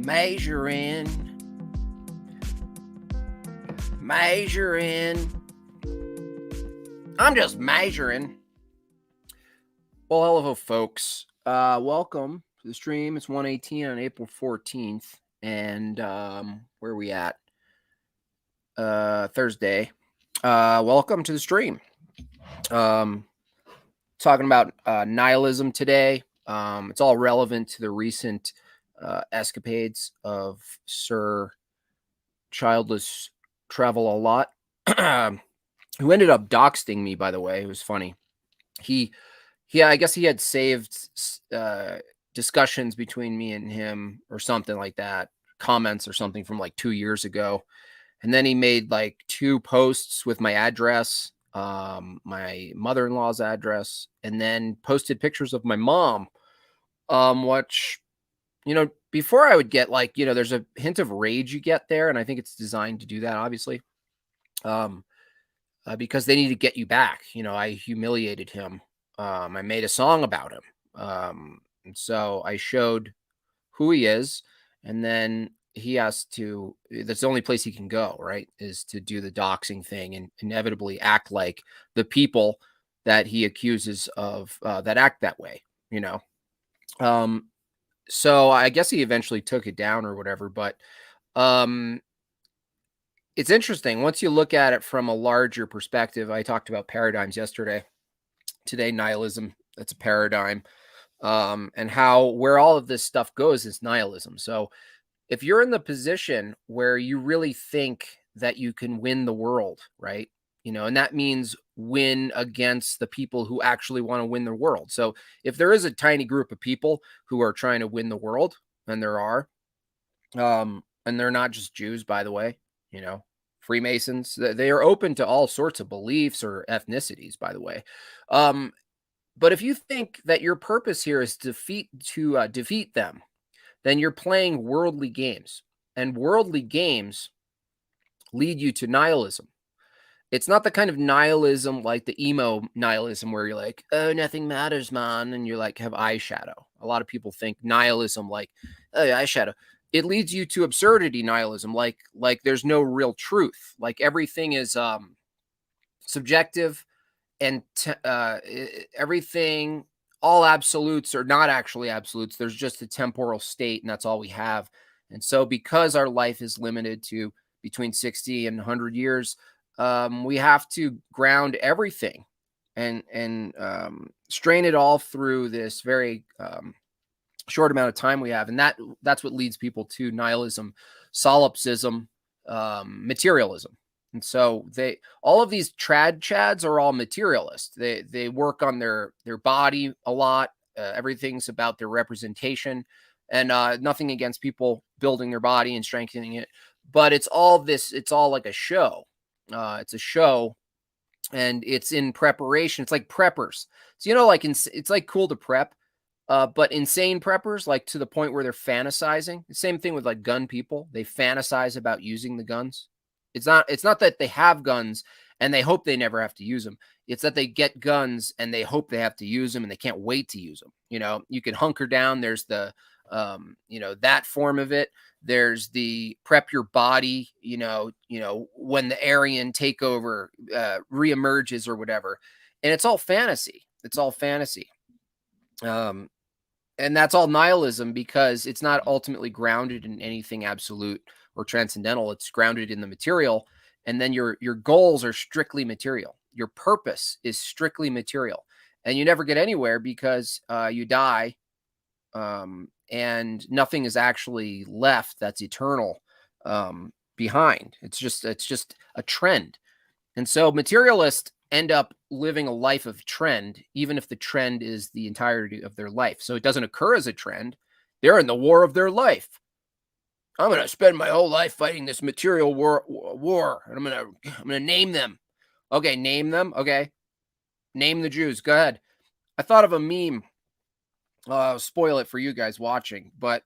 Measuring. I'm just measuring. Well, hello, folks. Welcome to the stream. It's 1:18 on April 14th. And where are we at? Thursday. Welcome to the stream. Talking about nihilism today. It's all relevant to the recent escapades of Sir Childless Travel a Lot, who ended up doxing me, by the way. It was funny. I guess he had saved discussions between me and him or something like that, comments or something from like 2 years ago. And then he made like 2 posts with my address, my mother-in-law's address, and then posted pictures of my mom, which, before I would get like, there's a hint of rage you get there. And I think it's designed to do that, obviously, because they need to get you back. I humiliated him. I made a song about him. And so I showed who he is, and then he has to, that's the only place he can go, right, is to do the doxing thing and inevitably act like the people that he accuses of that act that way, So I guess he eventually took it down or whatever, but it's interesting. Once you look at it from a larger perspective, I talked about paradigms yesterday. Today, nihilism, that's a paradigm. And where all of this stuff goes is nihilism. So if you're in the position where you really think that you can win the world, right? And that means win against the people who actually want to win the world. So if there is a tiny group of people who are trying to win the world, and there are, and they're not just Jews, by the way, Freemasons, they are open to all sorts of beliefs or ethnicities, by the way. But if you think that your purpose here is to defeat them, then you're playing worldly games, and worldly games lead you to nihilism. It's not the kind of nihilism like the emo nihilism where you're like, oh, nothing matters, man, and you're like, have eyeshadow. A lot of people think nihilism like, oh, eyeshadow. It leads you to absurdity nihilism, like there's no real truth, like everything is subjective, and everything, all absolutes are not actually absolutes. There's just a temporal state, and that's all we have. And so because our life is limited to between 60 and 100 years, we have to ground everything and strain it all through this very short amount of time we have. And that's what leads people to nihilism, solipsism, materialism. And so all of these trad chads are all materialists. They work on their body a lot. Everything's about their representation, and nothing against people building their body and strengthening it. But it's all like a show. It's a show, and it's in preparation. It's like preppers. So, it's like cool to prep, but insane preppers, like to the point where they're fantasizing. The same thing with like gun people. They fantasize about using the guns. It's not that they have guns and they hope they never have to use them. It's that they get guns and they hope they have to use them and they can't wait to use them. You can hunker down. There's the, that form of it. There's the prep your body, when the Aryan takeover reemerges or whatever. And it's all fantasy. And that's all nihilism, because it's not ultimately grounded in anything absolute or transcendental. It's grounded in the material. And then your goals are strictly material. Your purpose is strictly material. And you never get anywhere because you die, and nothing is actually left that's eternal behind. It's just a trend. And so materialists end up living a life of trend, even if the trend is the entirety of their life. So it doesn't occur as a trend. They're in the war of their life. I'm going to spend my whole life fighting this material war, and I'm going to name them. Okay, name them. Okay. Name the Jews. Go ahead. I thought of a meme. I'll spoil it for you guys watching, but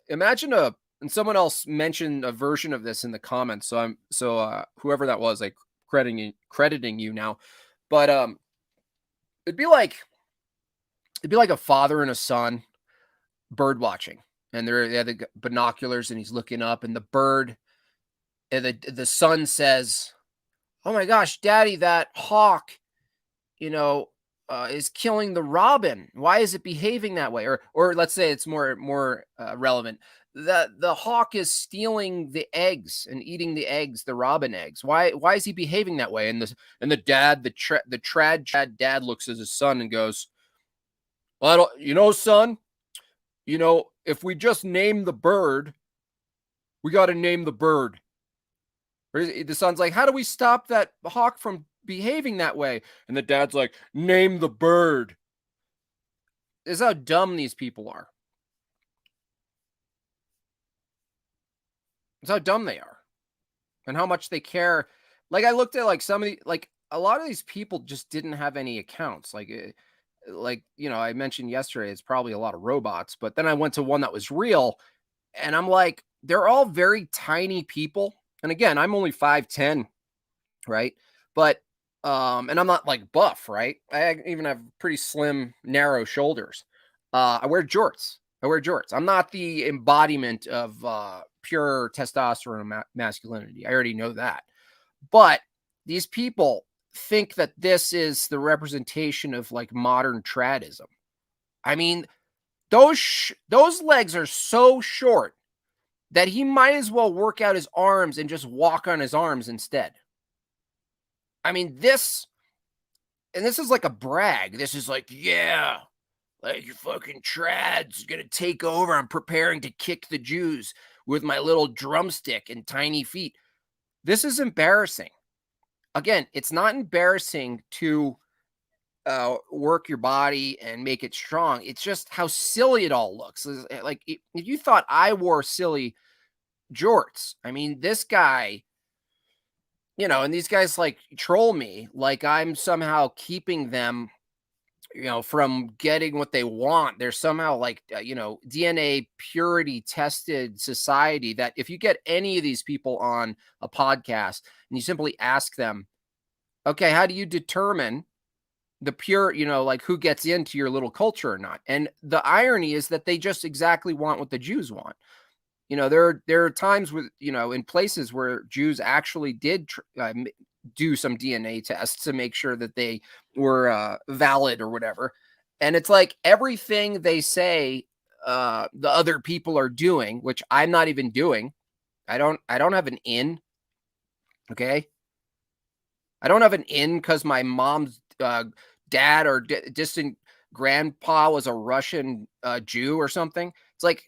imagine and someone else mentioned a version of this in the comments. So whoever that was, like crediting you now, but it'd be like a father and a son bird watching. and they have the binoculars, and he's looking up, and the bird, and the son says, "Oh my gosh, Daddy, that hawk, you know, is killing the robin. Why is it behaving that way?" Or let's say it's more relevant. The hawk is stealing the eggs and eating the eggs, the robin eggs. Why is he behaving that way? And the dad, the trad Chad dad looks at his son and goes, "Well, I don't, son, if we just name the bird, we got to name the bird." The son's like, "How do we stop that hawk from behaving that way?" And the dad's like, "Name the bird." This is how dumb these people are. It's how dumb they are and how much they care. Like I looked at like some of the like a lot of these people just didn't have any accounts. I mentioned yesterday, it's probably a lot of robots, but then I went to one that was real, and I'm like, they're all very tiny people. And again, I'm only 5'10", right? But and I'm not like buff, right? I even have pretty slim, narrow shoulders. I wear jorts. I'm not the embodiment of pure testosterone masculinity. I already know that. But these people think that this is the representation of like modern tradism. I mean, those legs are so short that he might as well work out his arms and just walk on his arms instead. I mean, this is like a brag. This is like, yeah, like your fucking trad's gonna take over. I'm preparing to kick the Jews with my little drumstick and tiny feet. This is embarrassing. Again, it's not embarrassing to work your body and make it strong. It's just how silly it all looks. Like if you thought I wore silly jorts, I mean, this guy, and these guys like troll me like I'm somehow keeping them, from getting what they want. They're somehow like, DNA purity tested society that if you get any of these people on a podcast and you simply ask them, okay, how do you determine the pure, like who gets into your little culture or not? And the irony is that they just exactly want what the Jews want. There are times with, in places where Jews actually did do some DNA tests to make sure that they were valid or whatever. And it's like everything they say the other people are doing, which I'm not even doing. I don't have an in. Okay. I don't have an in because my mom's dad or distant grandpa was a Russian Jew or something. It's like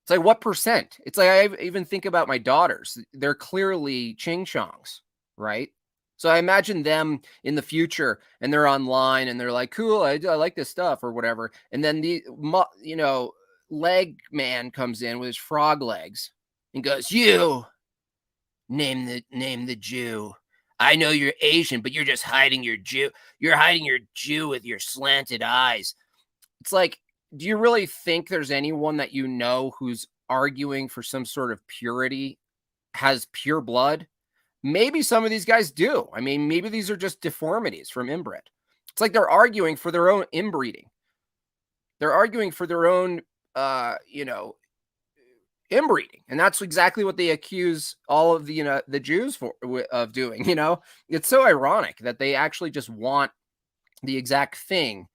what percent? It's like I even think about my daughters. They're clearly ching chongs, right? So I imagine them in the future, and they're online, and they're like, "Cool, I like this stuff" or whatever. And then leg man comes in with his frog legs and goes, "You name the Jew. I know you're Asian, but you're just hiding your Jew. You're hiding your Jew with your slanted eyes." It's like, do you really think there's anyone that who's arguing for some sort of purity, has pure blood? Maybe some of these guys do. I mean, maybe these are just deformities from inbred. It's like they're arguing for their own inbreeding. They're arguing for their own, inbreeding, and that's exactly what they accuse all of the Jews of doing. It's so ironic that they actually just want the exact thing,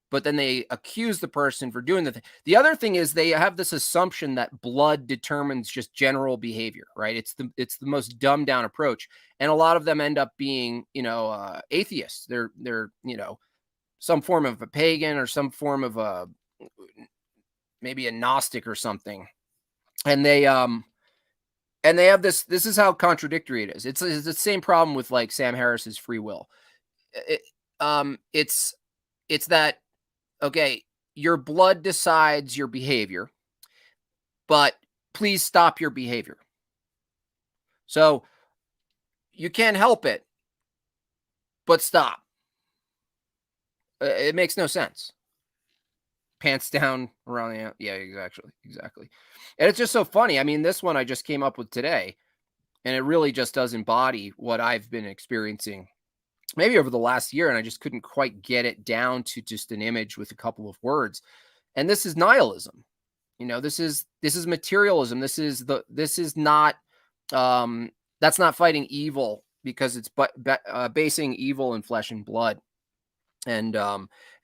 but then they accuse the person for doing the thing. The other thing is they have this assumption that blood determines just general behavior, right? It's the most dumbed down approach, and a lot of them end up being, atheists. They're some form of a pagan or some form of a maybe a Gnostic or something, and they have this is how contradictory it is. It's the same problem with like Sam Harris's free will. It, it's that, okay, your blood decides your behavior, but please stop your behavior. So you can't help it, but stop. It makes no sense. Pants down around the, yeah, exactly. And it's just so funny. I mean, this one I just came up with today, and it really just does embody what I've been experiencing maybe over the last year, and I just couldn't quite get it down to just an image with a couple of words. And this is nihilism. This is materialism. This is not that's not fighting evil, because it's basing evil in flesh and blood. And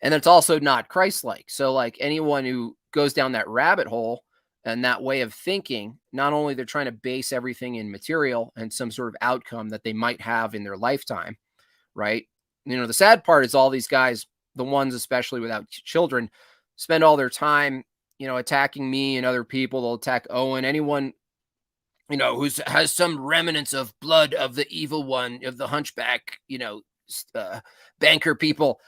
it's also not Christ-like. So like anyone who goes down that rabbit hole and that way of thinking, not only they're trying to base everything in material and some sort of outcome that they might have in their lifetime, right? The sad part is all these guys, the ones especially without children, spend all their time, attacking me and other people. They'll attack Owen, anyone, who has some remnants of blood of the evil one, of the hunchback, uh, banker people.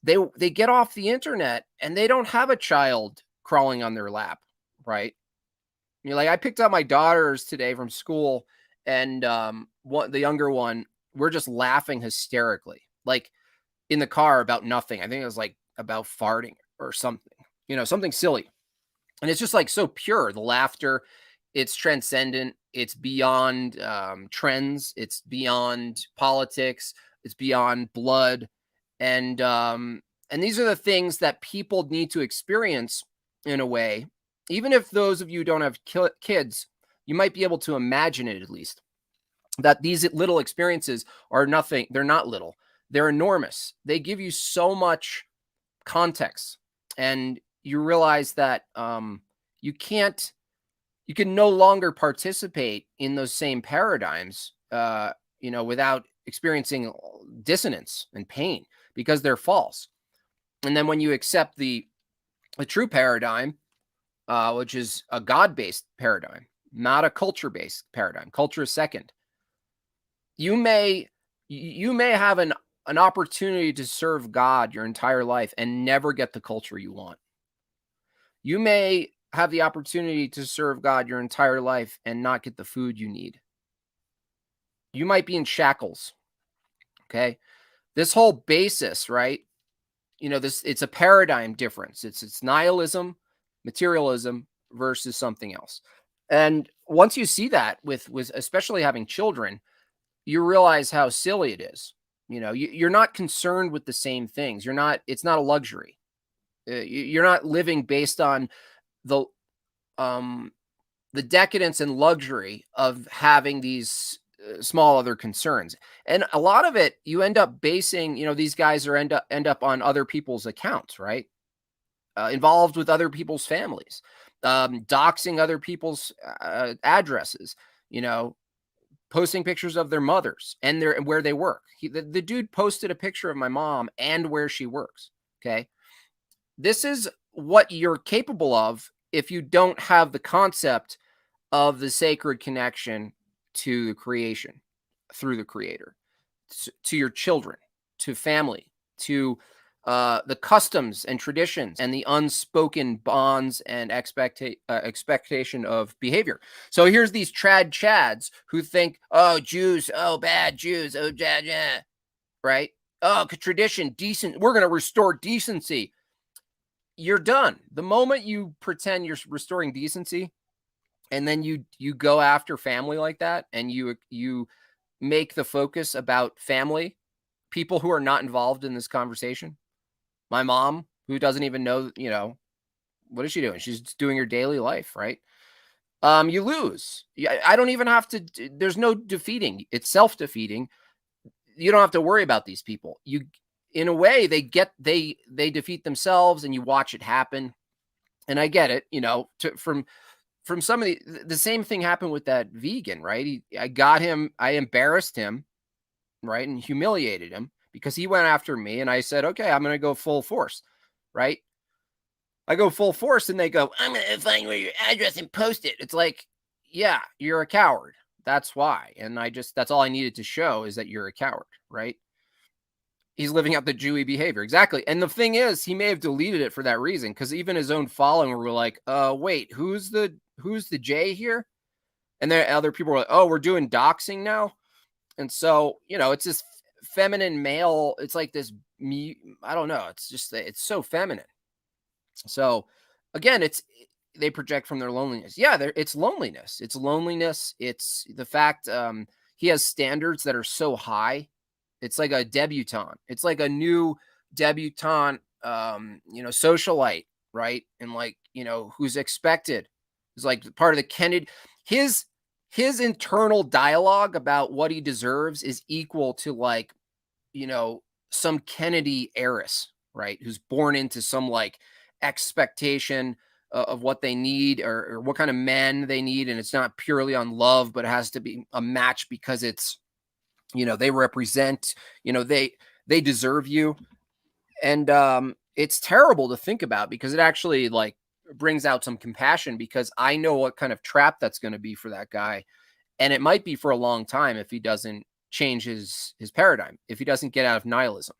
They get off the internet and they don't have a child crawling on their lap, right? Like I picked up my daughters today from school, and the younger one, we're just laughing hysterically, like in the car about nothing. I think it was like about farting or something, something silly. And it's just like so pure, the laughter. It's transcendent. It's beyond trends. It's beyond politics. It's beyond blood. And these are the things that people need to experience in a way. Even if those of you don't have kids, you might be able to imagine it, at least, that these little experiences are nothing. They're not little. They're enormous. They give you so much context, and you realize that you can no longer participate in those same paradigms, without experiencing dissonance and pain, because they're false. And then when you accept the true paradigm, which is a God-based paradigm, not a culture-based paradigm. Culture is second. You may have an opportunity to serve God your entire life and never get the culture you want. You may have the opportunity to serve God your entire life and not get the food you need. You might be in shackles. Okay. This whole basis, right? It's a paradigm difference. It's nihilism, materialism versus something else. And once you see that with especially having children, you realize how silly it is. You're not concerned with the same things. It's not a luxury. You're not living based on the decadence and luxury of having these small other concerns. And a lot of it, you end up basing, these guys end up on other people's accounts, right? Involved with other people's families, doxing other people's addresses, posting pictures of their mothers and where they work. The dude posted a picture of my mom and where she works. Okay. This is what you're capable of if you don't have the concept of the sacred connection to the creation through the creator, to your children, to family, to the customs and traditions and the unspoken bonds and expectation of behavior. So here's these trad chads who think, oh, Jews, oh, bad Jews, oh, yeah, right? Oh, tradition, decent. We're going to restore decency. You're done. The moment you pretend you're restoring decency, and then you go after family like that, and you make the focus about family, people who are not involved in this conversation. My mom, who doesn't even know, what is she doing? She's doing her daily life, right? You lose. I don't even have to. There's no defeating. It's self-defeating. You don't have to worry about these people. In a way, they defeat themselves, and you watch it happen. And I get it, from some of the same thing happened with that vegan, right? I embarrassed him, right? And humiliated him because he went after me, and I said, okay, I'm going to go full force, right? I go full force, and they go, I'm going to find where your address and post it. It's like, yeah, you're a coward. That's why. And that's all I needed to show, is that you're a coward, right? He's living out the Jewy behavior. Exactly. And the thing is, he may have deleted it for that reason, because even his own following were like, wait, who's the J here? And then other people were like, oh, we're doing doxing now. And so, it's this feminine male. It's like this, I don't know. It's just, it's so feminine. So again, they project from their loneliness. Yeah, it's loneliness. It's loneliness. It's the fact he has standards that are so high. It's like a debutante. It's like a new debutante, socialite, right? And like who's expected, who's like part of the Kennedy. His his internal dialogue about what he deserves is equal to like, you know, some Kennedy heiress, right? Who's born into some like expectation of what they need, or what kind of men they need. And it's not purely on love, but it has to be a match because it's, they represent, they deserve you. And it's terrible to think about because it actually like brings out some compassion because I know what kind of trap that's going to be for that guy. And it might be for a long time if he doesn't change his paradigm, if he doesn't get out of nihilism.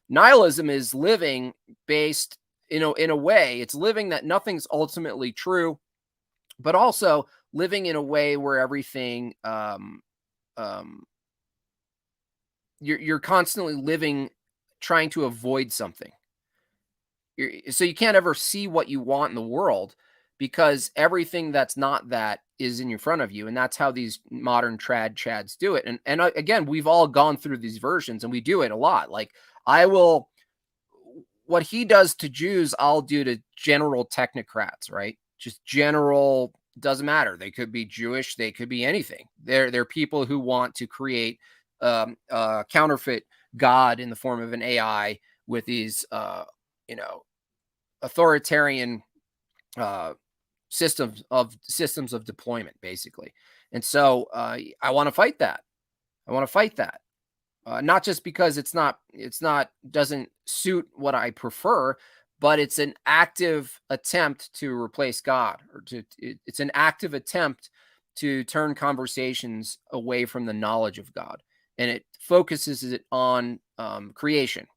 Nihilism is living based, in a way, it's living that nothing's ultimately true, but also living in a way where everything, um, you're constantly living trying to avoid something. So you can't ever see what you want in the world because everything that's not that is in your front of you, and that's how these modern trad chads do it. And again, we've all gone through these versions, and we do it a lot. Like I will, what he does to Jews, I'll do to general technocrats, right? Just general, doesn't matter. They could be Jewish, they could be anything. They're people who want to create counterfeit God in the form of an AI with these you know, authoritarian uh, systems of deployment, basically. And so I want to fight that. I want to fight that. Not just because it's not doesn't suit what I prefer, but it's an active attempt to replace God, or it's an active attempt to turn conversations away from the knowledge of God, and it focuses it on creation.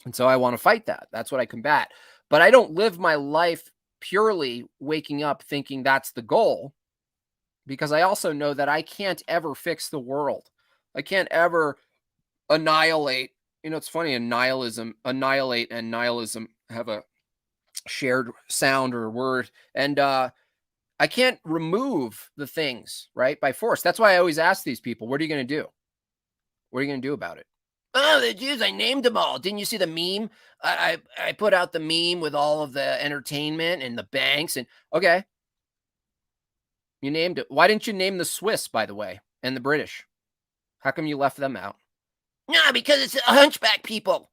And so I want to fight that. That's what I combat. But I don't live my life purely waking up thinking that's the goal, because I also know that I can't ever fix the world. I can't ever annihilate. It's funny, annihilate and nihilism have a shared sound or word. And I can't remove the things, right, by force. That's why I always ask these people, what are you going to do? What are you going to do about it? Oh, the Jews, I named them all. Didn't you see the meme? I put out the meme with all of the entertainment and the banks. And okay, you named it. Why didn't you name the Swiss, by the way, and the British? How come you left them out? Nah, because it's a hunchback people.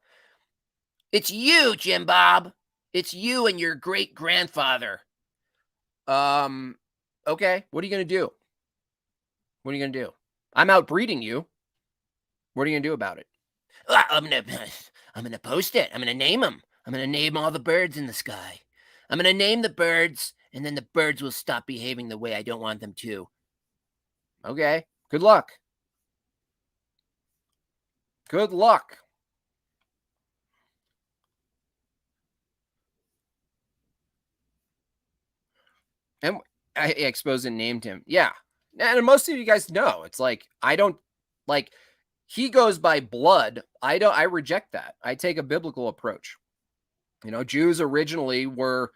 It's you, Jim Bob. It's you and your great grandfather. Um, okay, what are you gonna do? What are you gonna do? I'm outbreeding you. What are you gonna do about it? I'm gonna post it. I'm gonna name them. I'm gonna name all the birds in the sky. I'm gonna name the birds, and then the birds will stop behaving the way I don't want them to. Okay, good luck. Good luck. And I exposed and named him. Yeah. And most of you guys know, it's like, I don't like, he goes by blood. I reject that. I take a biblical approach. Jews originally were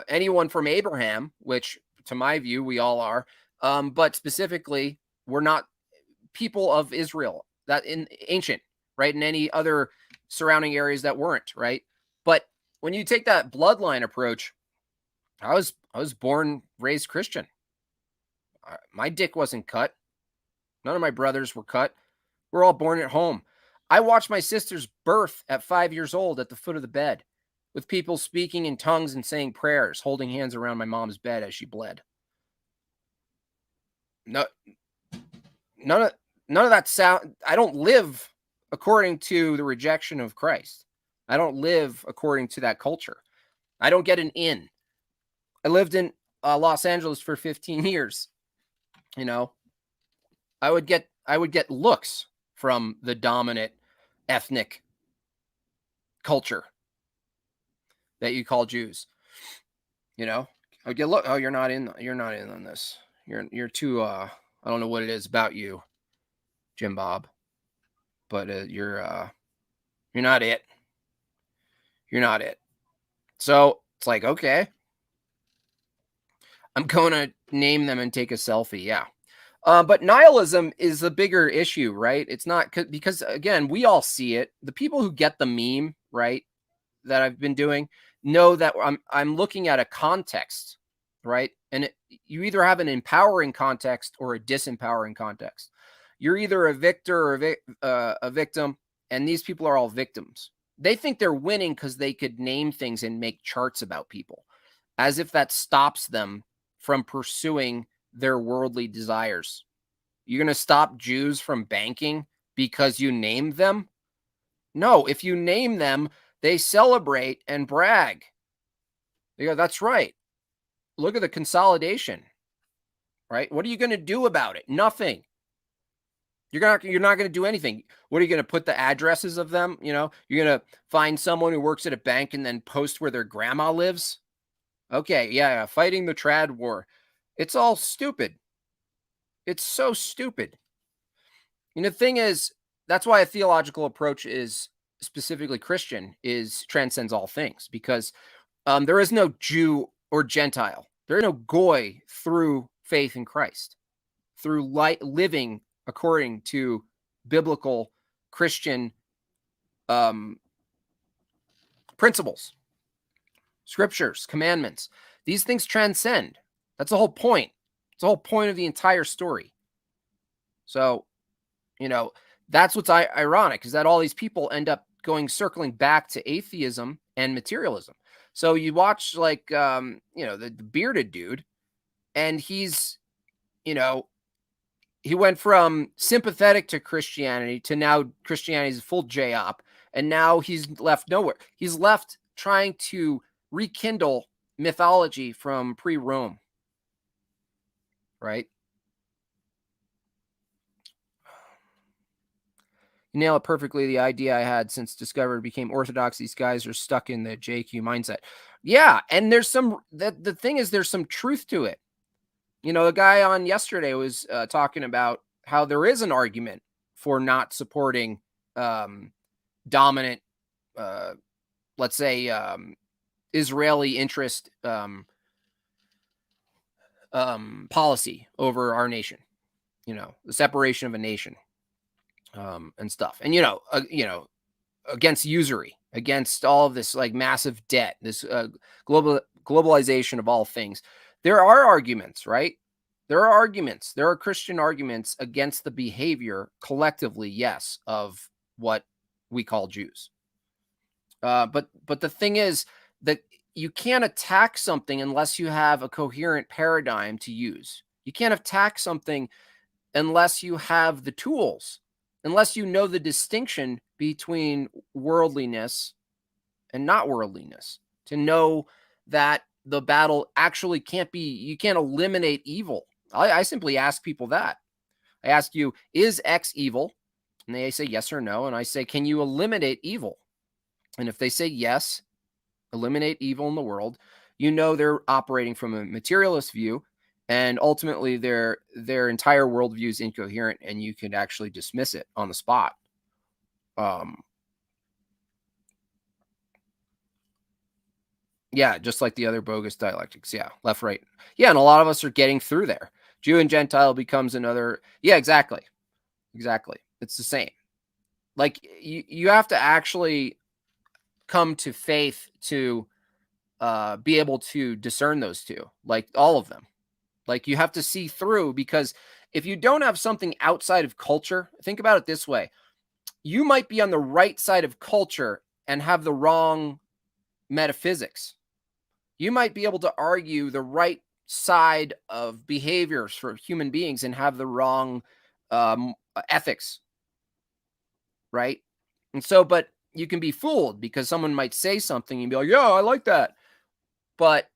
anyone from Abraham, which to my view, we all are. But specifically, we're not people of Israel that in ancient, right? In any other surrounding areas that weren't, right? But when you take that bloodline approach, I was born, raised Christian. My dick wasn't cut. None of my brothers were cut. We're all born at home. I watched my sister's birth at 5 years old at the foot of the bed, with people speaking in tongues and saying prayers, holding hands around my mom's bed as she bled. No, none of none of that sound. I don't live according to the rejection of Christ. I don't live according to that culture. I don't get an in. I lived in Los Angeles for 15 years. You know, I would get looks from the dominant ethnic culture that you call Jews. I would get look. Oh, you're not in on this. You're too. I don't know what it is about you, Jim Bob, but you're not it. You're not it. So it's like, okay, I'm going to name them and take a selfie. Yeah. But nihilism is a bigger issue, right? It's not because again, we all see it. The people who get the meme, right? that I've been doing know that I'm looking at a context, right? And you either have an empowering context or a disempowering context. You're either a victor or a victim, and these people are all victims. They think they're winning because they could name things and make charts about people, as if that stops them from pursuing their worldly desires. You're going to stop Jews from banking because you named them? No, if you name them, they celebrate and brag. They go, that's right. Look at the consolidation, right? What are you going to do about it? Nothing. You're not going to do anything. What are you going to put the addresses of them? You're going to find someone who works at a bank and then post where their grandma lives. Okay, yeah, fighting the trad war. It's all stupid. It's so stupid. The thing is, that's why a theological approach is specifically Christian is transcends all things, because there is no Jew or Gentile. There is no goy through faith in Christ, through living according to biblical Christian principles, scriptures, commandments. These things transcend. That's the whole point. It's the whole point of the entire story. So, that's what's ironic, is that all these people end up circling back to atheism and materialism. So you watch like, the bearded dude, and he's, he went from sympathetic to Christianity to now Christianity is full J-op. And now he's left nowhere. He's left trying to rekindle mythology from pre-Rome, right? You nail it perfectly. The idea I had since Discovery became orthodox, these guys are stuck in the JQ mindset. Yeah, and there's the thing is, there's some truth to it. The guy on yesterday was talking about how there is an argument for not supporting dominant, let's say, Israeli interest policy over our nation. The separation of a nation. And stuff, and against usury, against all of this like massive debt, this globalization of all things. There are arguments, right? There are arguments. There are Christian arguments against the behavior collectively, yes, of what we call Jews. But the thing is that you can't attack something unless you have a coherent paradigm to use. You can't attack something unless you have the tools. Unless you know the distinction between worldliness and not worldliness, to know that the battle actually you can't eliminate evil. I simply ask people that. I ask you, is X evil? And they say yes or no. And I say, can you eliminate evil? And if they say yes, eliminate evil in the world, they're operating from a materialist view. And ultimately, their entire worldview is incoherent, and you can actually dismiss it on the spot. Yeah, just like the other bogus dialectics. Yeah, left, right. Yeah, and a lot of us are getting through there. Jew and Gentile becomes another. Yeah, exactly. It's the same. Like you have to actually come to faith to be able to discern those two, like all of them. Like you have to see through, because if you don't have something outside of culture, think about it this way. You might be on the right side of culture and have the wrong metaphysics. You might be able to argue the right side of behaviors for human beings and have the wrong ethics, right? And so, but you can be fooled because someone might say something and be like, yeah, I like that. But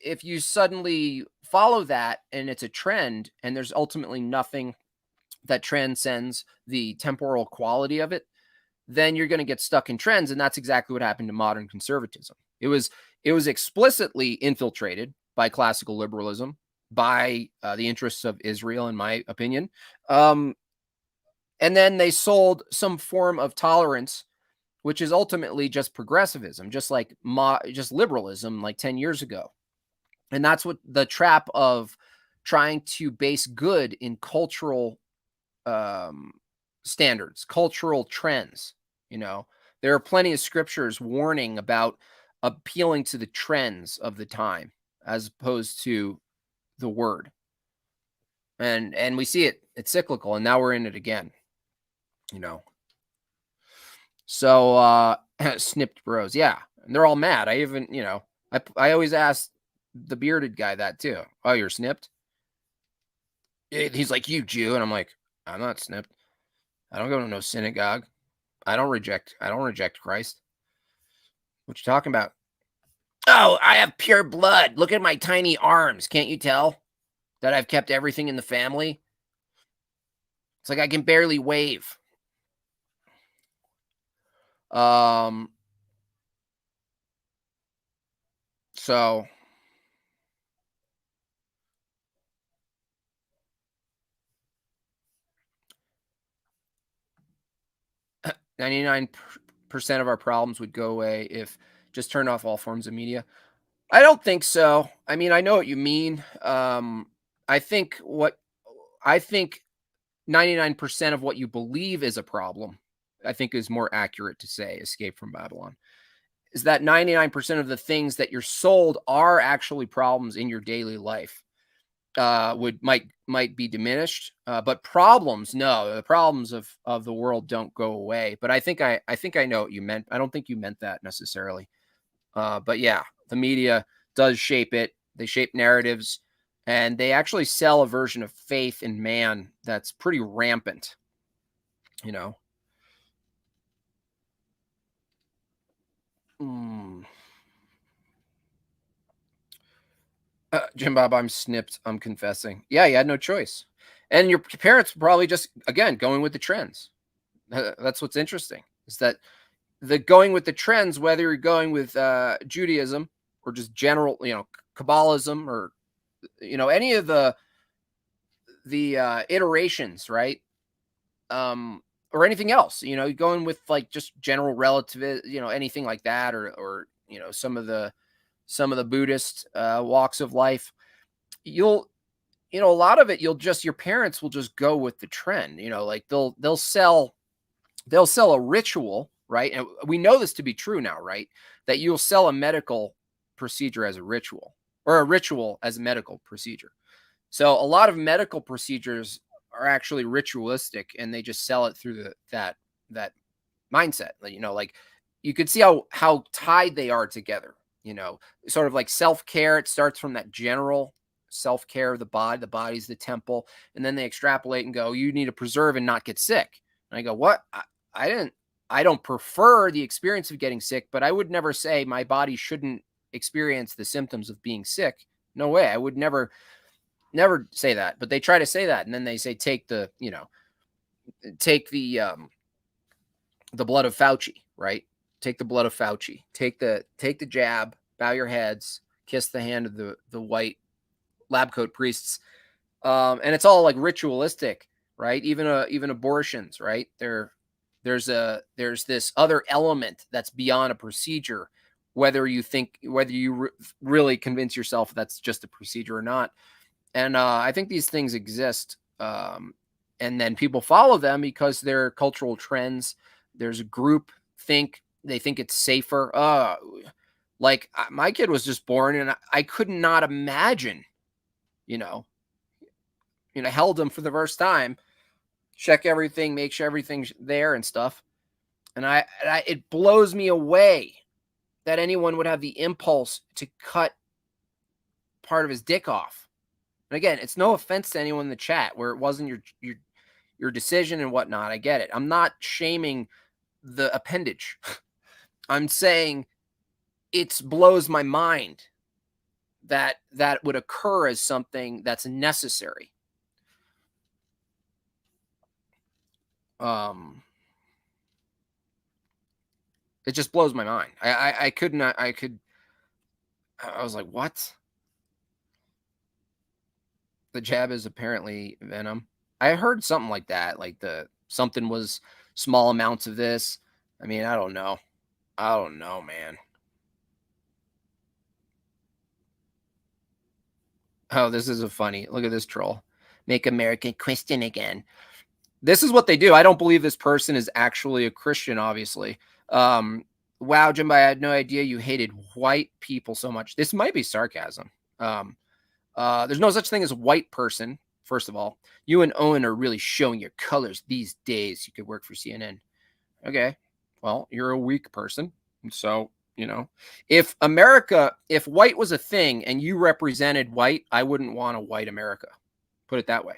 if you suddenly follow that and it's a trend, and there's ultimately nothing that transcends the temporal quality of it, then you're going to get stuck in trends. And that's exactly what happened to modern conservatism. It was explicitly infiltrated by classical liberalism, by the interests of Israel, in my opinion. And then they sold some form of tolerance, which is ultimately just progressivism, just like just liberalism like 10 years ago. And that's what the trap of trying to base good in cultural standards, cultural trends, There are plenty of scriptures warning about appealing to the trends of the time as opposed to the word. And we see it, it's cyclical, and now we're in it again, you know. So snipped bros, yeah. And they're all mad. I even, I always ask the bearded guy that too. Oh, you're snipped? He's like, you Jew. And I'm like, I'm not snipped. I don't go to no synagogue. I don't reject Christ. What you talking about? Oh, I have pure blood. Look at my tiny arms. Can't you tell that I've kept everything in the family? It's like I can barely wave. Um, so 99% of our problems would go away if just turn off all forms of media. I don't think so. I mean, I know what you mean. I think what I think 99% of what you believe is a problem, I think is more accurate to say, Escape from Babylon, is that 99% of the things that you're sold are actually problems in your daily life. Would might be diminished, but problems, no, the problems of the world don't go away. But I think I know what you meant. I don't think you meant that necessarily. But yeah, the media does shape it. They shape narratives, and they actually sell a version of faith in man that's pretty rampant. You know, mm. Jim Bob, I'm snipped. I'm confessing. Yeah, you had no choice, and your parents were probably just again going with the trends. That's what's interesting is that the going with the trends, whether you're going with Judaism or just general, Kabbalism or any of the iterations, right? Or anything else, going with like just general relative, anything like that, or some of the Buddhist walks of life. You'll a lot of it, your parents will just go with the trend. Like they'll sell a ritual, right? And we know this to be true now, right? That you'll sell a medical procedure as a ritual, or a ritual as a medical procedure. So a lot of medical procedures are actually ritualistic, and they just sell it through that mindset. Like you could see how tied they are together. Sort of like self care. It starts from that general self care of the body. The body's the temple, and then they extrapolate and go, "You need to preserve and not get sick." And I go, "What? I didn't. I don't prefer the experience of getting sick, but I would never say my body shouldn't experience the symptoms of being sick. No way. I would never say that, but they try to say that, and then they say take the blood of Fauci, right? Take the blood of Fauci. Take the jab. Bow your heads. Kiss the hand of the white lab coat priests, and it's all like ritualistic, right? Even abortions, right? There's this other element that's beyond a procedure, whether you really convince yourself that's just a procedure or not. And I think these things exist, and then people follow them because they're cultural trends. There's a group think they think it's safer. Like my kid was just born, and I could not imagine, you know, held him for the first time, check everything, make sure everything's there and stuff. And it blows me away that anyone would have the impulse to cut part of his dick off. And again, it's no offense to anyone in the chat where it wasn't your decision and whatnot. I get it. I'm not shaming the appendage. I'm saying it blows my mind that that would occur as something that's necessary. Um, it just blows my mind. I could not. I was like, what? The jab is apparently venom. I heard something like that. Like something was small amounts of this. I mean, I don't know. I don't know, man. Oh, this is a funny. Look at this troll. Make America Christian again. This is what they do. I don't believe this person is actually a Christian, obviously. Um, wow, Jimbo, I had no idea you hated white people so much. This might be sarcasm. Um, there's no such thing as a white person, first of all. You and Owen are really showing your colors these days. You could work for CNN. Okay. Well, you're a weak person. So, if white was a thing and you represented white, I wouldn't want a white America. Put it that way.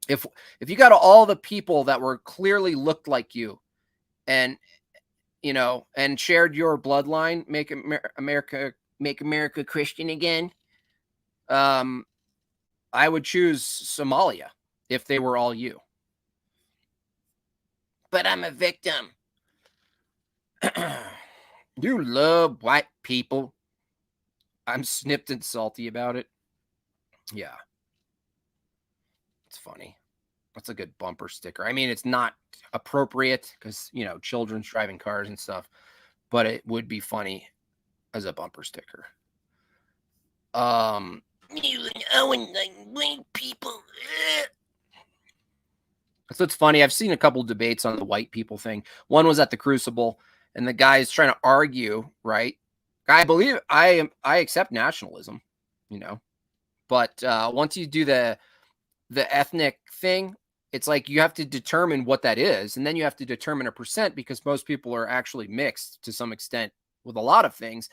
If if you got all the people that were clearly looked like you and and shared your bloodline, make America Christian again, um, I would choose Somalia if they were all you. But I'm a victim. You love white people. I'm snipped and salty about it. Yeah, it's funny. That's a good bumper sticker. I mean, it's not appropriate because, children's driving cars and stuff, but it would be funny as a bumper sticker. You and Owen like white people. So it's funny. I've seen a couple debates on the white people thing. One was at the Crucible, and the guy is trying to argue, right? I accept nationalism, you know, but once you do the ethnic thing, it's like you have to determine what that is, and then you have to determine a percent because most people are actually mixed to some extent with a lot of things,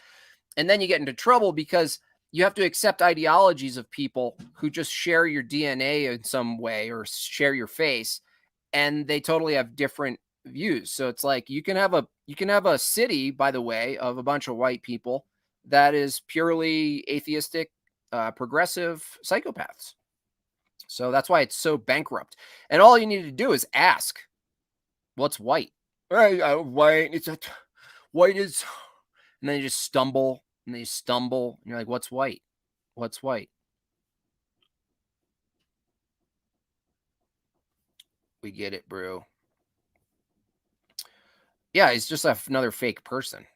and then you get into trouble because you have to accept ideologies of people who just share your DNA in some way or share your face, and they totally have different views. So it's like you can have a city, by the way, of a bunch of white people that is purely atheistic, progressive psychopaths. So that's why it's so bankrupt. And all you need to do is ask, "What's white?" Right, white. White is, and then you just stumble, and then you stumble, and you're like, "What's white? What's white?" We get it, bro. Yeah, he's just another fake person.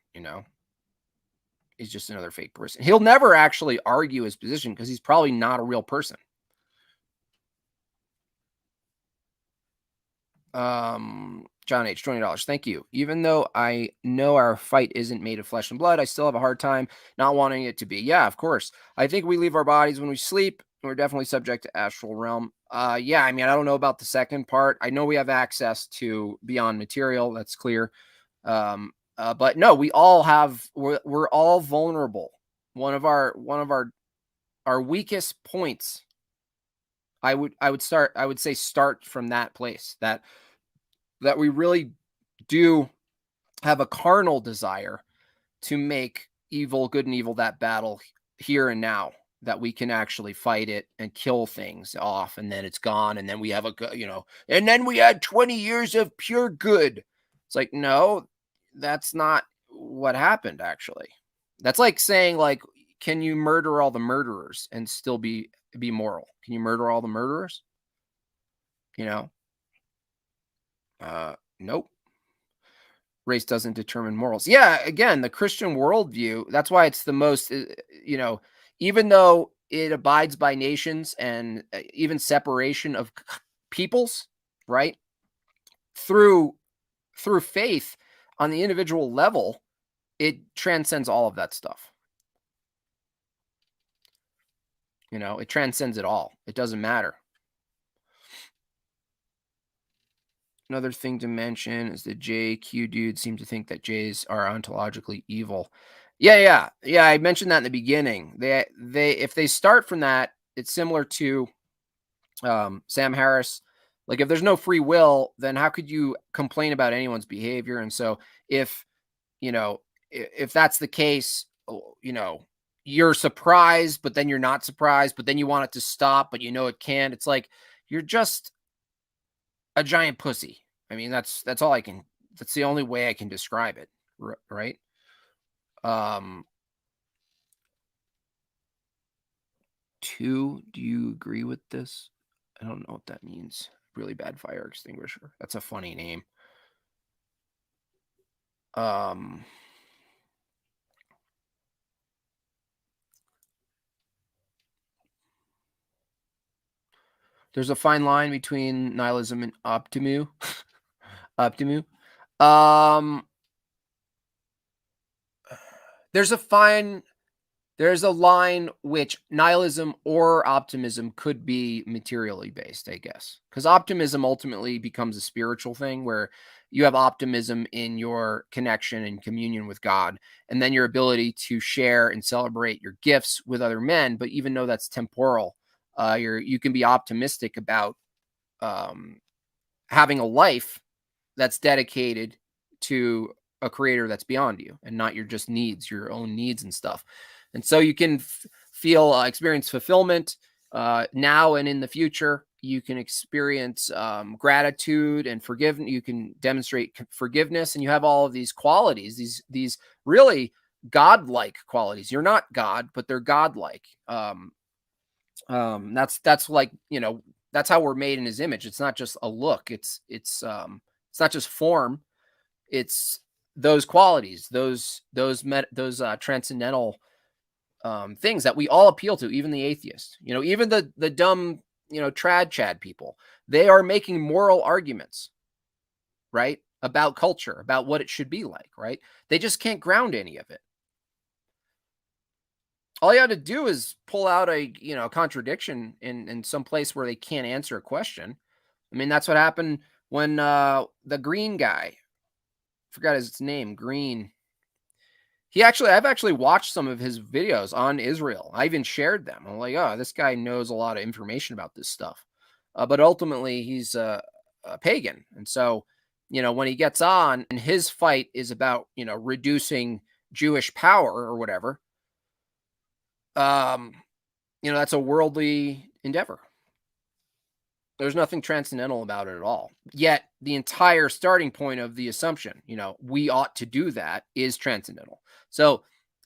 He's just another fake person. He'll never actually argue his position because he's probably not a real person. John H, $20. Thank you. Even though I know our fight isn't made of flesh and blood, I still have a hard time not wanting it to be. Yeah, of course. I think we leave our bodies when we sleep. We're definitely subject to astral realm. Yeah, I mean, I don't know about the second part. I know we have access to beyond material. That's clear. But no, we're all vulnerable. One of our weakest points. I would say start from that place that we really do have a carnal desire to make evil good and evil that battle here and now, that we can actually fight it and kill things off, and then it's gone, and then we have and then we had 20 years of pure good. It's like, no, that's not what happened. Actually, that's like saying, like, can you murder all the murderers and still be moral? Can you murder all the murderers? you know nope. Race doesn't determine morals. Yeah, again, the Christian worldview, that's why it's the most, you know, even though it abides by nations and even separation of peoples, right? Through through faith on the individual level, it transcends all of that stuff. It transcends it all. It doesn't matter. Another thing to mention is the JQ dudes seem to think that Jays are ontologically evil. Yeah, yeah, yeah. I mentioned that in the beginning. They if they start from that, it's similar to Sam Harris. Like, if there's no free will, then how could you complain about anyone's behavior? And so if you know if that's the case, you're surprised, but then you're not surprised, but then you want it to stop, but it can't. It's like you're just a giant pussy. I mean, that's all I can. That's the only way I can describe it, right? Um, Two. Do you agree with this? I don't know what that means. Really bad fire extinguisher. That's a funny name. Um, there's a fine line between nihilism and optimu. Optimu. Um, there's a fine there's a line which nihilism or optimism could be materially based, I guess. Because optimism ultimately becomes a spiritual thing where you have optimism in your connection and communion with God, and then your ability to share and celebrate your gifts with other men. But even though that's temporal, you can be optimistic about um, having a life that's dedicated to a creator that's beyond you and not your just needs, your own needs and stuff. And so you can feel, experience fulfillment now and in the future. You can experience gratitude and forgiveness. You can demonstrate forgiveness, and you have all of these qualities, these really godlike qualities. You're not God, but they're godlike. That's like, that's how we're made in His image. It's not just a look. It's not just form. It's those qualities, those transcendental things that we all appeal to, even the atheists, even the dumb, trad chad people. They are making moral arguments, right, about culture, about what it should be like, right? They just can't ground any of it. All you have to do is pull out a contradiction in some place where they can't answer a question. I mean, that's what happened when the green guy, forgot his name, Green. I've actually watched some of his videos on Israel. I even shared them. I'm like, oh, this guy knows a lot of information about this stuff. But ultimately, he's a pagan. And so, when he gets on and his fight is about, reducing Jewish power or whatever, um, that's a worldly endeavor. There's nothing transcendental about it at all. Yet the entire starting point of the assumption, we ought to do that, is transcendental. So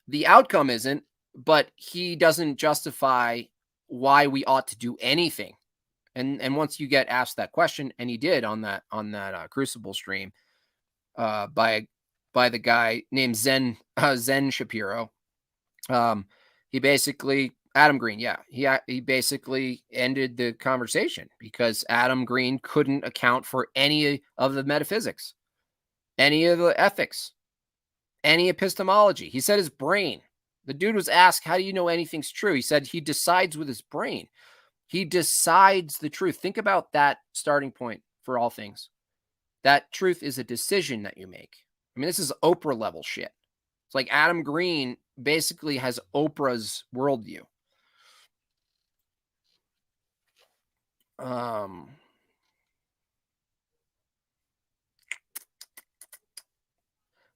the outcome isn't, but he doesn't justify why we ought to do anything. And once you get asked that question, and he did on that Crucible stream, by the guy named Zen Shapiro, um, he basically Adam Green, yeah, he basically ended the conversation because Adam Green couldn't account for any of the metaphysics, any of the ethics, any epistemology. He said his brain. The dude was asked, "How do you know anything's true?" He said he decides with his brain. He decides the truth. Think about that starting point for all things. That truth is a decision that you make. I mean, this is Oprah level shit. It's like Adam Green basically has Oprah's worldview. Um,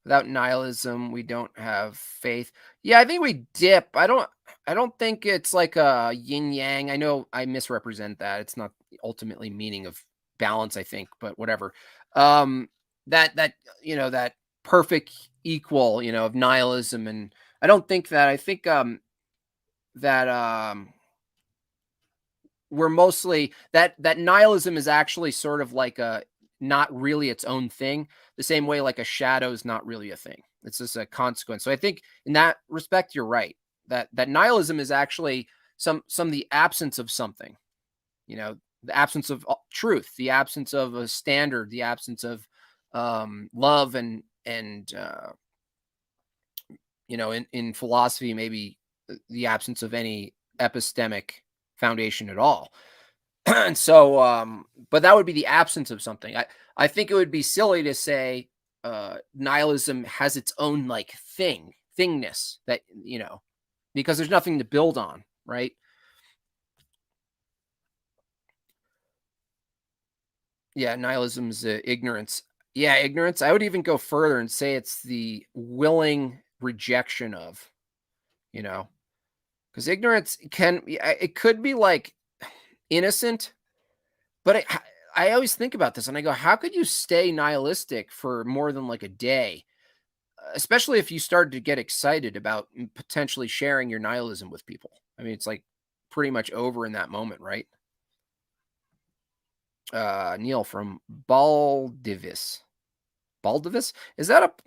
Without nihilism, we don't have faith. Yeah, I think we dip. I don't think it's like a yin yang. I know I misrepresent that. It's not the ultimately meaning of balance, I think, but whatever. Um that perfect equal, of nihilism, and I don't think that. I think that we're mostly that nihilism is actually sort of like a not really its own thing, the same way like a shadow is not really a thing. It's just a consequence. So I think in that respect, you're right. That nihilism is actually some the absence of something, the absence of truth, the absence of a standard, the absence of love, and in philosophy, maybe the absence of any epistemic foundation at all. And so, but that would be the absence of something. I think it would be silly to say nihilism has its own like thingness that, because there's nothing to build on, right? Yeah, nihilism is ignorance. Yeah, ignorance. I would even go further and say it's the willing rejection of, you know, because ignorance it could be like innocent, but I always think about this and I go, how could you stay nihilistic for more than like a day? Especially if you started to get excited about potentially sharing your nihilism with people. I mean, it's like pretty much over in that moment, right? Neil from Baldivis. Baldivis? Is that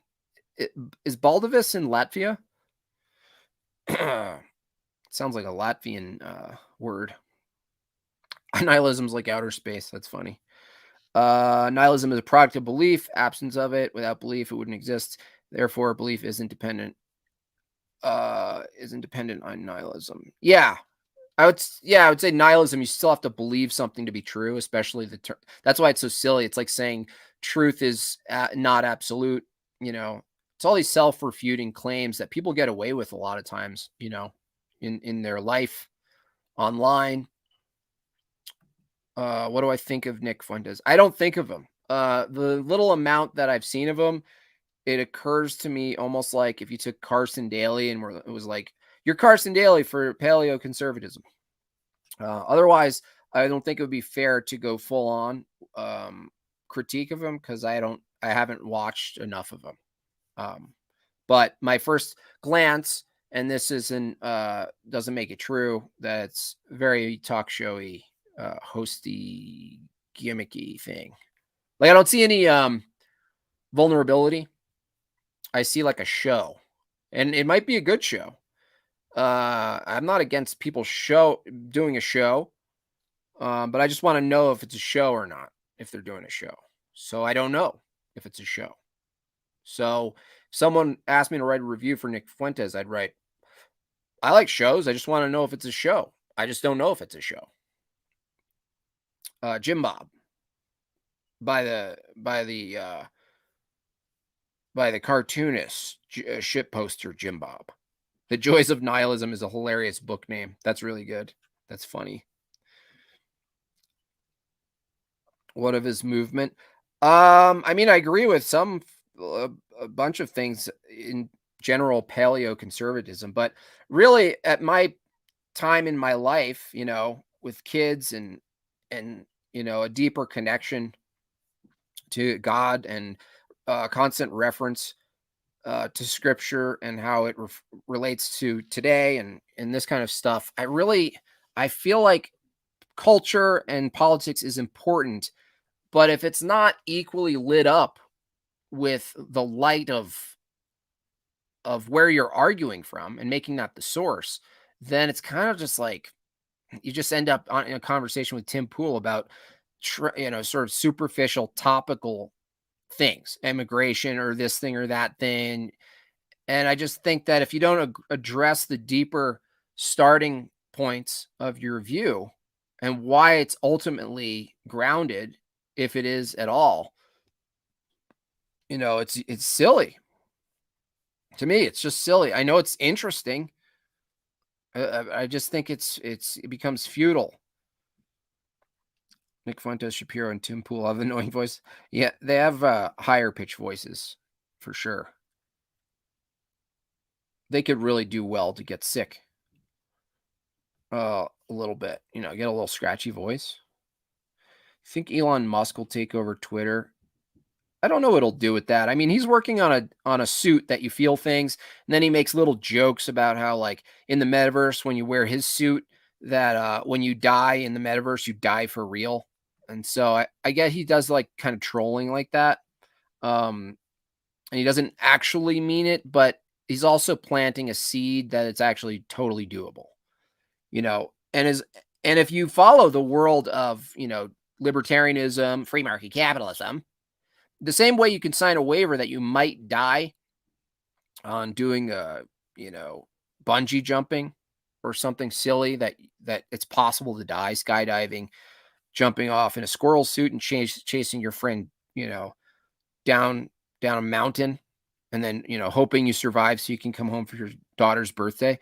is Baldivis in Latvia? Sounds like a Latvian word. Nihilism's like outer space. That's funny. Nihilism is a product of belief, absence of it. Without belief, it wouldn't exist. Therefore, belief isn't dependent. isn't dependent on nihilism. Yeah. I would say nihilism, you still have to believe something to be true, especially that's why it's so silly. It's like saying truth is not absolute, you know. It's all these self-refuting claims that people get away with a lot of times, in their life online. What do I think of Nick Fuentes? I don't think of him. The little amount that I've seen of him, it occurs to me almost like if you took Carson Daly and it was like, you're Carson Daly for paleoconservatism. Otherwise, I don't think it would be fair to go full on critique of him because I haven't watched enough of him. But my first glance, and this isn't doesn't make it true, that it's very talk showy, hosty, gimmicky thing. Like I don't see any vulnerability. I see like a show, and it might be a good show. I'm not against people doing a show, but I just want to know if it's a show or not, if they're doing a show. So I don't know if it's a show. So if someone asked me to write a review for Nick Fuentes, I'd write, I like shows. I just want to know if it's a show. I just don't know if it's a show. Jim Bob by the cartoonist ship poster Jim Bob. The Joys of Nihilism is a hilarious book name. That's really good. That's funny. What of his movement? I mean, I agree with a bunch of things in general paleoconservatism, but really at my time in my life, with kids and a deeper connection to God and constant reference to scripture and how it relates to today and this kind of stuff. I feel like culture and politics is important, but if it's not equally lit up with the light of where you're arguing from and making that the source, then it's kind of just like you just end up in a conversation with Tim Pool about sort of superficial topical things, immigration or this thing or that thing. And I just think that if you don't address the deeper starting points of your view and why it's ultimately grounded, if it is at all, it's silly. To me, it's just silly. I know it's interesting. I just think it becomes futile. Nick Fuentes, Shapiro, and Tim Pool have annoying voice. Yeah, they have higher pitch voices for sure. They could really do well to get sick a little bit. Get a little scratchy voice. Think Elon Musk will take over Twitter? I don't know what he'll do with that. I mean, he's working on a suit that you feel things, and then he makes little jokes about how, like, in the metaverse, when you wear his suit, that when you die in the metaverse, you die for real. And so I get he does like kind of trolling like that. And he doesn't actually mean it, but he's also planting a seed that it's actually totally doable. And if you follow the world of, libertarianism, free market capitalism, the same way you can sign a waiver that you might die on doing bungee jumping or something silly that it's possible to die, skydiving, jumping off in a squirrel suit and chasing your friend, down a mountain and then, hoping you survive so you can come home for your daughter's birthday.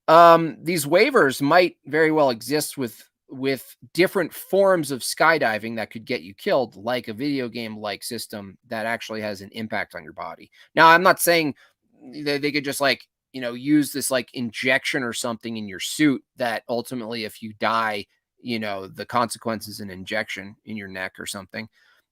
These waivers might very well exist with different forms of skydiving that could get you killed, like a video game like system that actually has an impact on your body. Now, I'm not saying they could just like, use this like injection or something in your suit that ultimately, if you die, the consequence is an injection in your neck or something.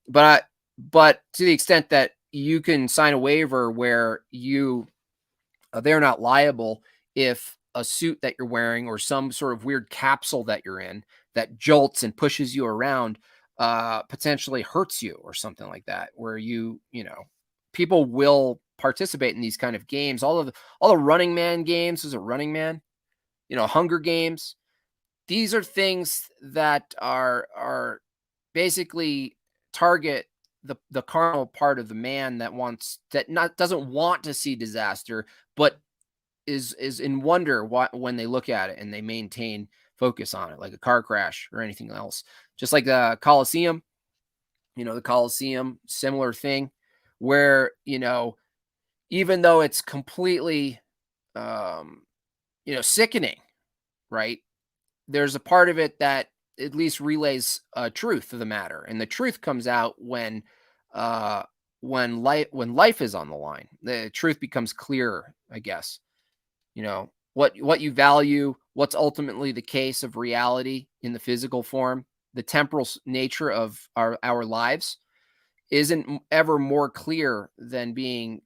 But to the extent that you can sign a waiver where they're not liable if a suit that you're wearing or some sort of weird capsule that you're in that jolts and pushes you around potentially hurts you or something like that, where people will participate in these kind of games. All the Running Man games. Is a Running Man, Hunger Games. These are things that are basically target the carnal part of the man that doesn't want to see disaster, but is in wonder when they look at it and they maintain focus on it, like a car crash or anything else. Just like the Colosseum, the Colosseum, similar thing, where even though it's completely um, sickening, right? There's a part of it that at least relays truth of the matter, and the truth comes out uh, when life is on the line. The truth becomes clearer, I guess. What you value, what's ultimately the case of reality in the physical form, the temporal nature of our lives isn't ever more clear than being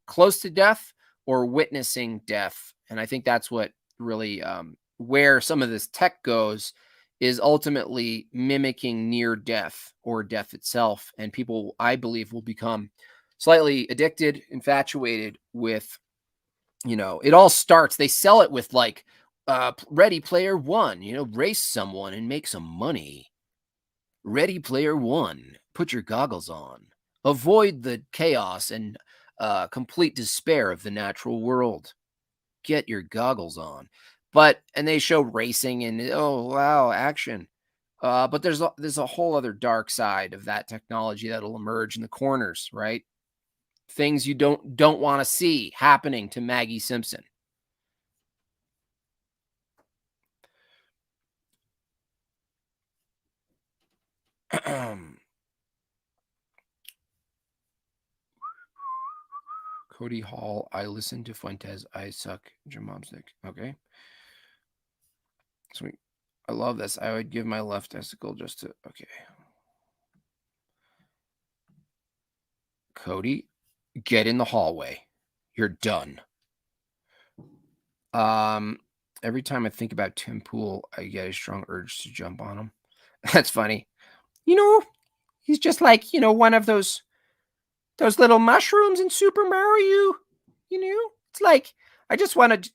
close to death or witnessing death. And I think that's what really where some of this tech goes, is ultimately mimicking near death or death itself. And people, I believe, will become slightly addicted, infatuated with, it all starts, they sell it with like Ready Player One, race someone and make some money. Ready Player One, put your goggles on. Avoid the chaos and complete despair of the natural world. Get your goggles on. And they show racing and, oh wow, action. But there's a whole other dark side of that technology that'll emerge in the corners, right? Things you don't want to see happening to Maggie Simpson. Cody Hall, I listen to Fuentes. I suck. Jim Momstick. Okay. Sweet. I love this. I would give my left testicle just to. Okay. Cody, get in the hallway. You're done. Every time I think about Tim Pool, I get a strong urge to jump on him. That's funny. He's just like, one of those little mushrooms in Super Mario. It's like, I just want to,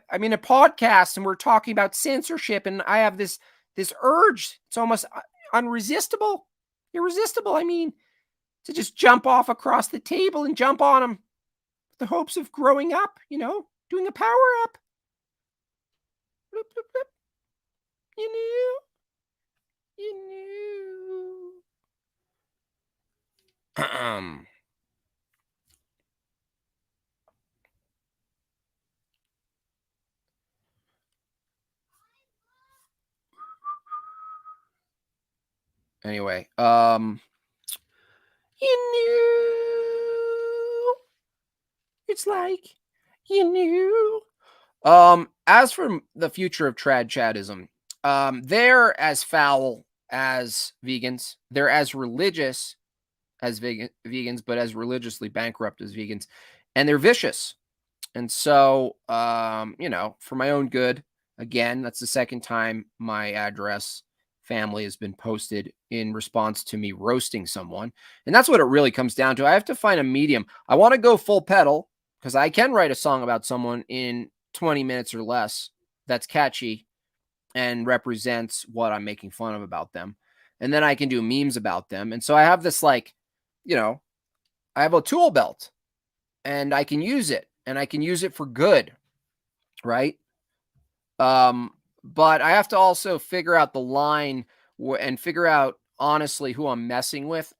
I'm in a podcast and we're talking about censorship, and I have this urge. It's almost unresistible, irresistible. I mean, to just jump off across the table and jump on him, with the hopes of growing up, doing a power up. Bloop, bloop, bloop. You knew. Anyway, you knew. It's like you knew. As for the future of trad chadism, they're as foul as vegans. They're as religious as vegans, but as religiously bankrupt as vegans, and they're vicious. And so, for my own good, again, that's the second time my address family has been posted in response to me roasting someone. And that's what it really comes down to. I have to find a medium. I want to go full pedal because I can write a song about someone in 20 minutes or less that's catchy and represents what I'm making fun of about them. And then I can do memes about them. And so I have this I have a tool belt and I can use it, and I can use it for good, right? But I have to also figure out the line and figure out honestly who I'm messing with.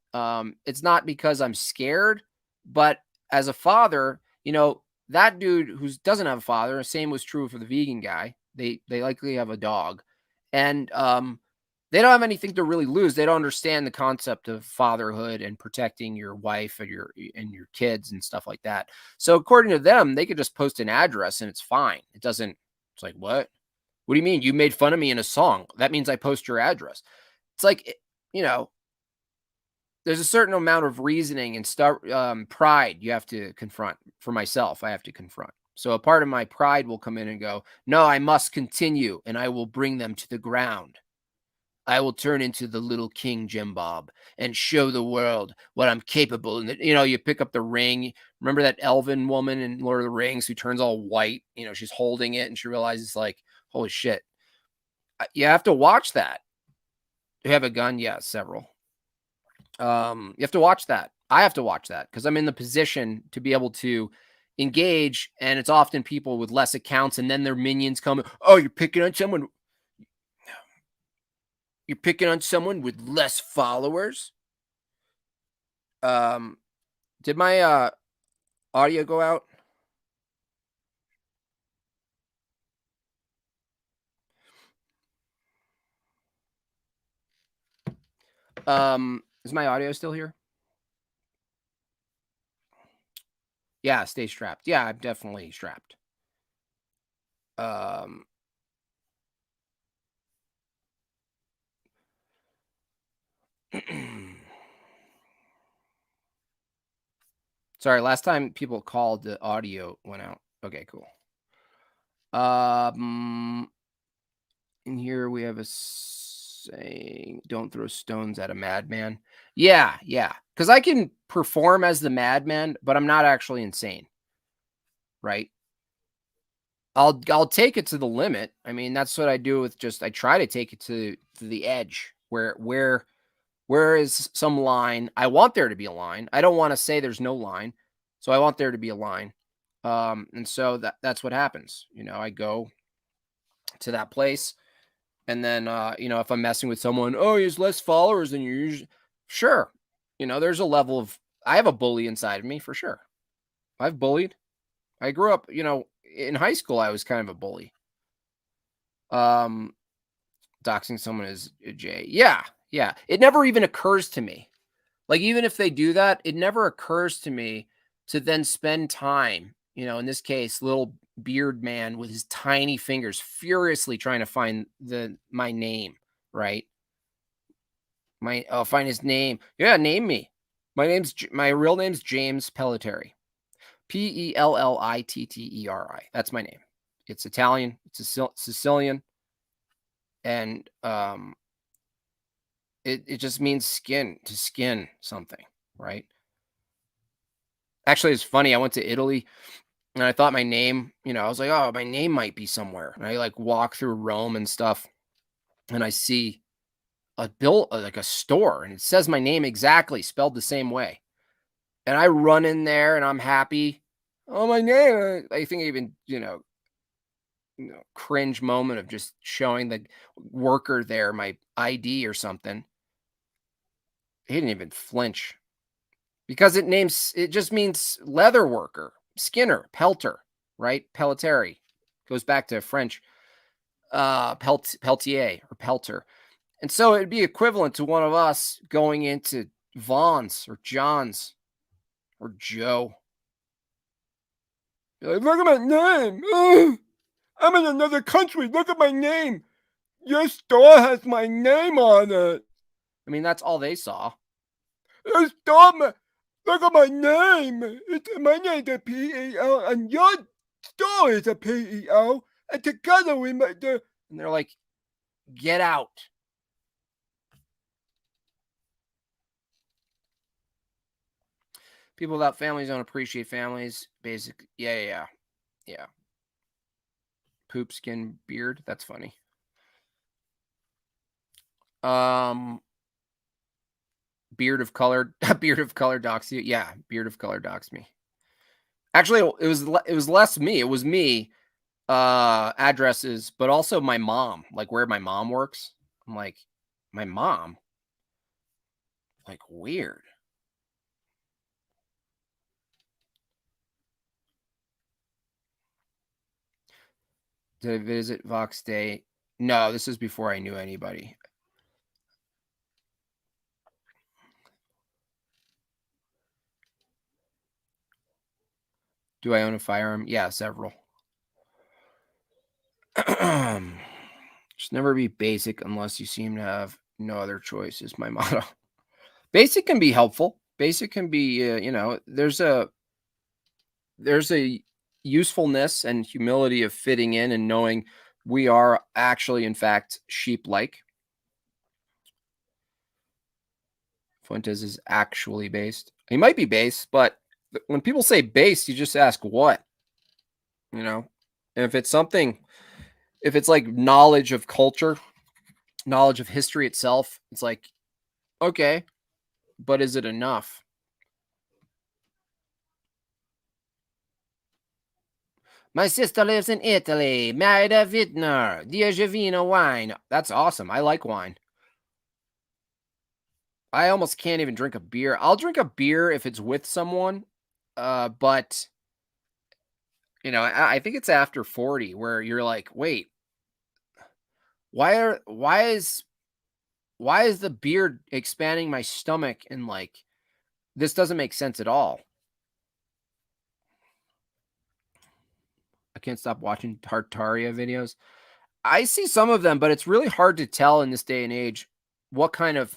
It's not because I'm scared, but as a father, that dude who doesn't have a father, same was true for the vegan guy. They likely have a dog, and they don't have anything to really lose. They don't understand the concept of fatherhood and protecting your wife and your kids and stuff like that. So according to them, they could just post an address and it's fine. It doesn't. It's like, what? What do you mean? You made fun of me in a song. That means I post your address. It's like, there's a certain amount of reasoning and pride you have to confront. For myself, I have to confront. So a part of my pride will come in and go, no, I must continue, and I will bring them to the ground. I will turn into the little King Jim Bob and show the world what I'm capable. And you pick up the ring. Remember that elven woman in Lord of the Rings who turns all white? She's holding it and she realizes, like, holy shit. You have to watch that. You have a gun? Yeah, several. You have to watch that. I have to watch that because I'm in the position to be able to engage, and it's often people with less accounts, and then their minions come. Oh, you're picking on someone with less followers. Um, did my audio go out? Is my audio still here? Yeah, stay strapped. Yeah, I'm definitely strapped. Um, sorry, last time people called, the audio went out. Okay, cool. Um, in here we have a saying, "Don't throw stones at a madman." Yeah, yeah, because I can perform as the madman, but I'm not actually insane, right? I'll take it to the limit. I mean, that's what I do with just I try to take it to the edge where is some line? I want there to be a line. I don't want to say there's no line. So I want there to be a line. And so that's what happens. I go to that place and then if I'm messing with someone, oh, he has less followers than you usually. Sure. There's a level of I have a bully inside of me for sure. I've bullied. I grew up, in high school I was kind of a bully. Um Doxing someone is a J. Yeah, yeah. It never even occurs to me. Like, even if they do that, it never occurs to me to then spend time, in this case, little beard man with his tiny fingers furiously trying to find my name, right? Find his name. Yeah, name me. My real name's James Pelletieri. Pellitteri. That's my name. It's Italian. It's Sicilian, and it just means to skin something, right? Actually, it's funny. I went to Italy and I thought my name, I was like, oh, my name might be somewhere. And I like walk through Rome and stuff, and I see a bill, like a store, and it says my name exactly spelled the same way. And I run in there and I'm happy. Oh, my name. I think even, cringe moment of just showing the worker there my ID or something. He didn't even flinch. Because it just means leather worker, skinner, pelter, right? Pelletieri goes back to French, peltier or pelter. And so it'd be equivalent to one of us going into Vaughn's or John's or Joe. Be like, look at my name. Ugh, I'm in another country. Look at my name. Your store has my name on it. I mean, that's all they saw. Stop! Look at my name. My name's a PEL, and your store is a PEL, and together we make the. And they're like, get out. People without families don't appreciate families. Basic. Yeah, yeah, yeah. Yeah. Poop, skin, beard. That's funny. Um, beard of color. Beard of color docs you. Yeah, beard of color docs me. Actually, it was less me. It was me. Addresses, but also my mom. Like where my mom works. I'm like, my mom. Like weird. Did I visit Vox Day? No, this is before I knew anybody. Do I own a firearm? Yeah, several. Just never be basic unless you seem to have no other choice is my motto. Basic can be helpful. Basic can be, there's a usefulness and humility of fitting in and knowing we are actually, in fact, sheep-like. Fuentes is actually based. He might be base, but when people say base, you just ask what, you know? And if it's like knowledge of culture, knowledge of history itself, it's like, okay, but is it enough? My sister lives in Italy, married a vintner, Diagevino wine. That's awesome. I like wine. I almost can't even drink a beer. I'll drink a beer if it's with someone, but I think it's after 40 where you're like, wait, why are why is the beer expanding my stomach and like this doesn't make sense at all. I can't stop watching Tartaria videos. I see some of them, but it's really hard to tell in this day and age what kind of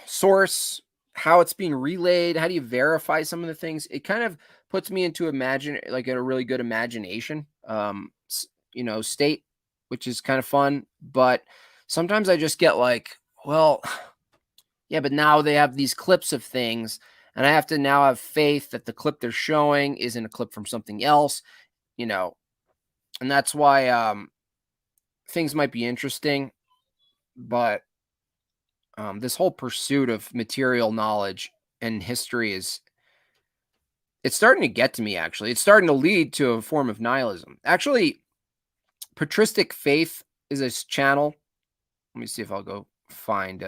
source, how it's being relayed, how do you verify some of the things? It kind of puts me into a really good imagination, state, which is kind of fun. But sometimes I just get like, well, yeah, but now they have these clips of things, and I have to now have faith that the clip they're showing isn't a clip from something else, you know, and that's why things might be interesting, but this whole pursuit of material knowledge and history is it's starting to get to me. Actually, it's starting to lead to a form of nihilism. Actually, patristic faith is a channel. Let me see if I'll go find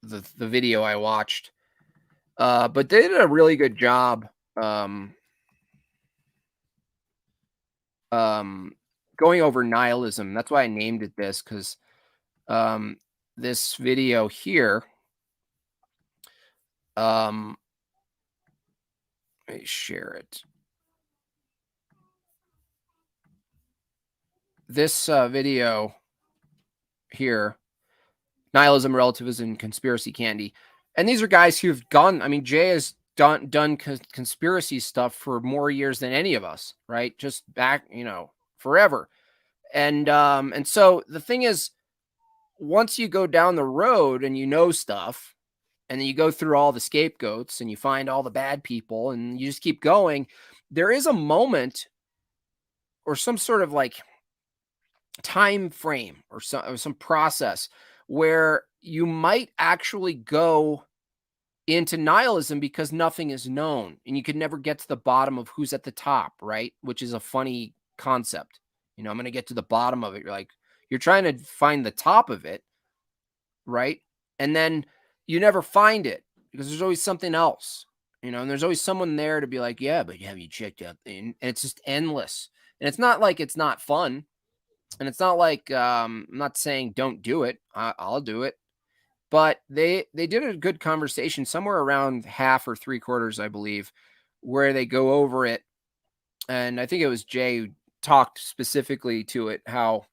the video I watched. But they did a really good job um, um, going over nihilism. That's why I named it this because um, this video here. Um, Let me share it. This video here, nihilism, relativism, conspiracy candy, and these are guys who've gone. I mean, Jay has done conspiracy stuff for more years than any of us, right? Just back, forever. And so the thing is, once you go down the road and you know stuff, and then you go through all the scapegoats and you find all the bad people, and you just keep going, there is a moment or some sort of like time frame or some process where you might actually go into nihilism because nothing is known and you could never get to the bottom of who's at the top, right? Which is a funny concept. I'm going to get to the bottom of it. You're trying to find the top of it, right? And then you never find it because there's always something else, and there's always someone there to be like, yeah, but have you checked out? And it's just endless. And it's not like it's not fun. And it's not like I'm not saying don't do it. I'll do it. But they did a good conversation somewhere around half or three quarters, I believe, where they go over it. And I think it was Jay who talked specifically to it, how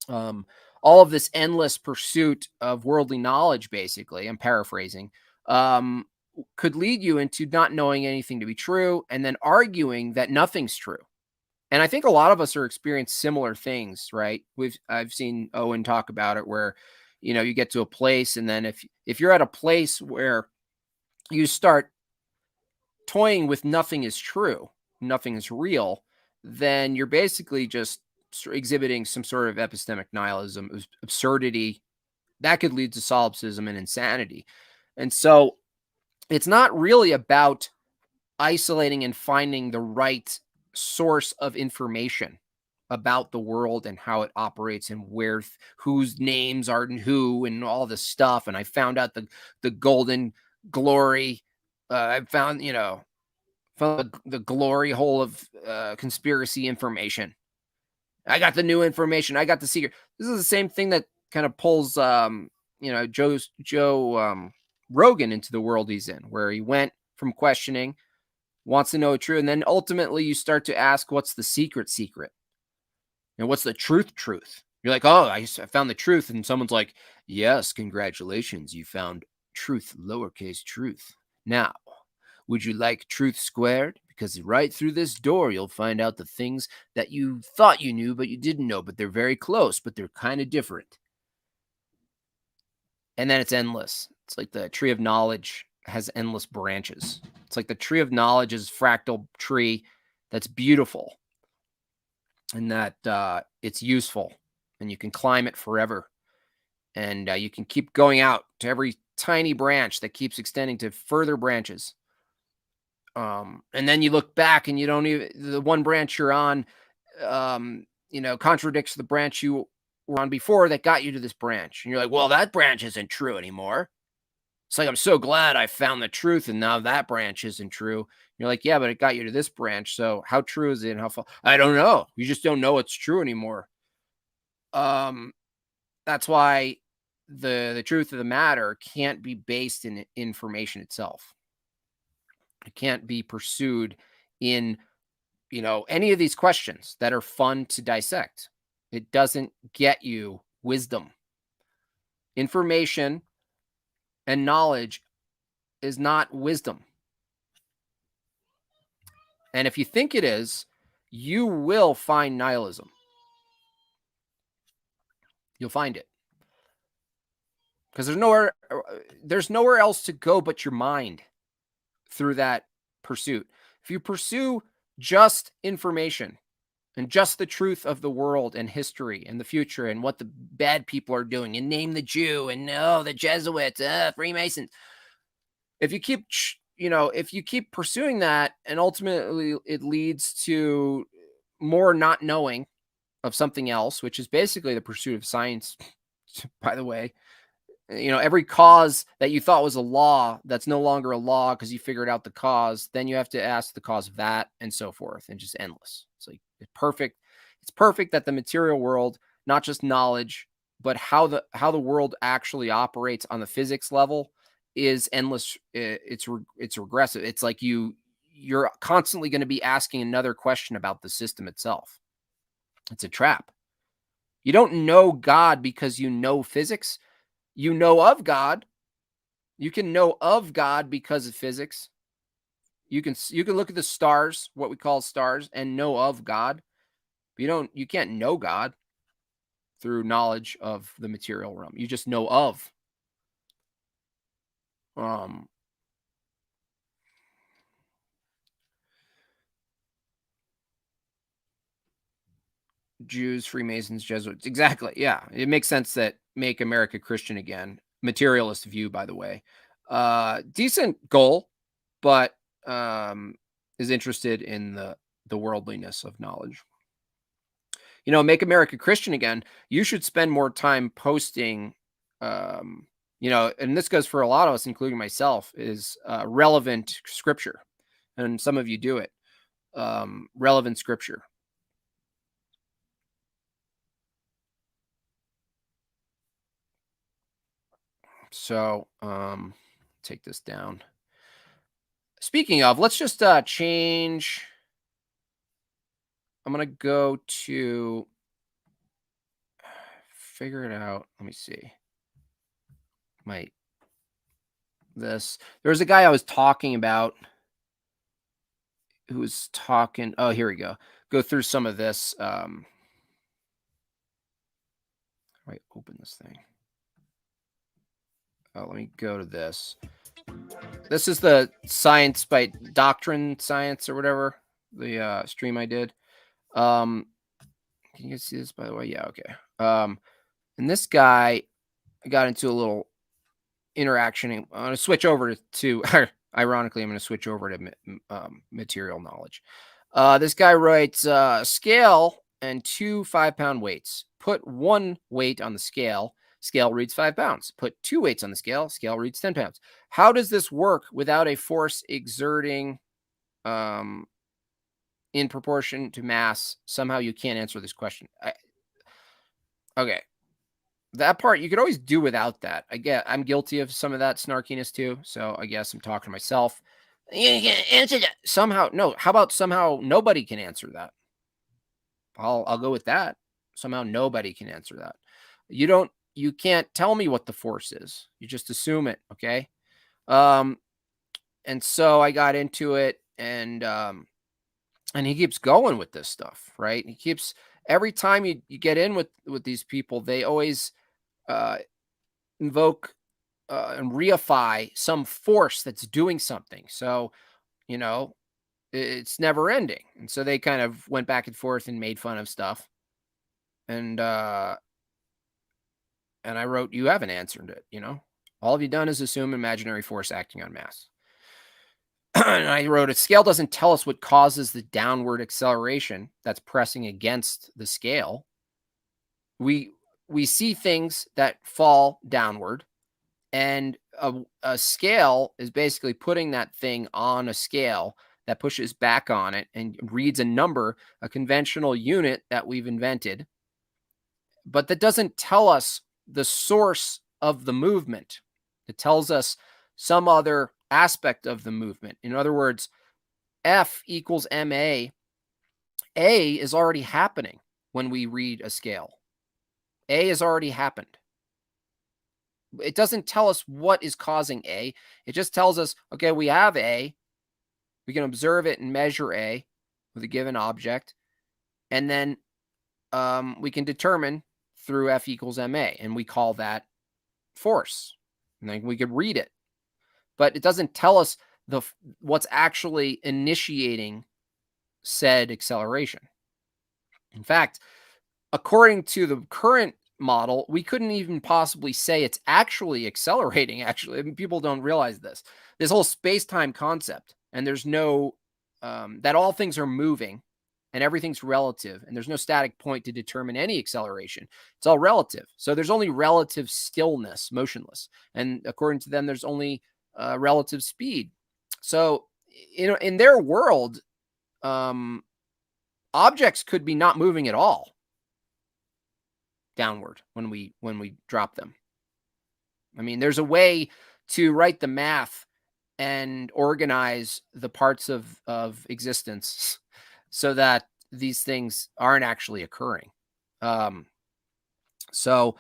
um, all of this endless pursuit of worldly knowledge, basically, I'm paraphrasing, um, could lead you into not knowing anything to be true and then arguing that nothing's true. And I think a lot of us are experiencing similar things, right? I've seen Owen talk about it where, you get to a place and then if you're at a place where you start toying with nothing is true, nothing is real, then you're basically just exhibiting some sort of epistemic nihilism, absurdity that could lead to solipsism and insanity. And so it's not really about isolating and finding the right source of information about the world and how it operates and whose names are and who and all this stuff. And I found out the golden glory. I found the glory hole of conspiracy information. I got the new information. I got the secret. This is the same thing that kind of pulls Joe Rogan into the world he's in, where he went from questioning, wants to know true, and then ultimately you start to ask, what's the secret? And what's the truth? You're like, oh, I found the truth. And someone's like, yes, congratulations. You found truth, lowercase truth. Now, would you like truth squared? Because right through this door, you'll find out the things that you thought you knew, but you didn't know, but they're very close, but they're kind of different. And then it's endless. It's like the tree of knowledge has endless branches. It's like the tree of knowledge is a fractal tree that's beautiful and that it's useful and you can climb it forever. And you can keep going out to every tiny branch that keeps extending to further branches. And then you look back and you don't even the one branch you're on, contradicts the branch you were on before that got you to this branch. And you're like, well, that branch isn't true anymore. It's like, I'm so glad I found the truth and now that branch isn't true. You're like, yeah, but it got you to this branch. So how true is it and how far? I don't know. You just don't know it's true anymore. Um, that's why the truth of the matter can't be based in information itself. It can't be pursued in, any of these questions that are fun to dissect. It doesn't get you wisdom. Information and knowledge is not wisdom. And if you think it is, you will find nihilism. You'll find it because there's nowhere else to go but your mind through that pursuit. If you pursue just information and just the truth of the world and history and the future and what the bad people are doing and name the Jew and the Jesuits, Freemasons. If you keep pursuing that and ultimately it leads to more not knowing of something else, which is basically the pursuit of science, by the way. Every cause that you thought was a law that's no longer a law because you figured out the cause, then you have to ask the cause of that and so forth, and just endless. It's like it's perfect that the material world, not just knowledge, but how the world actually operates on the physics level is endless. It's regressive. It's like you're constantly going to be asking another question about the system itself. It's a trap. You don't know God because you know physics. You know of God. You can know of God because of physics. You can look at the stars, what we call stars, and know of God. But you can't know God through knowledge of the material realm. You just know of um Jews, Freemasons, Jesuits. Exactly. Yeah. It makes sense that make America Christian again. Materialist view, by the way. Decent goal, but is interested in the worldliness of knowledge. Make America Christian again. You should spend more time posting, and this goes for a lot of us, including myself, is relevant scripture. And some of you do it. Relevant scripture. So, take this down. Speaking of, let's just change. I'm going to go to figure it out. Let me see. There was a guy I was talking about who was talking. Oh, here we go. Go through some of this. How do I open this thing? Oh, let me go to this. This is the Science by Doctrine Science or whatever, the stream I did. Can you guys see this, by the way? Yeah, okay. And this guy got into a little interaction. I'm going to switch over to ironically, I'm going to switch over to material knowledge. This guy writes scale and 2 5-pound weights. Put 1 weight on the scale. Scale reads 5 pounds. Put 2 weights on the scale. Scale reads 10 pounds. How does this work without a force exerting in proportion to mass? Somehow you can't answer this question. Okay. That part you could always do without that. I'm guilty of some of that snarkiness too. So I guess I'm talking to myself. You can't answer that. Somehow, no. How about somehow nobody can answer that? I'll go with that. Somehow nobody can answer that. You can't tell me what the force is. You just assume it, okay? Um and so I got into it and he keeps going with this stuff, right? He keeps every time you get in with these people, they always uh invoke and reify some force that's doing something. So, you know, it's never ending. And so they kind of went back and forth and made fun of stuff. And I wrote, you haven't answered it, All have you done is assume imaginary force acting on mass. And I wrote, a scale doesn't tell us what causes the downward acceleration that's pressing against the scale. We we see things that fall downward, and a scale is basically putting that thing on a scale that pushes back on it and reads a number, a conventional unit that we've invented, but that doesn't tell us the source of the movement. It tells us some other aspect of the movement. In other words, F equals ma. A is already happening when we read a scale. A has already happened. It doesn't tell us what is causing A. It just tells us, okay, we have A. We can observe it and measure A with a given object. And then we can determine through F equals ma. And we call that force. And then we could read it. But it doesn't tell us what's actually initiating said acceleration. In fact, according to the current model, we couldn't even possibly say it's actually accelerating. Actually, I mean, people don't realize this whole space-time concept, and there's no that all things are moving and everything's relative, and there's no static point to determine any acceleration. It's all relative. So there's only relative stillness, motionless, and according to them, there's only relative speed. So in their world, objects could be not moving at all downward when we drop them. I mean, there's a way to write the math and organize the parts of existence so that these things aren't actually occurring. So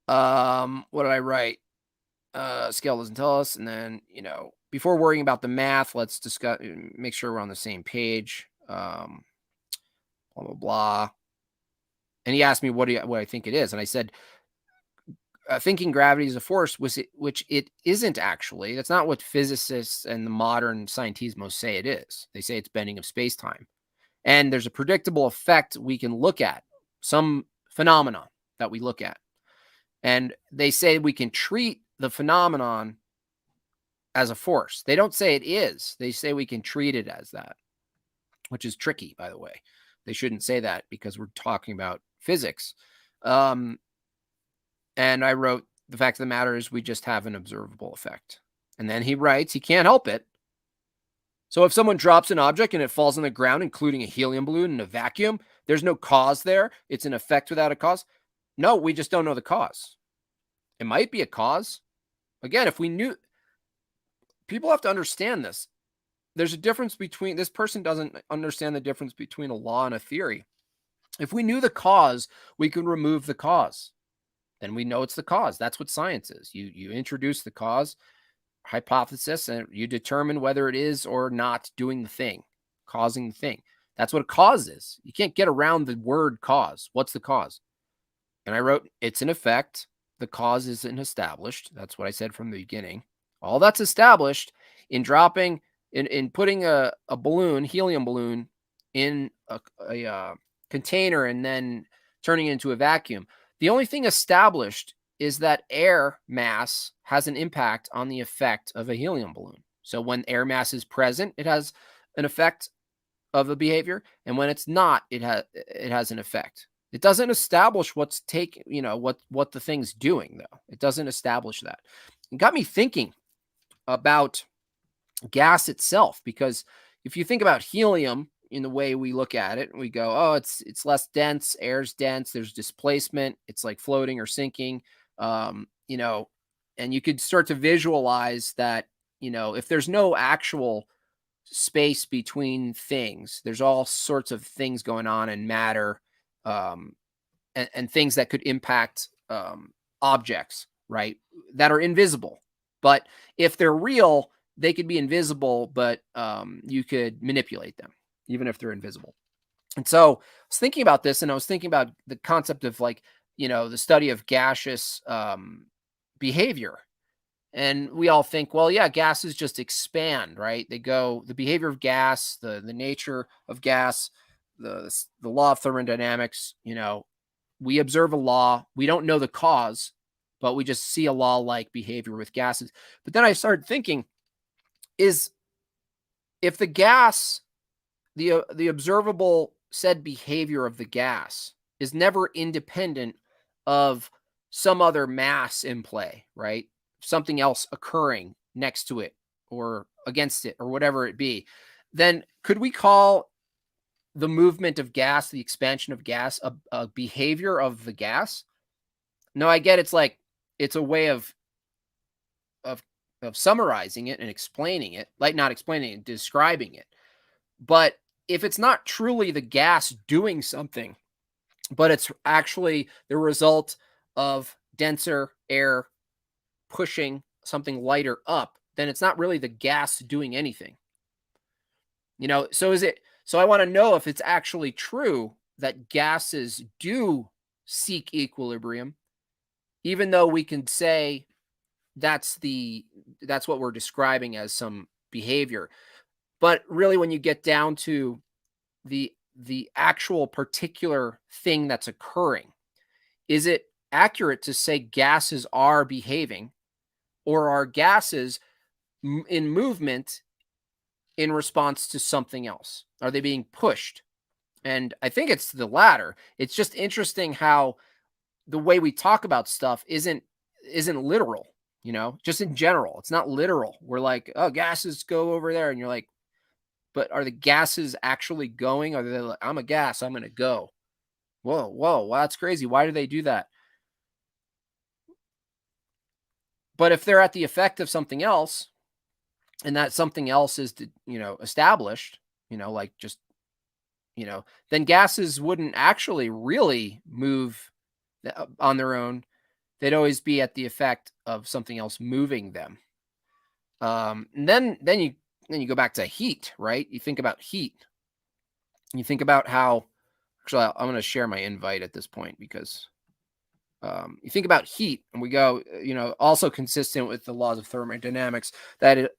what did I write? Scale doesn't tell us. And then, before worrying about the math, let's discuss, make sure we're on the same page. Blah, blah, blah. And he asked me what I think it is. And I said, thinking gravity is a force, which it isn't actually. That's not what physicists and the modern scientismos say it is. They say it's bending of space-time. And there's a predictable effect we can look at, some phenomena that we look at. And they say we can treat the phenomenon as a force. They don't say it is. They say we can treat it as that, which is tricky, by the way. They shouldn't say that because we're talking about physics. And I wrote, the fact of the matter is we just have an observable effect. And then he writes, he can't help it. So if someone drops an object and it falls on the ground, including a helium balloon in a vacuum, there's no cause there. It's an effect without a cause. No, we just don't know the cause. It might be a cause. Again, if we knew, people have to understand this. There's a difference between, this person doesn't understand the difference between a law and a theory. If we knew the cause, we could remove the cause. Then we know it's the cause. That's what science is. You introduce the cause hypothesis and you determine whether it is or not doing the thing, causing the thing. That's what a cause is. You can't get around the word cause. What's the cause? And I wrote, it's an effect. The cause isn't established. That's what I said from the beginning. All that's established in dropping, in putting a balloon, helium balloon, in a container and then turning it into a vacuum. The only thing established is that air mass has an impact on the effect of a helium balloon. So when air mass is present, it has an effect of the behavior, and when it's not, it has an effect. It doesn't establish what's what the thing's doing, though. It doesn't establish that. It got me thinking about gas itself, because if you think about helium in the way we look at it, we go, oh, it's less dense, air's dense, there's displacement, it's like floating or sinking, and you could start to visualize that, if there's no actual space between things, there's all sorts of things going on in matter, and things that could impact objects, right, that are invisible. But if they're real, they could be invisible, but you could manipulate them, even if they're invisible. And so I was thinking about this, and I was thinking about the concept of the study of gaseous behavior. And we all think, well, yeah, gases just expand, right? The behavior of gas, the nature of gas, the law of thermodynamics, we observe a law. We don't know the cause, but we just see a law-like behavior with gases. But then I started thinking, is if the gas, the observable said behavior of the gas is never independent of some other mass in play, right? Something else occurring next to it or against it or whatever it be, then could we call the movement of gas, the expansion of gas, a behavior of the gas? No, I get it's like it's a way of of summarizing it and explaining it, like not explaining it, describing it. But if it's not truly the gas doing something, but it's actually the result of denser air pushing something lighter up, then it's not really the gas doing anything. So is it so I want to know if it's actually true that gases do seek equilibrium, even though we can say that's what we're describing as some behavior. But really when you get down to the actual particular thing that's occurring, is it accurate to say gases are behaving, or are gases in movement in response to something else? Are they being pushed? And I think it's the latter. It's just interesting how the way we talk about stuff isn't literal, just in general. It's not literal. We're like, oh, gases go over there. And you're like, but are the gases actually going? Are they like, I'm a gas, I'm going to go? Whoa, whoa, wow, that's crazy. Why do they do that? But if they're at the effect of something else, and that something else is, established, like just, then gases wouldn't actually really move on their own. They'd always be at the effect of something else moving them. And then you go back to heat, right? You think about heat. You think about how, actually, I'm going to share my invite at this point because you think about heat, and we go, also consistent with the laws of thermodynamics that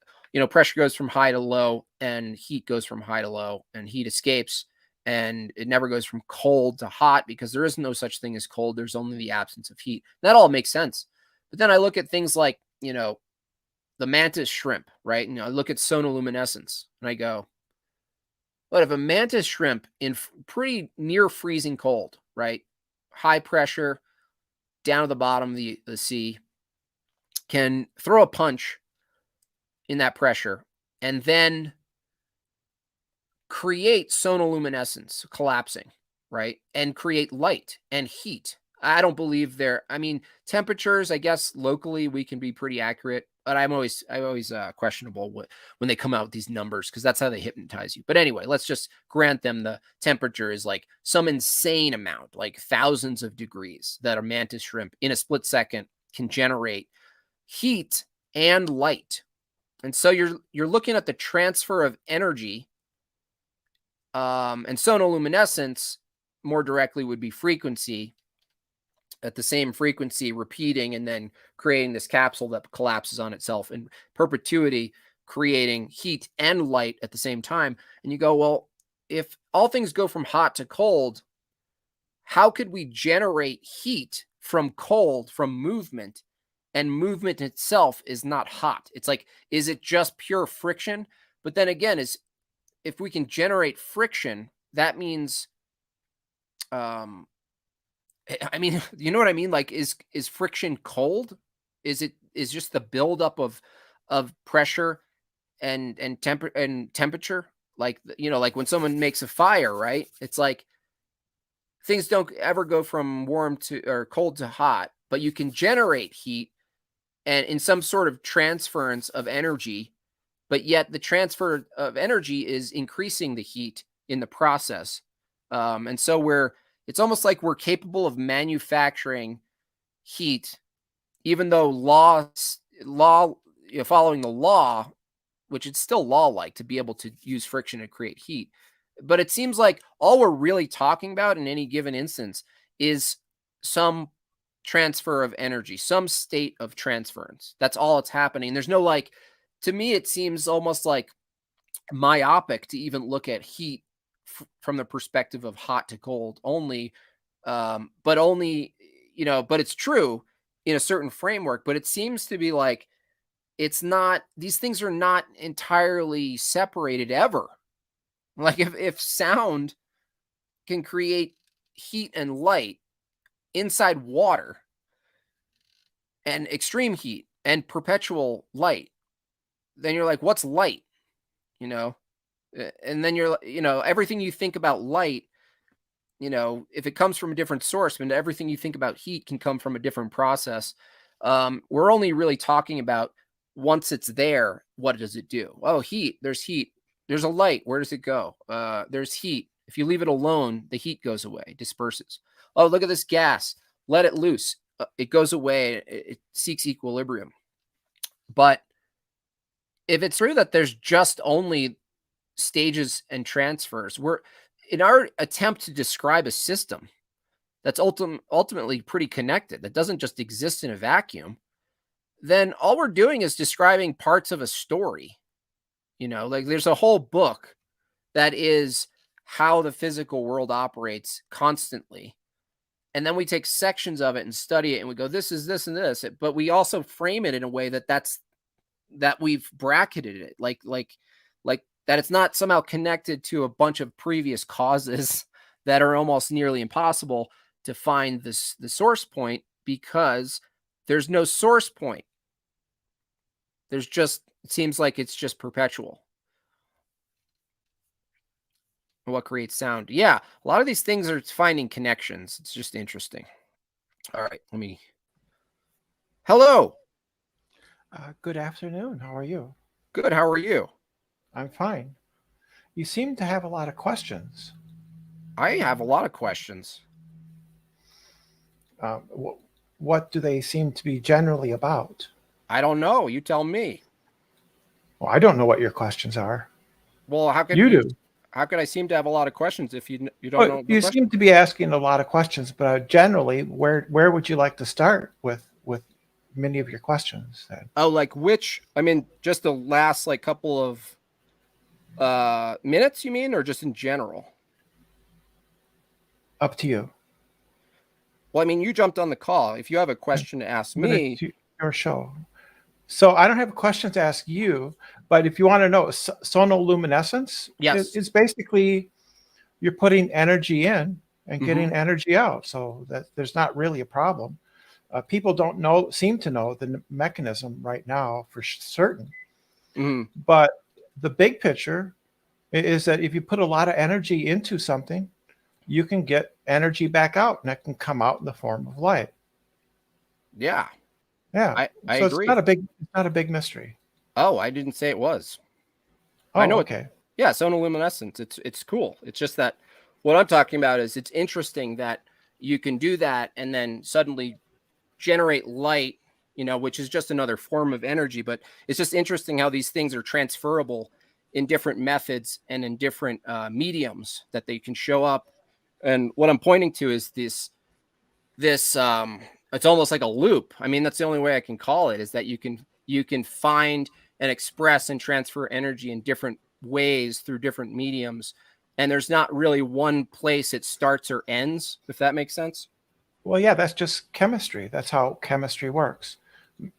pressure goes from high to low, and heat goes from high to low, and heat escapes, and it never goes from cold to hot because there is no such thing as cold. There's only the absence of heat. That all makes sense. But then I look at things like, the mantis shrimp, right? And I look at sonoluminescence, and I go, what if a mantis shrimp in pretty near freezing cold, right? High pressure down to the bottom of the sea can throw a punch in that pressure and then create sonoluminescence collapsing, right? And create light and heat. I don't believe temperatures, I guess locally we can be pretty accurate, but I'm always questionable when they come out with these numbers because that's how they hypnotize you. But anyway, let's just grant them the temperature is like some insane amount, like thousands of degrees, that a mantis shrimp in a split second can generate heat and light. And so you're looking at the transfer of energy, and sonoluminescence more directly would be frequency, at the same frequency repeating and then creating this capsule that collapses on itself in perpetuity, creating heat and light at the same time. And you go, well, if all things go from hot to cold, how could we generate heat from cold, from movement, and movement itself is not hot? It's like, is it just pure friction? But then again, if we can generate friction, that means, you know what I mean? Like, is friction cold? Is just the buildup of pressure and temperature? Like, like when someone makes a fire, right? It's like things don't ever go from warm to or cold to hot, but you can generate heat and in some sort of transference of energy, but yet the transfer of energy is increasing the heat in the process. And so it's almost like we're capable of manufacturing heat, even though following the law, which it's still law-like to be able to use friction to create heat. But it seems like all we're really talking about in any given instance is some transfer of energy, some state of transference. That's all it's happening. There's no to me, it seems almost like myopic to even look at heat from the perspective of hot to cold only, but only, but it's true in a certain framework. But it seems to be like it's not, these things are not entirely separated ever. Like if sound can create heat and light inside water and extreme heat and perpetual light, then you're like, what's light? You know? And then everything you think about light, if it comes from a different source, and everything you think about heat can come from a different process. We're only really talking about once it's there, what does it do? Oh, heat. There's heat. There's a light. Where does it go? There's heat. If you leave it alone, the heat goes away, disperses. Oh, look at this gas. Let it loose. It goes away. It seeks equilibrium. But if it's true that there's just only stages and transfers, we're in our attempt to describe a system that's ultimately pretty connected, that doesn't just exist in a vacuum, then all we're doing is describing parts of a story. Like there's a whole book that is how the physical world operates constantly. And then we take sections of it and study it and we go, this is this and this. But we also frame it in a way that we've bracketed it like that it's not somehow connected to a bunch of previous causes that are almost nearly impossible to find the source point, because there's no source point. There's just, it seems like it's just perpetual. What creates sound? Yeah, a lot of these things are finding connections. It's just interesting. All right, hello. Good afternoon. How are you? Good, how are you? I'm fine. You seem to have a lot of questions. I have a lot of questions. What do they seem to be generally about? I don't know. You tell me. Well, I don't know what your questions are. Well, how could You do. how could I seem to have a lot of questions if you don't Well, know the you question? seem to be asking a lot of questions, but generally, where would you like to start with many of your questions? Then Oh, like which? I mean, just the last like couple of minutes, you mean, or just in general? up to you. Well, I mean, you jumped on the call. If you have a question to ask But me, it's your show. So I don't have a question to ask you, but if you want to know, sonoluminescence yes. is basically you're putting energy in and Mm-hmm. getting energy out, so that there's not really a problem. People don't seem to know the mechanism right now for certain, Mm-hmm. but the big picture is that if you put a lot of energy into something, you can get energy back out, and it can come out in the form of light. Yeah, Yeah, I so it's agree. not a big mystery. Oh, I didn't say it was. I Oh, know it. okay. Yeah, sonoluminescence. It's cool. It's just that what I'm talking about is it's interesting that you can do that and then suddenly generate light, which is just another form of energy. But it's just interesting how these things are transferable in different methods and in different mediums that they can show up. And what I'm pointing to is this it's almost like a loop. I mean, that's the only way I can call it, is that you can find and express and transfer energy in different ways through different mediums, and there's not really one place it starts or ends, if that makes sense. Well, yeah, that's just chemistry. That's how chemistry works.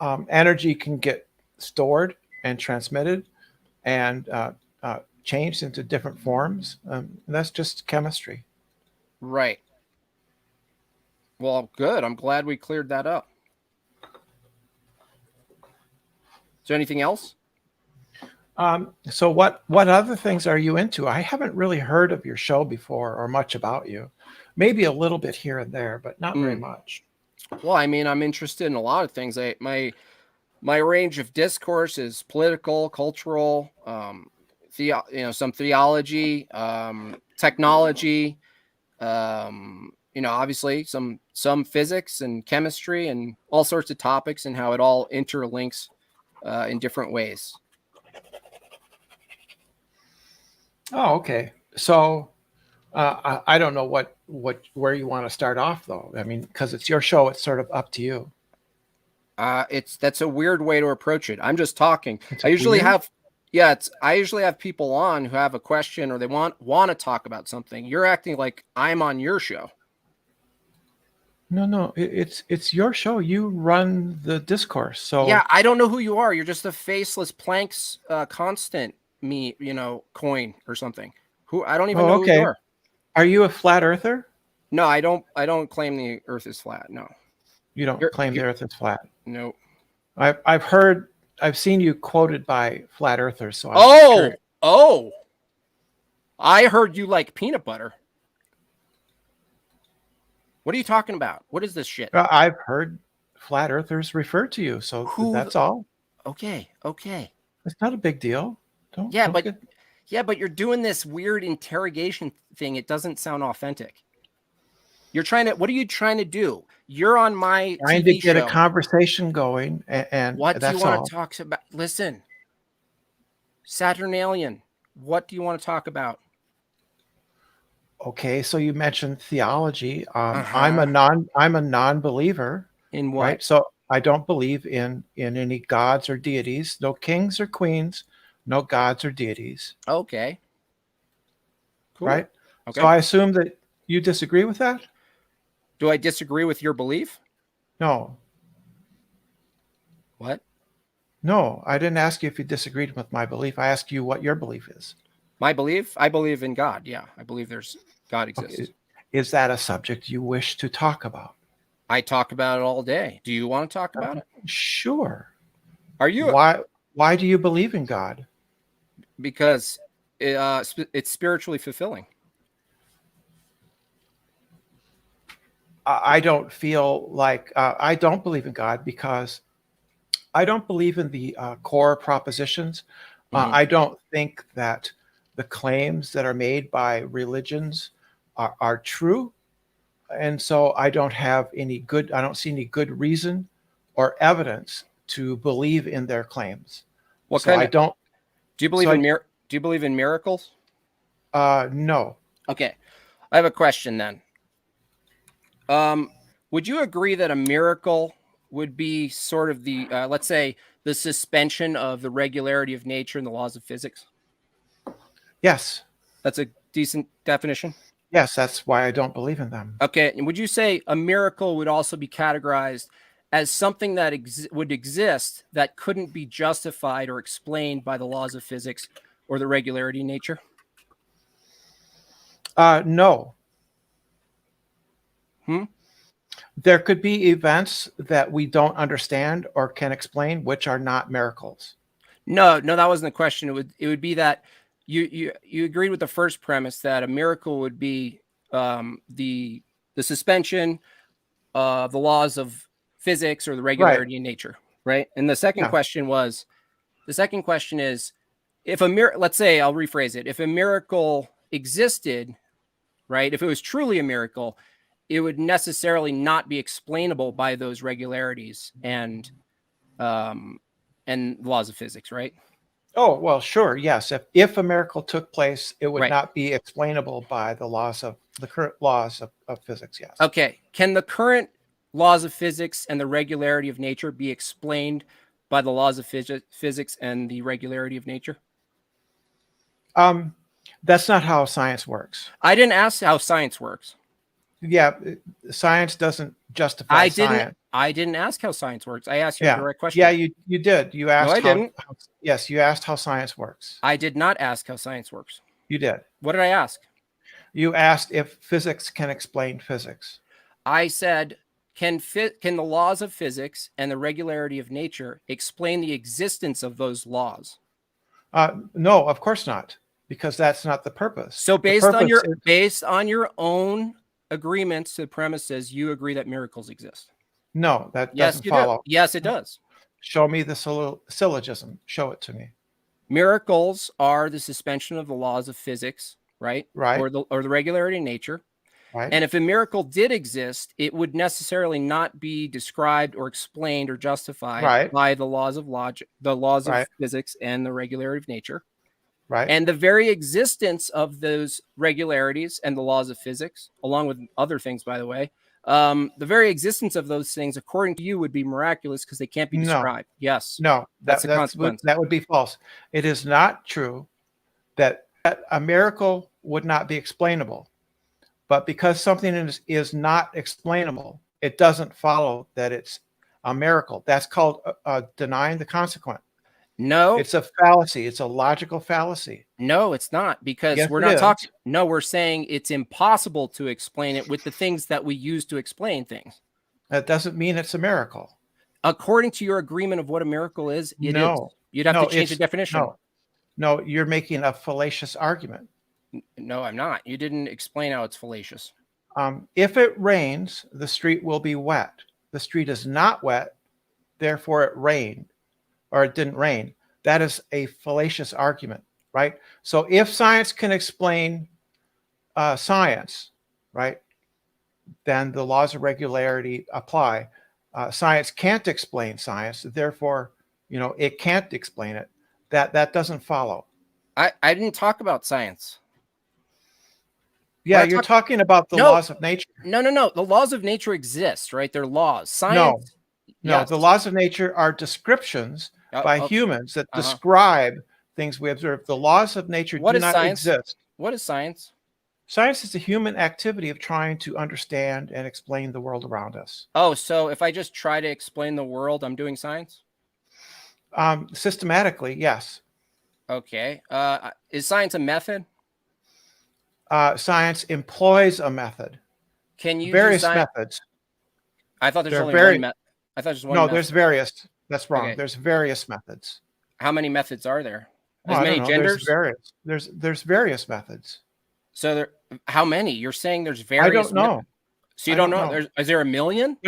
Energy can get stored and transmitted and changed into different forms. And that's just chemistry. Right. Well, good. I'm glad we cleared that up. Is there anything else? So what other things are you into? I haven't really heard of your show before or much about you. Maybe a little bit here and there, but not very Mm. much. Well, I mean, I'm interested in a lot of things. My range of discourse is political, cultural, some theology, technology, obviously some physics and chemistry and all sorts of topics, and how it all interlinks in different ways. Oh, okay. So I don't know where you want to start off though. I mean, because it's your show, it's sort of up to you. That's a weird way to approach it. I'm just talking. It's I usually weird. have, yeah, I usually have people on who have a question or they want to talk about something. You're acting like I'm on your show. No. It's your show. You run the discourse. Yeah, So, I don't know who you are. You're just a faceless Planck's constant coin or something. Who I don't even oh, know who you okay. are. Are you a flat earther? No, I don't. I don't claim the Earth is flat. No, You don't claim the you're Earth is flat. no. I've heard, I've seen you quoted by flat earthers, so I'm just Oh, curious. oh! I heard you like peanut butter. What are you talking about? What is this shit? I've heard flat earthers refer to you, so Who? that's all. Okay, okay. It's not a big deal. Yeah, Don't but get you're doing this weird interrogation thing. It doesn't sound authentic. You're trying to. What are you trying to do? You're on my trying to TV get a show. conversation going, and What do you that's want to all. talk about? Listen, Saturnalian. What do you want to talk about? Okay, so you mentioned theology. Uh huh. I'm a non-believer, In what? right? So I don't believe in any gods or deities, no kings or queens, no gods or deities, Okay. Cool. right? So Okay. I assume that you disagree with that? Do I disagree with your belief? No, What? no, I didn't ask you if you disagreed with my belief. I asked you what your belief is. My belief? I believe in God. Yeah, I believe there's God Okay, exists. is that a subject you wish to talk about? I talk about it all day. Do you want to talk about it? Sure. Are you? Why do you believe in God? Because it's spiritually fulfilling. I don't feel like I don't believe in God because I don't believe in the core propositions. Hmm. I don't think that the claims that are made by religions are true. And so I don't see any good reason or evidence to believe in their claims. What So kind I of? don't, Do you so believe in Do you believe in miracles? no. Okay, I have a question then. Um, would you agree that a miracle would be sort of the, let's say, the suspension of the regularity of nature and the laws of physics? Yes. That's a decent definition. Yes, that's why I don't believe in them. Okay, and would you say a miracle would also be categorized as something that would exist that couldn't be justified or explained by the laws of physics or the regularity of nature? No. Hmm? There could be events that we don't understand or can explain, which are not miracles. No, no, that wasn't the question. It would be that you agreed with the first premise that a miracle would be the suspension of the laws of physics or the Right. regularity in nature, right? And Yeah. the second question is if a miracle, let's say I'll rephrase it, if a miracle existed, right? If it was truly a miracle, it would necessarily not be explainable by those regularities um and laws of physics, right? Oh, well, sure. Yes. If a miracle took place, it would Right. not be explainable by the current laws of physics. Yes. Okay. Can the current laws of physics and the regularity of nature be explained by the laws of physics and the regularity of nature? Um, that's not how science works. I didn't ask how science works. Yeah. Science doesn't justify science. I didn't ask how science works. I asked you a Yeah. direct Yeah, question. you did. You No, asked I didn't. yes, you asked how science works. I did not ask how science works. You did. What did I ask? You asked if physics can explain physics. I said, can the laws of physics and the regularity of nature explain the existence of those laws? No, of course not, because that's not the purpose. So The purpose is based on your own agreements to the premises, you agree that miracles exist. no, that Yes, doesn't you do. follow. Yes, it does. Show me the syllogism. Show it to me. Miracles are the suspension of the laws of physics, right? Right, Or the regularity of nature. right, And if a miracle did exist, it would necessarily not be described or explained or justified right, by the laws of logic, the laws of right, physics and the regularity of nature. right. And the very existence of those regularities and the laws of physics, along with other things, by the way, the very existence of those things, according to you, would be miraculous because they can't be No, described. Yes, no, that's the consequence. that would be false. It is not true that a miracle would not be explainable, but because something is not explainable, it doesn't follow that it's a miracle. That's called denying the consequent. No, It's a fallacy. It's a logical fallacy. no, it's not, because Yes, we're it not talking. is. No, we're saying it's impossible to explain it with the things that we use to explain things. That doesn't mean it's a miracle. According to your agreement of what a miracle is, it is. No, You'd have to no, change the it's definition. no, no. You're making a fallacious argument. No, I'm not. You didn't explain how it's fallacious. If it rains, the street will be wet. The street is not wet, therefore it rained, or it didn't rain. That is a fallacious argument, right? So if science can explain science, right, then the laws of regularity apply. Science can't explain science, therefore, it can't explain it. That doesn't follow. I didn't talk about science. Yeah, you're talking about the No, laws of nature. no. The laws of nature exist, right? They're laws. No, Science. no, Yes. the laws of nature are descriptions by Okay. humans that describe things we observe. The laws of nature What do is not science? exist. What is science? Science is the human activity of trying to understand and explain the world around us. Oh, so if I just try to explain the world, I'm doing science? Systematically, yes. Okay. Is science a method? Science employs a method. Can you do Various science? methods. I thought there's There are only very one method. I thought there's one No, method. there's various. That's wrong. Okay. There's various methods. How many methods are there? Well, As I many don't know. genders? There's various methods. So how many? You're saying there's I various. don't know. So you I don't don't know? know. Is there a million?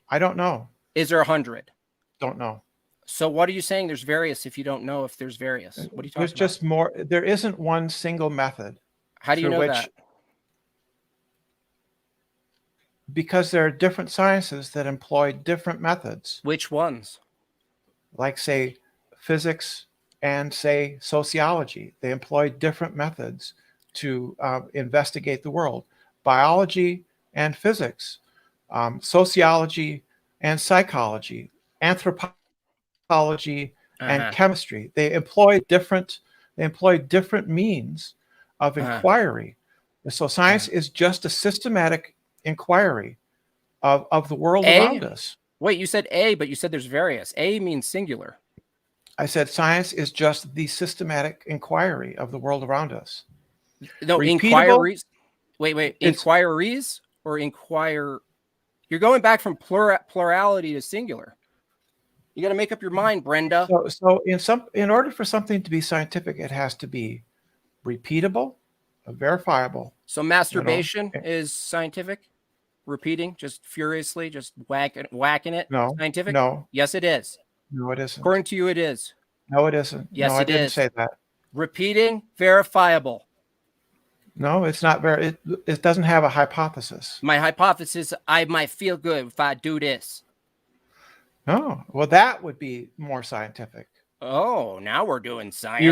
I don't know. Is there 100? Don't know. So what are you saying? There's various if you don't know if there's various. What are you talking There's about? just more. There isn't one single method. How do you know that? Because there are different sciences that employ different methods. Which ones? Like, say, physics and, say, sociology. They employ different methods to investigate the world. Biology and physics, sociology and psychology, anthropology and chemistry. They employ different means of inquiry. So science is just a systematic inquiry of the world around us. Wait, you said A, but you said there's various. A means singular. I said science is just the systematic inquiry of the world around us. No, inquiries. Wait. Inquiries or inquire? You're going back from plurality to singular. You got to make up your mind, Brenda. So in order for something to be scientific, it has to be repeatable, verifiable. So masturbation is scientific? Repeating, just furiously, just whacking it? No. Scientific? No. Yes, it is. No, it isn't. According to you, it is. No, it isn't. Yes, no, I didn't say that. Repeating, verifiable. No, it's not very. It doesn't have a hypothesis. My hypothesis: I might feel good if I do this. Oh, well, that would be more scientific. Oh, now we're doing science. You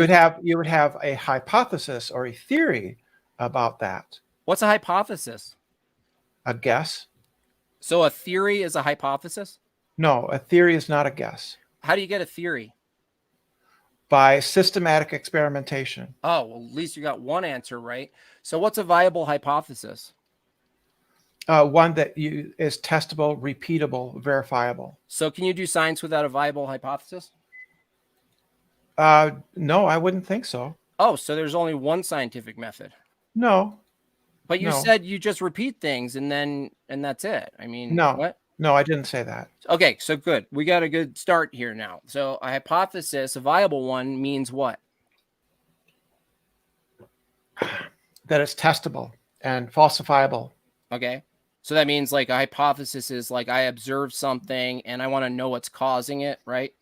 would have a hypothesis or a theory about that. What's a hypothesis? A guess. So a theory is a hypothesis? No, a theory is not a guess. How do you get a theory? By systematic experimentation. Oh, well, at least you got one answer right. So what's a viable hypothesis? One that is testable, repeatable, verifiable. So can you do science without a viable hypothesis? No, I wouldn't think so. Oh, so there's only one scientific method. No. But you said you just repeat things and that's it. I mean, no. What? No, I didn't say that. Okay, so good. We got a good start here now. So a hypothesis, a viable one, means what? That it's testable and falsifiable. Okay. So that means like a hypothesis is like I observe something and I want to know what's causing it, right?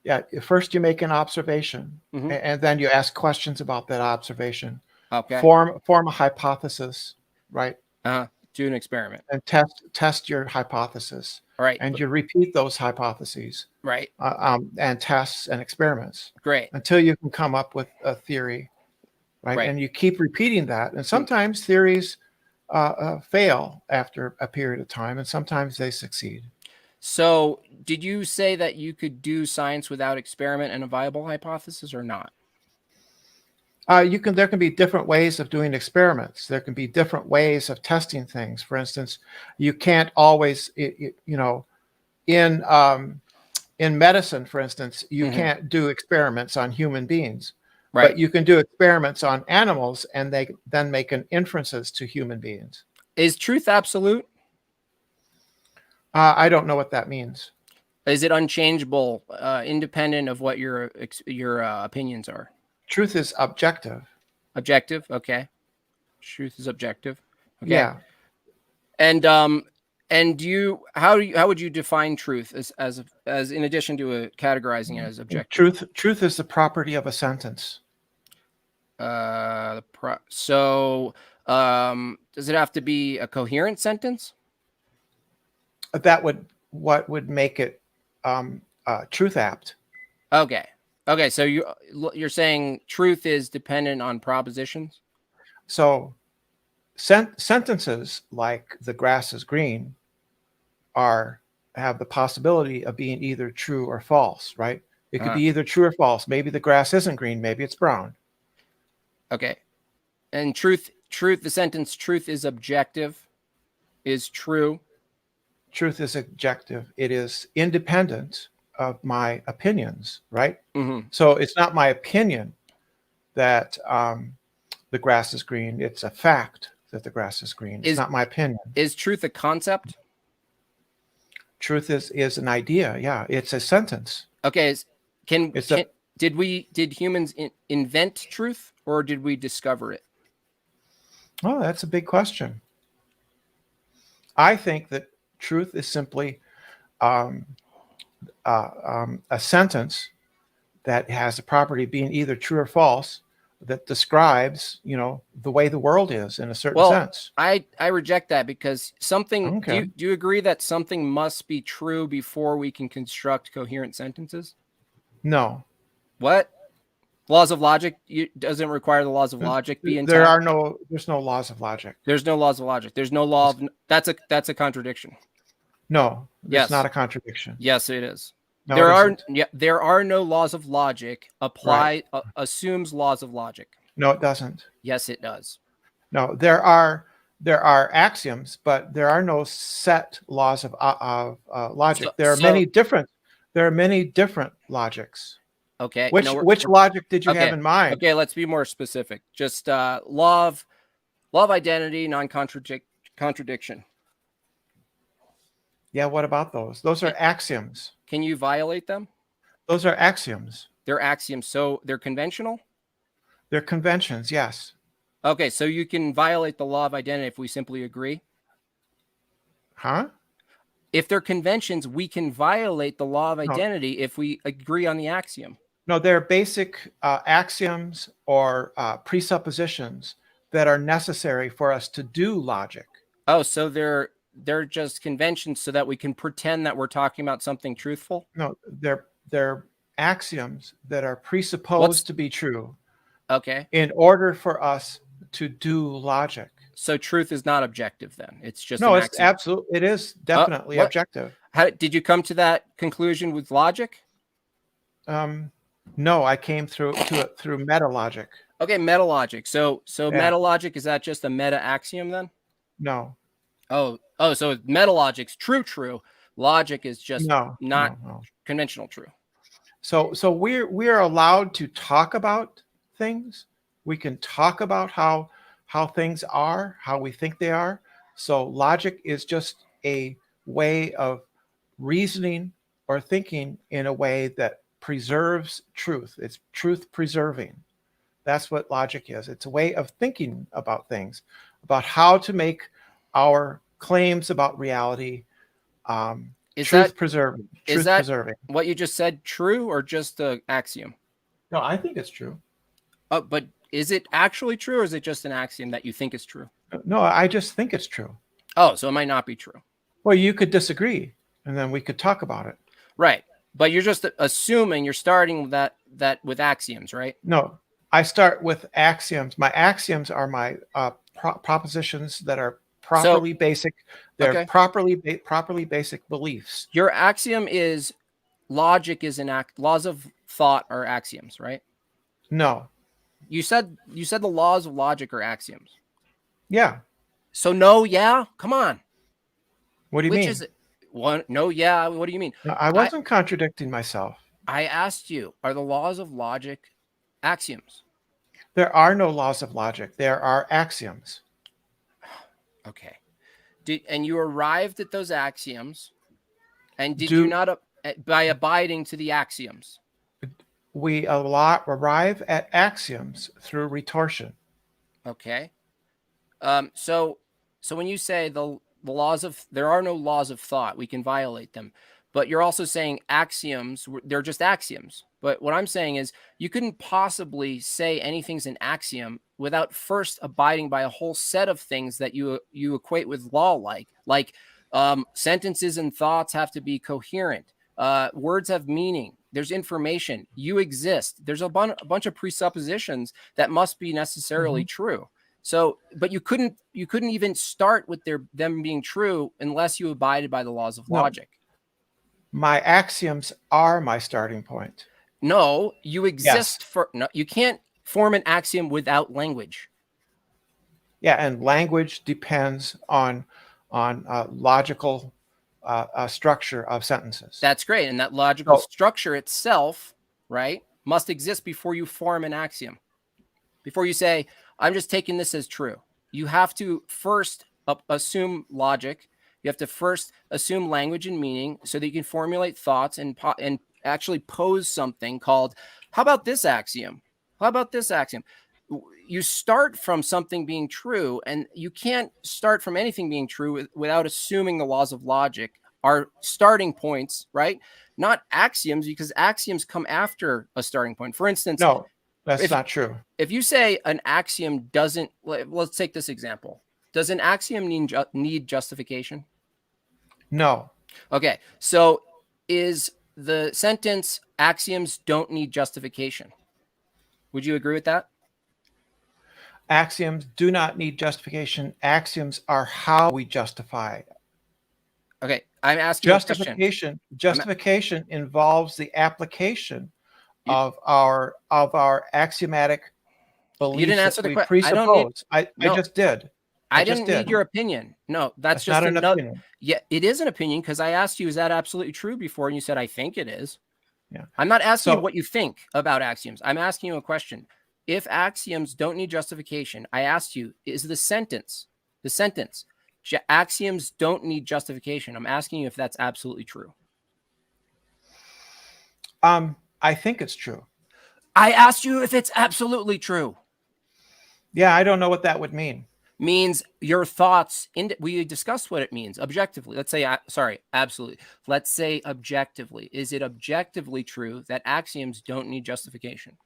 Yeah. First you make an observation and then you ask questions about that observation. Okay. Form a hypothesis, right? Do an experiment. And test your hypothesis. Right. And you repeat those hypotheses. Right. And tests and experiments. Great. Until you can come up with a theory. Right. And you keep repeating that. And sometimes theories fail after a period of time, and sometimes they succeed. So did you say that you could do science without experiment and a viable hypothesis or not? There can be different ways of doing experiments. There can be different ways of testing things. For instance, you can't always, in in medicine, for instance, you Hmm. can't do experiments on human beings, but Right. you can do experiments on animals, and they then make an inferences to human beings. Is truth absolute? I don't know what that means. Is it unchangeable, independent of what your opinions are? Truth is objective. Objective. Okay. Truth is objective. Okay. Yeah. And how would you define truth as in addition to categorizing it as objective? Truth is the property of a sentence. So does it have to be a coherent sentence? That would what would make it truth apt. Okay. Okay. So you're saying truth is dependent on propositions? So sentences like "the grass is green" are have the possibility of being either true or false, right? It could Uh, be either true or false. Maybe the grass isn't green, maybe it's brown. okay. And the sentence "truth is objective" is true. Truth is objective. It is independent of my opinions, right? Hmm. So it's not my opinion that the grass is green. It's a fact that the grass is green. It's Is not my opinion. is truth a concept? Truth is an idea. Yeah, it's a sentence. Okay. Can It's a can did humans invent truth, or did we discover it? Oh, that's a big question. I think that truth is simply um, a sentence that has the property of being either true or false that describes, the way the world is in a certain Well, sense. I reject that because something. Okay. Do you agree that something must be true before we can construct coherent sentences? No, What? Laws of logic doesn't require the laws of logic be intact. there's no laws of logic. There's no laws of logic. There's no law of that's a contradiction. No, it's not Yes. a contradiction. Yes, it is. No, it isn't. There are no laws of logic. Right. Assumes laws of logic. No, it doesn't. Yes, it does. No, there are axioms, but there are no set laws of logic. So, so There are many different logics. okay. Which logic did you have Okay. in mind? Okay, let's be more specific. Just law of identity, contradiction. Yeah, what about those? Those are axioms. Can you violate them? Those are axioms. They're axioms, so they're conventional. They're conventions, yes. Okay, so you can violate the law of identity if we simply agree. Huh? If they're conventions, we can violate the law of No, identity if we agree on the axiom. no, they're basic axioms or presuppositions that are necessary for us to do logic. Oh, so they're just conventions so that we can pretend that we're talking about something truthful? No, they're axioms that are presupposed to be true Okay. in order for us to do logic. So truth is not objective then. It's just No, an it's axiom. absolute. It is definitely What? objective. How did you come to that conclusion with logic? No, I came to it through meta logic. Okay, meta logic. So Yeah. meta logic, is that just a meta axiom then? No, Oh, so meta logic's true. Logic is just no, not no. conventional true. So we're allowed to talk about things. We can talk about how things are, how we think they are. So logic is just a way of reasoning or thinking in a way that preserves truth. It's truth preserving. That's what logic is. It's a way of thinking about things, about how to make our claims about reality Is truth that preserving. is Truth that preserving. what you just said true or just an axiom? No, I think it's true. But is it actually true or is it just an axiom that you think is true? No, I just think it's true. Oh, so it might not be true. Well, you could disagree, and then we could talk about it. Right. But you're just assuming you're starting with that with axioms, right? No, I start with axioms. My axioms are my propositions that are properly basic. They're Okay. properly basic beliefs. Your axiom is logic is an laws of thought are axioms, right? No, You said the laws of logic are axioms. Yeah. So no, yeah, come on. What do you Which is mean? it? One, no, yeah. What do you mean? No, I I wasn't contradicting myself. I asked you, are the laws of logic axioms? There are no laws of logic. There are axioms. Okay. And you arrived at those axioms, and did you Do not by abiding to the axioms? we arrive at axioms through retortion? Okay. So when you say the laws of there are no laws of thought, we can violate them. But you're also saying axioms, they're just axioms. But what I'm saying is you couldn't possibly say anything's an axiom without first abiding by a whole set of things that you equate with law, like sentences and thoughts have to be coherent. Words have meaning. There's information. You exist. There's a bunch of presuppositions that must be necessarily Mhm. true. So, but you couldn't even start with them being true unless you abided by the laws of No, logic. my axioms are my starting point. No, you Yes. exist for no, you can't form an axiom without language. Yeah, and language depends on logical structure of sentences. That's great. And that logical So structure itself, right, must exist before you form an axiom. Before you say, I'm just taking this as true. You have to first assume logic. You have to first assume language and meaning so that you can formulate thoughts and actually pose something called, how about this axiom? How about this axiom? You start from something being true, and you can't start from anything being true without assuming the laws of logic are starting points, right? Not axioms, because axioms come after a starting point. For instance, no, that's if not true. if you say an axiom doesn't, let's take this example. Does an axiom need justification? No, Okay, so is the sentence axioms don't need justification? Would you agree with that? axioms do not need justification. Axioms are how we justify. Okay, I'm asking you a question. I'm Justification involves the application you, of our axiomatic you didn't beliefs that answer the we question. I don't need presuppose. I no. just did. I I just didn't need did. your opinion. No, that's That's not just an another. opinion. Yeah, it is an opinion because I asked you, is that absolutely true before, and you said I think it is. Yeah. I'm not asking you So what you think about axioms. I'm asking you a question. If axioms don't need justification, I asked you, is the sentence, axioms don't need justification? I'm asking you if that's absolutely true. I think it's true. I asked you if it's absolutely true. Yeah, I don't know what that would mean. Means your thoughts. We discussed what it means objectively. Let's say, sorry, absolutely. Let's say objectively. Is it objectively true that axioms don't need justification?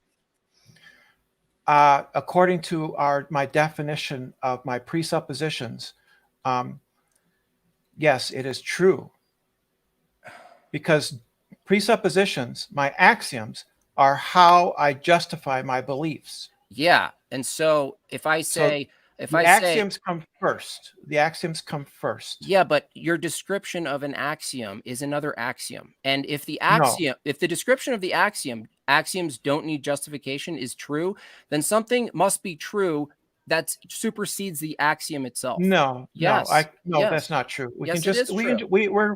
According to my definition of my presuppositions, um, yes, it is true because presuppositions, my axioms, are how I justify my beliefs. Yeah. And so So if the I say, axioms come first. The axioms come first. yeah, but your description of an axiom is another axiom. And No, if the description of the axioms don't need justification is true, then something must be true that supersedes the axiom itself. no, no. Yes. No, that's Yes. not true. We can Yes, it just is true.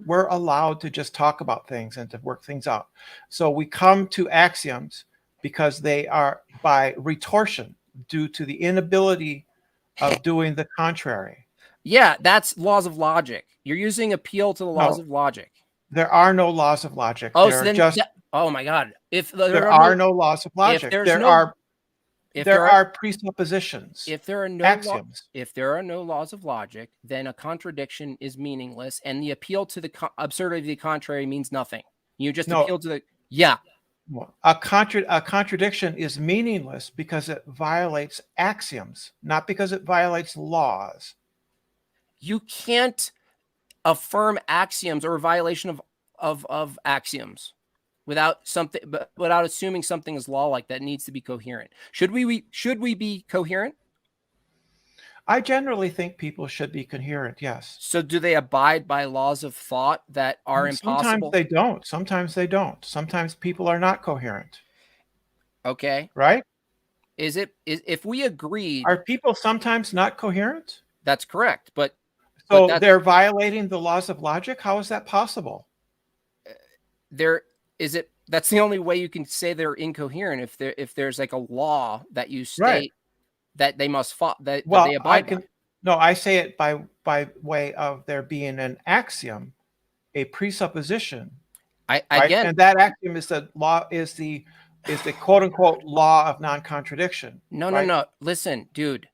we're allowed to just talk about things and to work things out. So we come to axioms because they are by retortion due to the inability of doing the contrary. Yeah, that's laws of logic. You're using appeal to the laws No, of logic. there are no laws of logic. Oh, so then, oh my God. There are no laws of if logic. there's no, if there There are, are presuppositions, if there are no law, axioms. if there are no laws of logic, then a contradiction is meaningless, and the appeal to the absurdity of the contrary means nothing. You just No, appeal to the yeah. a contradiction is meaningless because it violates axioms, not because it violates laws. You can't affirm axioms or a violation of axioms without assuming something is law like that needs to be coherent. Should we be coherent? I generally think people should be coherent, yes. So do they abide by laws of thought that are Sometimes impossible? they don't. Sometimes they don't. Sometimes people are not coherent, Okay. right? if we agreed, Are people sometimes not coherent? that's correct. But So that's they're violating the laws of logic? How is that possible? there is it that's the only way you can say they're incoherent, if there's like a law that you Right. state that they must follow, that Well, they I abide by. can no, I say it by way of there being an axiom, a presupposition, I right? again, And that axiom is the law is the quote unquote law of non-contradiction, no, no, right? no. Listen, dude,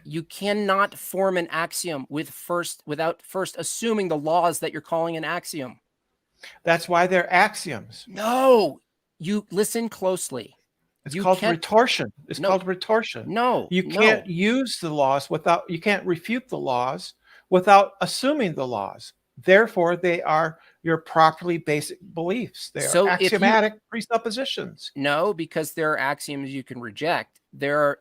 you cannot form an axiom without first assuming the laws that you're calling an axiom. That's why they're axioms. No, you listen closely. It's You called can't. retortion. It's No, called retortion. no, You can't no. use the laws without, you can't refute the laws without assuming the laws. Therefore, they are your properly basic beliefs. They are So if you axiomatic presuppositions. no, because there are axioms you can reject.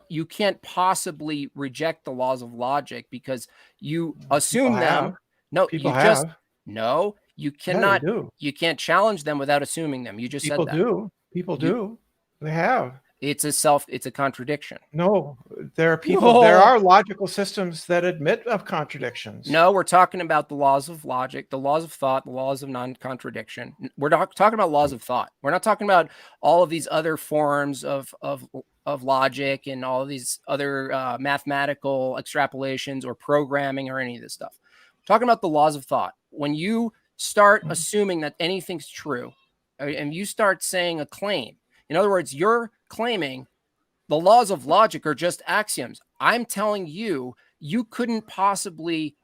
You can't possibly reject the laws of logic because you People assume them. have. No, People have. no, you Yeah, they cannot. do. You can't challenge them without assuming them. You just said People that. do. People You do. They have. it's a contradiction. No, there are people, there No. are logical systems that admit of contradictions. No, we're talking about the laws of logic, the laws of thought, the laws of non-contradiction. We're not talking about laws of thought. We're not talking about all of these other forms of logic and all of these other mathematical extrapolations or programming or any of this stuff. We're talking about the laws of thought. When you start assuming that anything's true, and you start saying a claim, in other words, you're claiming the laws of logic are just axioms. I'm telling you, you couldn't possibly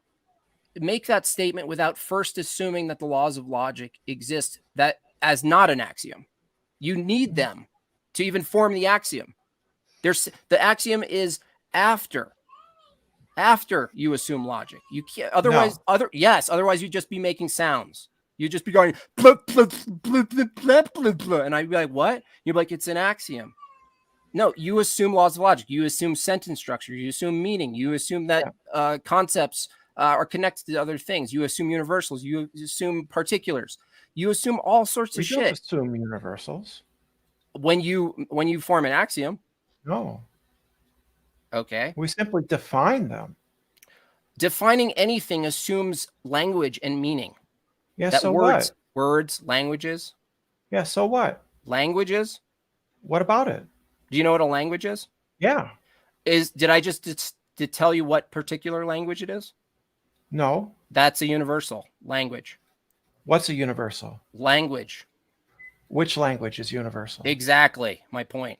make that statement without first assuming that the laws of logic exist that as not an axiom. You need them to even form the axiom. The axiom is after you assume logic. You can't No. otherwise you'd just be making sounds. You'd just be going blah, blah, blah, blah, blah, blah, blah. And I'd be like, what? You'd be like, it's an axiom. No, you assume laws of logic. You assume sentence structure. You assume meaning. You assume that concepts are connected to other things. You assume universals. You assume particulars. You assume all sorts We of don't shit assume universals. when you form an axiom. No. Okay, We simply define them. defining anything assumes language and meaning. Yeah, That so what? languages. Yeah, so what? Languages. What about it? Do you know what a language is? Yeah. Did I just to tell you what particular language it is? No. That's a universal language. What's a universal? Language. Which language is universal? Exactly my point.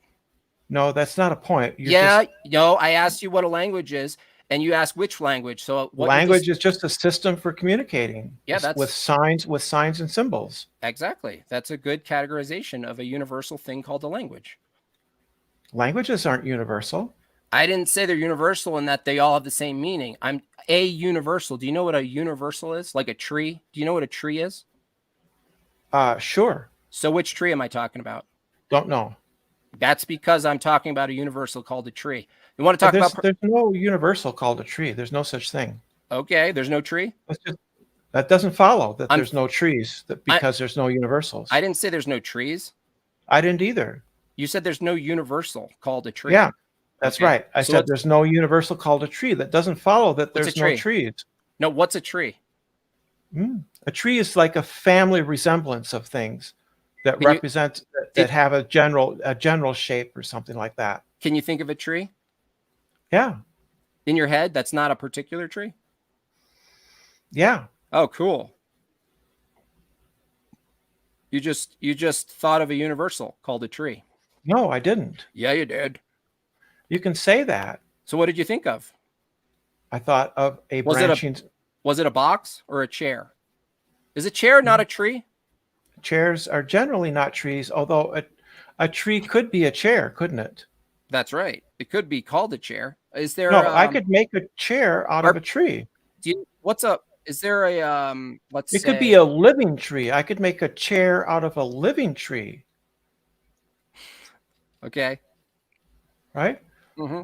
No, that's not a point. I asked you what a language is, and you asked which language. So what Language is just a system for communicating. Yeah, that's with signs and symbols. exactly. That's a good categorization of a universal thing called a language. Languages aren't universal. I didn't say they're universal in that they all have the same meaning. I'm a universal. Do you know what a universal is? Like a tree? Do you know what a tree is? Sure. So which tree am I talking about? Don't know. That's because I'm talking about a universal called a tree. You want to talk about? There's no universal called a tree. There's no such thing. Okay, there's no tree. That doesn't follow that there's no trees because there's no universals. I didn't say there's no trees. I didn't either. You said there's no universal called a tree. Yeah, that's Okay. right. I said there's no universal called a tree. That doesn't follow that there's no trees. No, what's a tree? A tree is like a family resemblance of things that represent that have a general shape or something like that. Can you think of a tree? Yeah. In your head, that's not a particular tree? Yeah. Oh, cool. You just thought of a universal called a tree. No, I didn't. Yeah, you did. You can say that. So what did you think of? I thought of a branching. Was it a box or a chair? Is a chair not a tree? Chairs are generally not trees, although a tree could be a chair, couldn't it? That's right. It could be called a chair. Is there? No, I could make a chair out of a tree. What's up? Is there a let's say? It could be a living tree. I could make a chair out of a living tree. Okay. Right? Mm-hmm.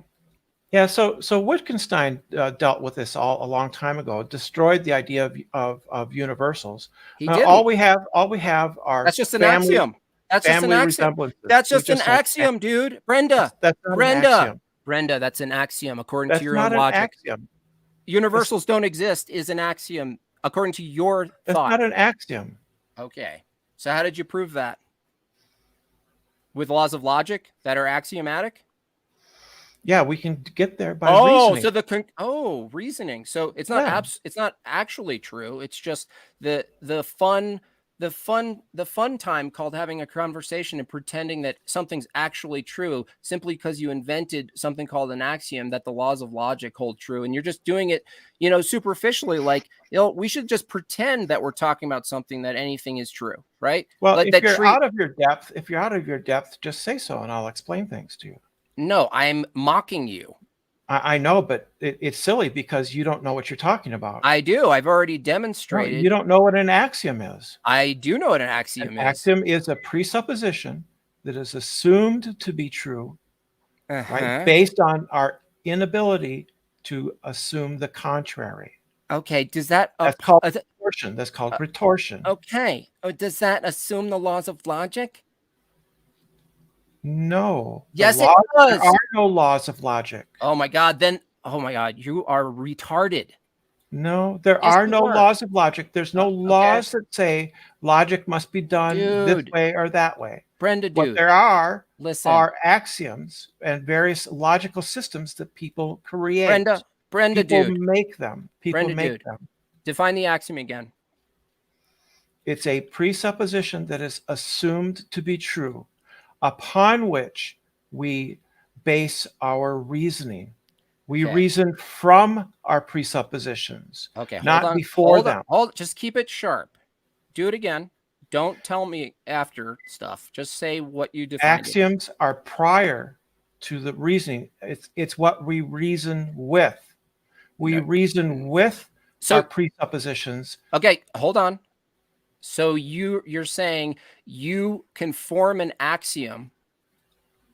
Yeah, so Wittgenstein dealt with this a long time ago. Destroyed the idea of universals. He did. All we have are that's just an axiom. That's just an family axiom. resemblances. That's We just an just said axiom, dude. Brenda, that's not an Brenda, axiom. Brenda, that's an axiom according to That's your own not an logic. axiom. That's Universals don't exist is an axiom according to your that's thought. not an axiom. Okay. So how did you prove that? With laws of logic that are axiomatic? Yeah, we can get there by Oh, reasoning. so reasoning. So Yeah. it's not actually true. It's just the fun time called having a conversation and pretending that something's actually true simply because you invented something called an axiom that the laws of logic hold true, and you're just doing it, superficially, like, we should just pretend that we're talking about something that anything is true, right? Well, Like if that you're tree. out of your depth, just say so, and I'll explain things to you. No, I'm mocking you. I know, but it's silly because you don't know what you're talking about. I do. I've already No, you demonstrated. don't know what an axiom is. I do know what an An axiom is. axiom is a presupposition that is assumed to be true, right? Uh-huh. Based on our inability to assume the contrary. Okay. Does that That's up? called retortion. That's called retortion. Okay. Does that assume the laws of logic? No, Yes, it there does. are no laws of logic. Oh my God. Then, oh my God, you are retarded. No, there Yes, are you no are. laws of logic. There's no Okay, laws that say logic must be done this dude. way or that way. Brenda, What dude. there Listen, are axioms and various logical systems that people create. Brenda, People dude. make them. People Brenda, make dude. them. Define the axiom again. It's a presupposition that is assumed to be true, upon which we base our reasoning. We Okay. reason from our presuppositions, Okay. Hold not on. before them. Just keep it sharp. Do it again. Don't tell me after stuff. Just say what you defined it. Axioms are prior to the reasoning. It's what we reason with. We No. reason with our So, presuppositions. okay, hold on. So you're saying you can form an axiom,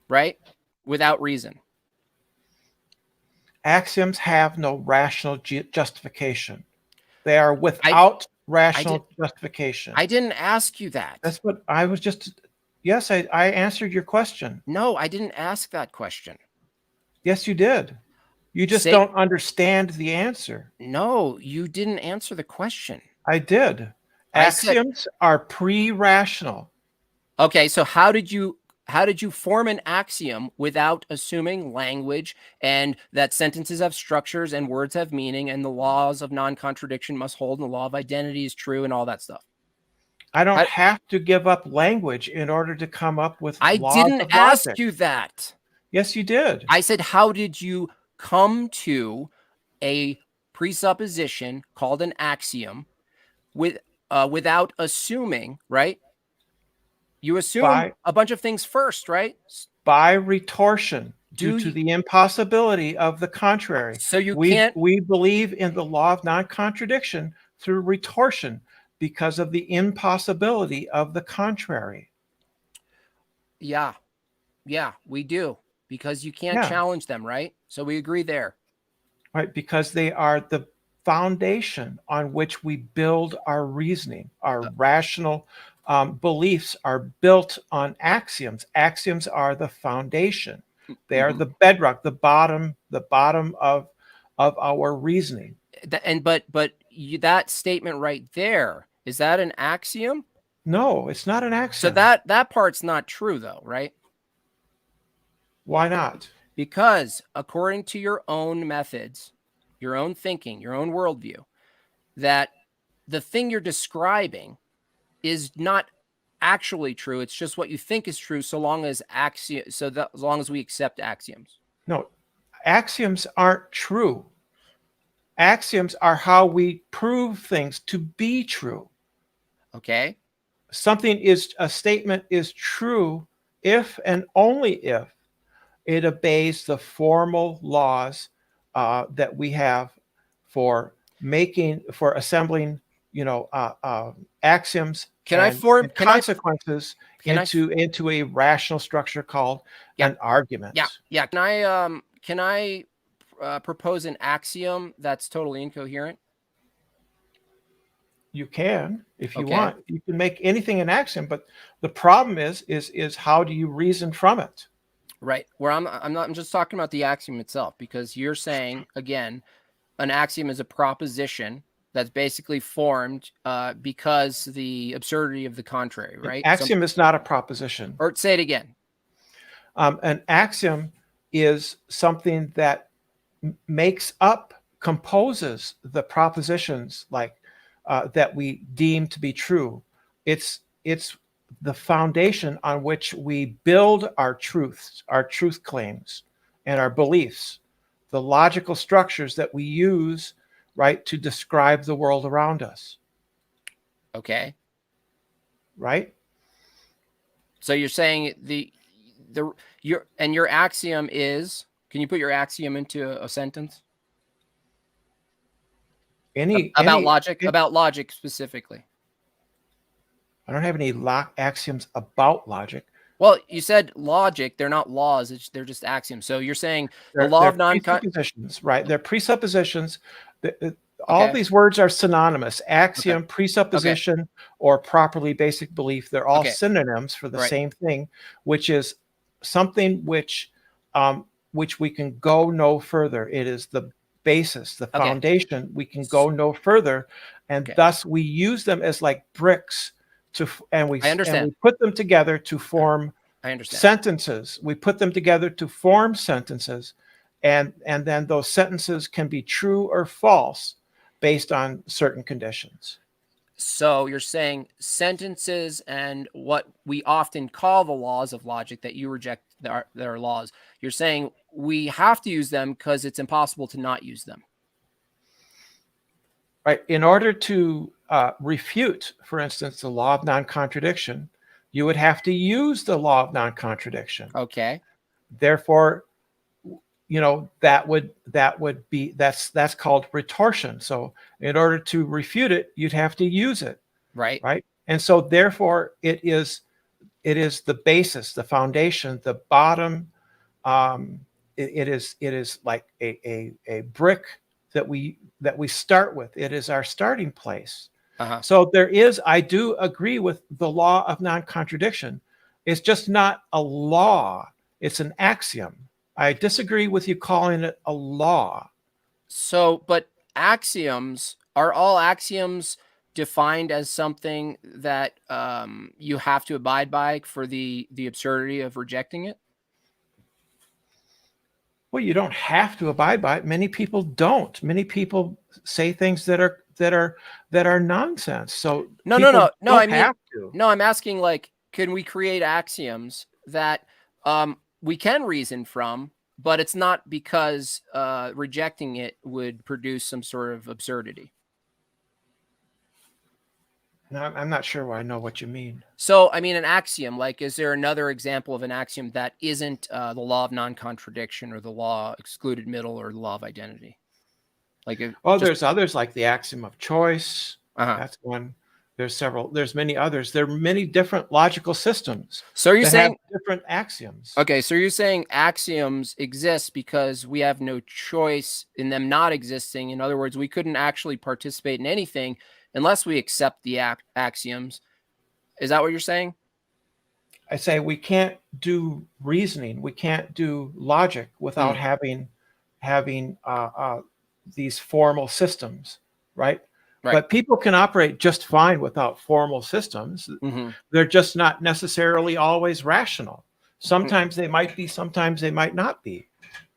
right? Without reason. Axioms have no rational justification. They are I without I did rational justification. I didn't ask you that. That's what I was just. Yes, I answered your question. No, I didn't ask that question. Yes, you did. You just Say don't understand the answer. no, you didn't answer the question. I did. I said, Axioms are pre-rational. okay, so how did you form an axiom without assuming language and that sentences have structures and words have meaning and the laws of non-contradiction must hold and the law of identity is true and all that stuff? I don't How, have to give up language in order to come up with I laws didn't of ask logic. you that. Yes, you did. I said, how did you come to a presupposition called an axiom without assuming, right? You assume By a bunch of things first, right? by retortion, due Do to you? the impossibility of the contrary. So you We can't. we believe in the law of non-contradiction through retortion because of the impossibility of the contrary. Yeah, yeah, we do because you can't Yeah, challenge them, right? So we agree there. right, because they are the foundation on which we build our reasoning. Our rational beliefs are built on axioms. Axioms are the foundation. They are Mhm. the bedrock, the bottom of our reasoning. That statement right there, is that an axiom? No, it's not an So axiom. that part's not true though, right? Why not? Because according to your own methods, your own thinking, your own worldview, that the thing you're describing is not actually true. It's just what you think is true, so long as as long as we accept axioms. No, axioms aren't true. Axioms are how we prove things to be true. Okay. A statement is true if and only if it obeys the formal laws that we have for assembling, axioms Can I and form? consequences Can I? into a rational structure called Yeah, an argument. yeah, yeah. Can I propose an axiom that's totally incoherent? You can, if you Okay. want. You can make anything an axiom, but the problem is how do you reason from it? Right. Where I'm just talking about the axiom itself, because you're saying, again, an axiom is a proposition that's basically formed because the absurdity of the contrary, An right? axiom is not a proposition. Or say it again. An axiom is something that makes up, composes the propositions like that we deem to be true. It's the foundation on which we build our truths, our truth claims, and our beliefs, the logical structures that we use, right, to describe the world around us, Okay. right? So you're saying your axiom is, can you put your axiom into a sentence? Any About any logic, about logic specifically. I don't have any axioms about logic. Well, you said logic, they're not laws, they're just axioms. So you're saying the law They're of non-con. presuppositions, right? They're presuppositions. All Okay. these words are synonymous. Okay. Axiom, Okay. presupposition, or properly basic belief. They're all Okay. synonyms for the Right. same thing, which is something which we can go no further. It is the basis, the Okay. foundation. We can go no further, and Okay. thus we use them as like bricks and I we understand. put them together to form I understand. sentences. We put them together to form sentences, and then those sentences can be true or false based on certain conditions. So you're saying sentences and what we often call the laws of logic that you reject that are laws. You're saying we have to use them because it's impossible to not use them. Right? In order to refute, for instance, the law of non-contradiction, you would have to use the law of non-contradiction. Okay. Therefore, that's called retortion. So in order to refute it, you'd have to use it. Right. Right? And so therefore it is the basis, the foundation, the bottom. It is like a brick that we start with. It is our starting place. Uh-huh. So I do agree with the law of non-contradiction. It's just not a law, it's an axiom. I disagree with you calling it a law. So, but axioms, are all axioms defined as something that you have to abide by for the absurdity of rejecting it? Well, you don't have to abide by it. Many people don't. Many people say things that are nonsense. So No, no, people no, no. I don't mean, have to. no. I'm asking, like, can we create axioms that we can reason from, but it's not because rejecting it would produce some sort of absurdity. No, I'm not sure I know what you mean. So, I mean, an axiom, like, is there another example of an axiom that isn't the law of non-contradiction or the law excluded middle or the law of identity? Like, Oh, just there's others like the axiom of choice. uh-huh. That's one. There's many others. There are many different logical systems So are you that have saying, different axioms. okay, so you're saying axioms exist because we have no choice in them not existing. In other words, we couldn't actually participate in anything unless we accept the axioms. Is that what you're saying? I say we can't do reasoning. We can't do logic without Mm, having these formal systems, right? right. But people can operate just fine without formal systems. Hmm. They're just not necessarily always rational. Sometimes they might be, sometimes they might not be.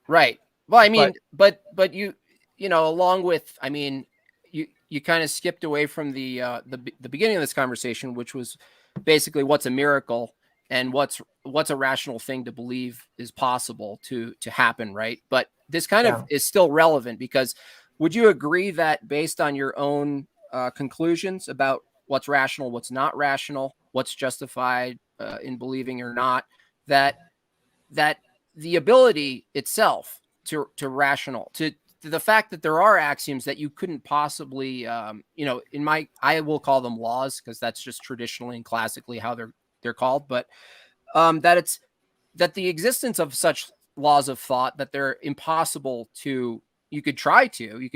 Right. Well, I mean, But but you know, along with, I mean, you kind of skipped away from the beginning of this conversation, which was basically what's a miracle and what's a rational thing to believe is possible to happen, right? But this kind of yeah, is still relevant because would you agree that based on your own conclusions about what's rational, what's not rational, what's justified in believing or not, that that the ability itself to rational to the fact that there are axioms that you couldn't possibly you know, in my, I will call them laws because that's just traditionally and classically how they're called, but that it's that the existence of such laws of thought that they're impossible to you could try to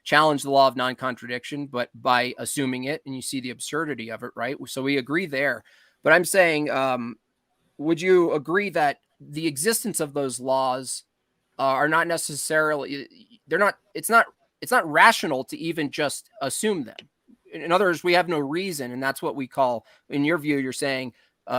challenge the law of non-contradiction, but by assuming it, and you see the absurdity of it, right? So we agree there. But I'm saying, would you agree that the existence of those laws are not necessarily, it's not rational to even just assume them. In other words, we have no reason, and that's what we call, in your view, you're saying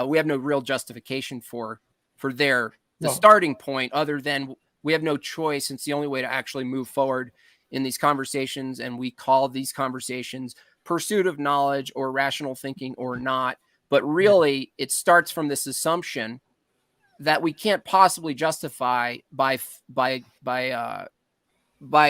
we have no real justification for the Well, starting point, other than we have no choice. It's the only way to actually move forward in these conversations, and we call these conversations pursuit of knowledge or rational thinking or not. But yeah. really, it starts from this assumption that we can't possibly justify by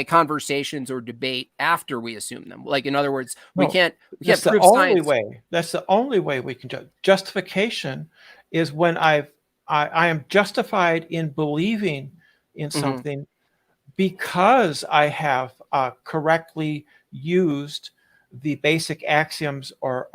conversations or debate after we assume them. Like, in other words, we No, can't that's the prove only science. way. That's the only way we can justification is when I am justified in believing in Mhm. something because I have correctly used the basic axioms or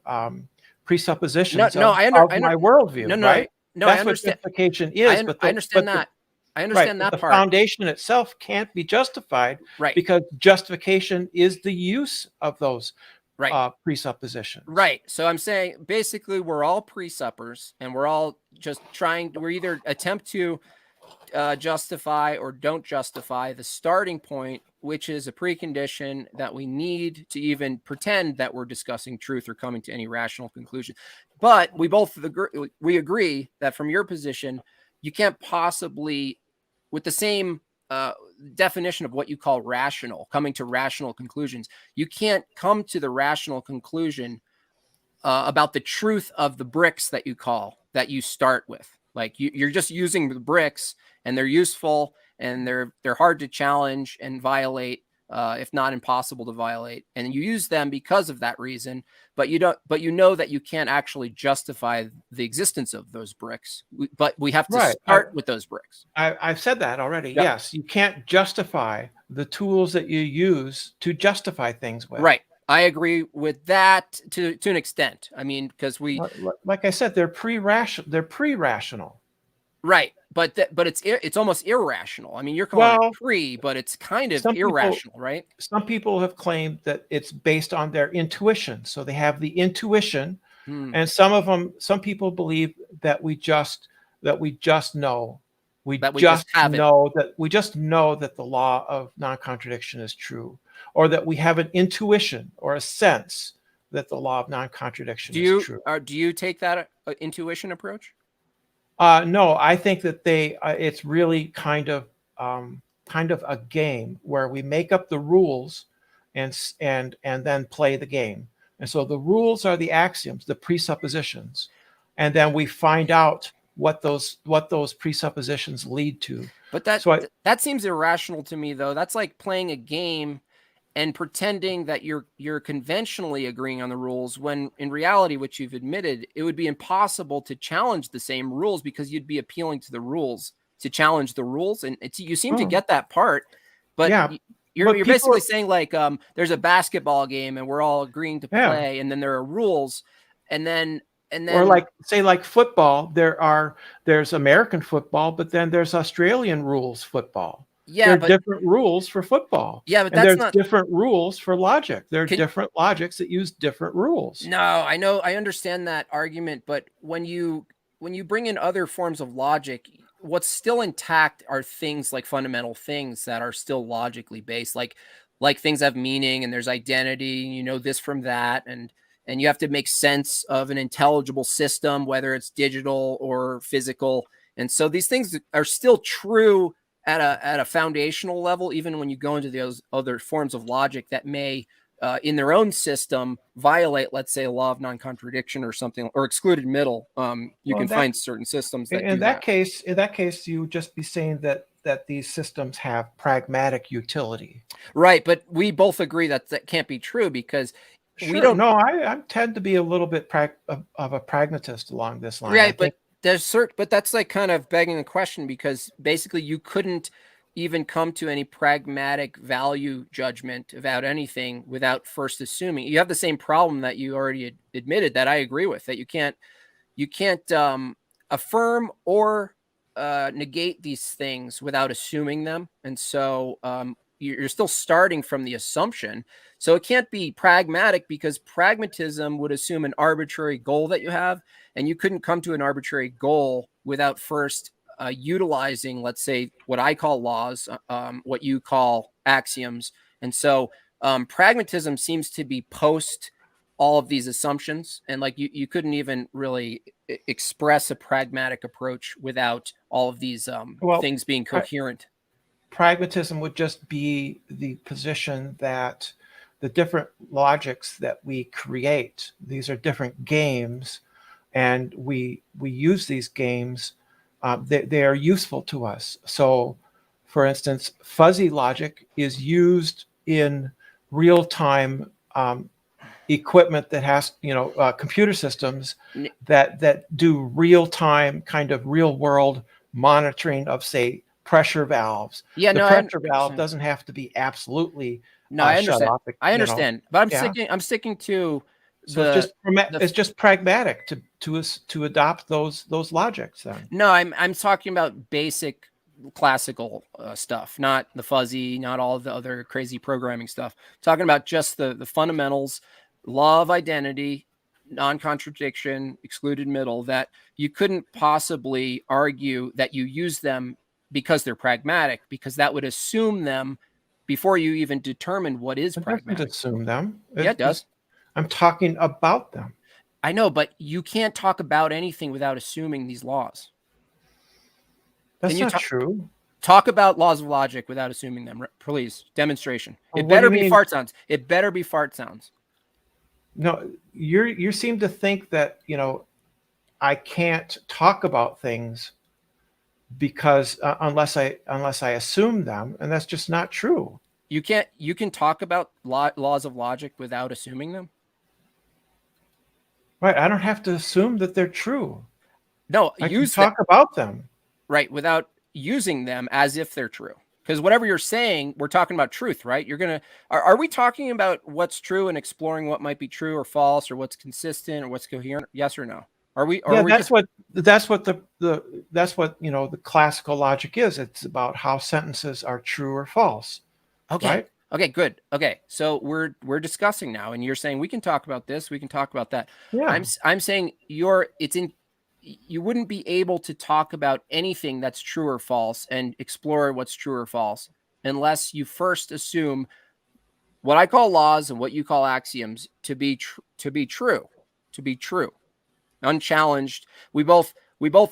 No, presuppositions no, of I know, my no, worldview, no, right? no, I That's what understand. justification is. I understand that. I Right, understand but that the part. foundation itself can't be justified Right, because justification is the use of those right, presuppositions. right. So I'm saying basically we're all presuppers, and we're all just we're either attempt to justify or don't justify the starting point, which is a precondition that we need to even pretend that we're discussing truth or coming to any rational conclusion. But we agree that from your position, you can't possibly, with the same uh, definition of what you call rational, coming to rational conclusions, you can't come to the rational conclusion about the truth of the bricks that you start with. Like, you're just using the bricks, and they're useful, and they're hard to challenge and violate, if not impossible to violate. And you use them because of that reason, but you don't. But you know that you can't actually justify the existence of those bricks. But we have to Right. start with those bricks. I've said that already. Yep. Yes, you can't justify the tools that you use to justify things with. Right. I agree with that to an extent. I mean, because Like I said, they're pre-rational. They're pre-rational. right, but it's almost irrational. I mean, you're calling it Well, free, but it's kind of some people irrational, right? some people have claimed that it's based on their intuition. So they have the intuition, Hmm. and some people believe that we just know. That we just have it. We just know that the law of non-contradiction is true, or that we have an intuition or a sense that the law of non-contradiction is true. Do you take that intuition approach? No, I think that it's really kind of a game where we make up the rules and then play the game. And so the rules are the axioms, the presuppositions, and then we find out what those presuppositions lead to. But So that seems irrational to me, though. That's like playing a game and pretending that you're conventionally agreeing on the rules, when in reality, which you've admitted, it would be impossible to challenge the same rules, because you'd be appealing to the rules to challenge the rules. And you seem to hmm, get that part, but yeah, you're but people basically saying, like, there's a basketball game and we're all agreeing to yeah, play, and then there are rules, and then or like say like football, there's American football, but then there's Australian rules football. There yeah, are different rules for football, but and that's there's not. different rules for logic. There are Can, different logics that use different rules. No, I know, I understand that argument, but when you bring in other forms of logic, what's still intact are things like fundamental things that are still logically based, like things have meaning, and there's identity, and you know this from that, and you have to make sense of an intelligible system, whether it's digital or physical. And so these things are still true at a foundational level, even when you go into those other forms of logic that may in their own system violate, let's say, a law of non-contradiction or something, or excluded middle. You Well, can find certain systems that in do that. that case, you would just be saying that these systems have pragmatic utility. Right, but we both agree that that can't be true, because we Sure. don't. No, I tend to be a little bit of a pragmatist along this line. I Right, think but that's like kind of begging the question, because basically you couldn't even come to any pragmatic value judgment about anything without first assuming. You have the same problem that you already admitted, that I agree with, that you can't affirm or negate these things without assuming them. And so you're still starting from the assumption. So it can't be pragmatic, because pragmatism would assume an arbitrary goal that you have, and you couldn't come to an arbitrary goal without first utilizing, let's say, what I call laws, what you call axioms. And so pragmatism seems to be post all of these assumptions, and like you couldn't even really express a pragmatic approach without all of these Well, things being pra- coherent. pragmatism would just be the position that the different logics that we create, these are different games, and we use these games. They are useful to us. So, for instance, fuzzy logic is used in real time equipment that has, computer systems that do real time kind of real world monitoring of, say, pressure valves. Yeah, The no, I pressure valve understand. doesn't have to be absolutely No, I shut understand. off. I understand, but Yeah. I'm sticking to So it's the just the it's just pragmatic to adopt those logics then. no, I'm talking about basic classical stuff, not the fuzzy, not all of the other crazy programming stuff. Talking about just the fundamentals, law of identity, non-contradiction, excluded middle, that you couldn't possibly argue that you use them because they're pragmatic, because that would assume them before you even determine what is It doesn't pragmatic. assume them. Yeah, it does. I'm talking about them. I know, but you can't talk about anything without assuming these laws. Can That's you not talk? true. Talk about laws of logic without assuming them, please. Demonstration. It What do better you be mean? fart sounds. It better be fart sounds. No, you seem to think that, I can't talk about things because unless I assume them, and that's just not true. You can't. You can talk about laws of logic without assuming them. Right? I don't have to assume that they're true. No, I can use that, talk about them. right, without using them as if they're true. Because whatever you're saying, we're talking about truth, right? You're gonna. Are we talking about what's true and exploring what might be true or false, or what's consistent or what's coherent? Yes or no? Are we? Or Yeah, are we just that's what that's what the classical logic is. It's about how sentences are true or false, okay? right? Okay, good. Okay, so we're discussing now, and you're saying we can talk about this, we can talk about that. Yeah. I'm saying you wouldn't be able to talk about anything that's true or false and explore what's true or false unless you first assume what I call laws and what you call axioms to be true, to be true, unchallenged. We both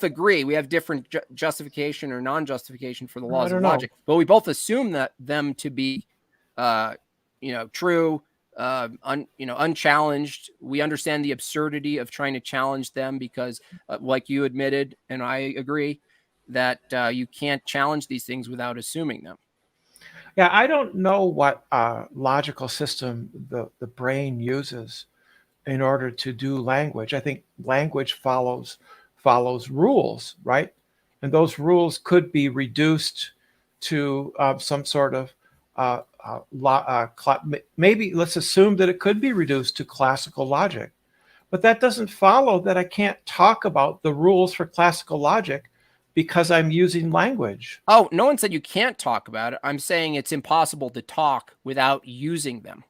agree. We have different justification or non-justification for the I laws of don't know. logic, but we both assume that them to be, uh, true, unchallenged. We understand the absurdity of trying to challenge them because, like you admitted, and I agree, that you can't challenge these things without assuming them. Yeah, I don't know what logical system the brain uses in order to do language. I think language follows rules, right? And those rules could be reduced to some sort of maybe let's assume that it could be reduced to classical logic. But that doesn't follow that I can't talk about the rules for classical logic because I'm using language. Oh, no one said you can't talk about it. I'm saying it's impossible to talk without using them,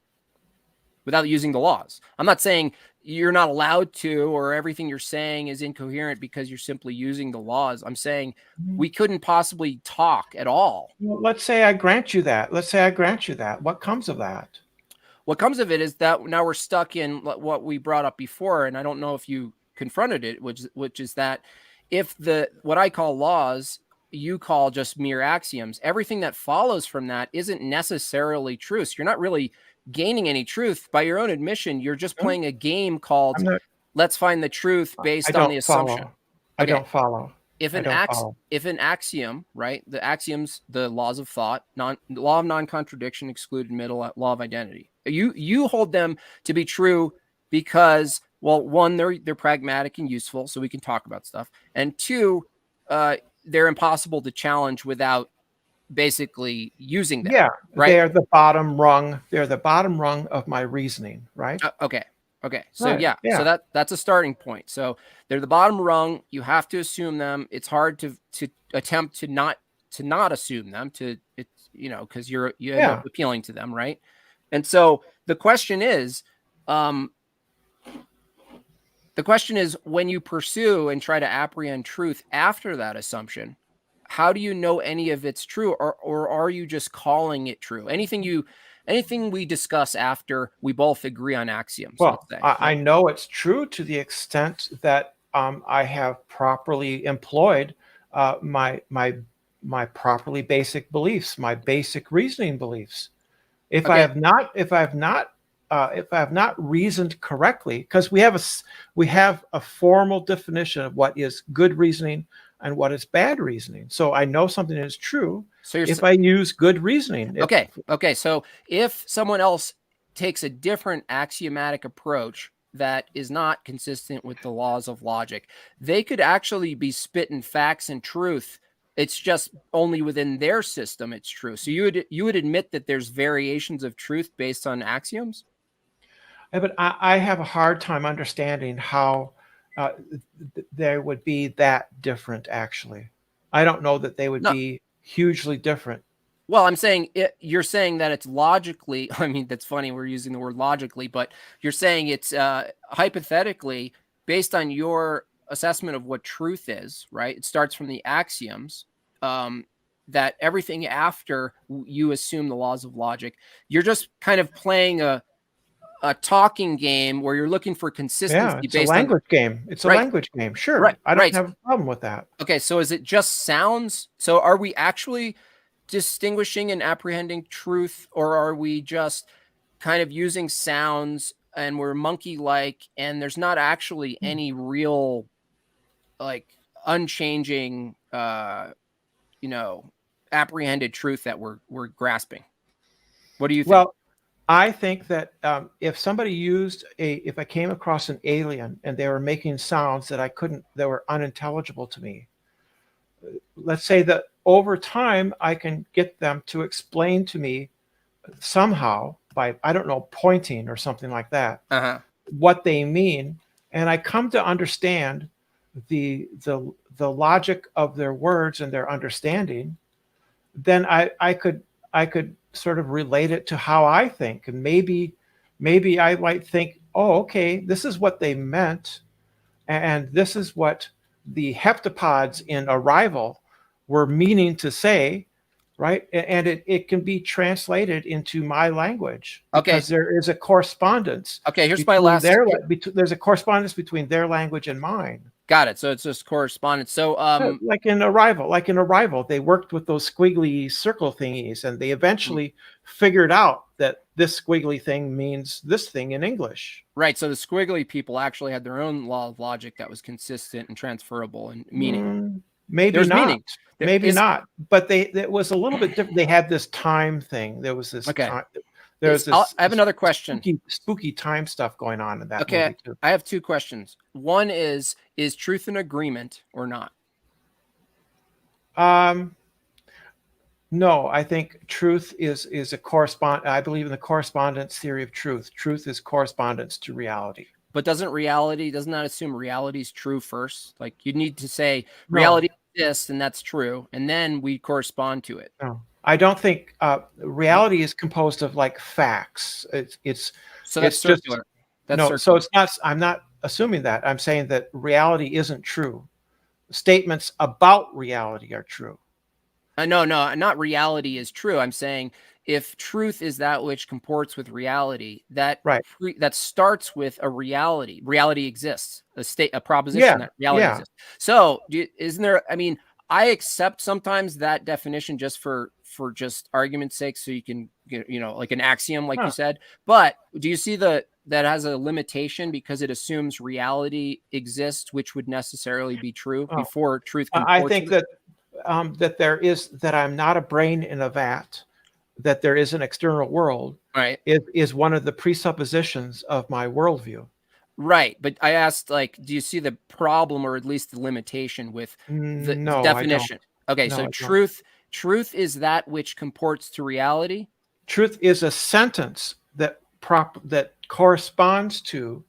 without using the laws. I'm not saying you're not allowed to, or everything you're saying is incoherent because you're simply using the laws. I'm saying we couldn't possibly talk at all. Well, let's say I grant you that. Let's say I grant you that. What comes of that? What comes of it is that now we're stuck in what we brought up before, and I don't know if you confronted it, which is that if the what I call laws you call just mere axioms, everything that follows from that isn't necessarily true. So you're not really gaining any truth. By your own admission, you're just No, playing a game called I'm not. let's find the truth I based on the don't assumption. follow. I Okay, don't follow. I don't follow. if an axiom, right? The axioms, the laws of thought, law of non-contradiction, excluded middle, law of identity. You hold them to be true because, well, one, they're pragmatic and useful, so we can talk about stuff, and two, they're impossible to challenge without basically using them, Yeah, right? they're the bottom rung. They're the bottom rung of my reasoning, right? Okay. Okay. So Right. yeah, so Yeah. that's a starting point. So they're the bottom rung. You have to assume them. It's hard to attempt to not assume them to it's because you end up Yeah. appealing to them, right? And so um the question is when you pursue and try to apprehend truth after that assumption, how do you know any of it's true, or are you just calling it true? Anything we discuss after we both agree on axioms, let's Well, say. I know it's true to the extent that I have properly employed my my properly basic beliefs, my basic reasoning beliefs. Okay. If I have not reasoned correctly, because we have a formal definition of what is good reasoning and what is bad reasoning. So I know something is true So you're if I use good reasoning. If okay. Okay. So if someone else takes a different axiomatic approach that is not consistent with the laws of logic, they could actually be spitting facts and truth. It's just only within their system it's true. So you would admit that there's variations of truth based on axioms? but I have a hard time understanding how they would be that different. Actually, I don't know that they would No. be hugely different. Well, I'm saying you're saying that it's logically. I mean, that's funny. We're using the word logically, but you're saying it's hypothetically based on your assessment of what truth is, right? It starts from the axioms um, that everything after you assume the laws of logic. You're just kind of playing a talking game where you're looking for Yeah, consistency it's a based on language game. It's a right, language game. right, Sure, I don't right. have a problem with that. Okay, so is it just sounds? So are we actually distinguishing and apprehending truth, or are we just kind of using sounds and we're monkey like and there's not actually any real like unchanging you know apprehended truth that we're grasping? What do you think? Well, I think that if I came across an alien and they were making sounds that I couldn't, that were unintelligible to me, let's say that over time I can get them to explain to me somehow by, I don't know, pointing or something like that, Uh-huh. what they mean, and I come to understand the logic of their words and their understanding, then I could sort of relate it to how I think, and maybe I might think, oh, okay, this is what they meant, and this is what the heptapods in Arrival were meaning to say, right? And it can be translated into my language Okay. because there is a correspondence Okay, here's my last there's a correspondence between their language and mine. got it. So it's just correspondence. So Like in Arrival, they worked with those squiggly circle thingies, and they mm, eventually figured out that this squiggly thing means this thing in English. right, so the squiggly people actually had their own law of logic that was consistent and transferable and meaning. Maybe There's not. meaning. There Maybe is not. But it was a little bit different. They had this time thing. There was this okay. time. There was I have this another question. spooky time stuff going on in that Okay, movie too. I have two questions. One is truth an agreement or not? Um, no, I think truth is a correspond. I believe in the correspondence theory of truth. Truth is correspondence to reality. But doesn't that assume reality is true first? Like you need to say No, reality exists and that's true, and then we correspond to it. no, I don't think reality is composed of like facts. So that's It's just circular. That's no. So circular. it's not. I'm not assuming that. I'm saying that reality isn't true. Statements about reality are true. No, no, not reality is true. I'm saying if truth is that which comports with reality, Right. that starts with a reality. Reality exists, a proposition Yeah. that reality Yeah. exists. So, isn't there? I mean, I accept sometimes that definition just for just argument's sake, so you can get like an axiom, like you Huh. said. But do you see that has a limitation because it assumes reality exists, which would necessarily be true Oh, before truth I comports think with it? that I'm not a brain in a vat, that there is an external world, Right. is one of the presuppositions of my worldview. Right, but I asked, like, do you see the problem or at least the limitation with the No, I don't. definition? Okay, No, so I don't. truth is that which comports to reality. Truth is a sentence that corresponds to.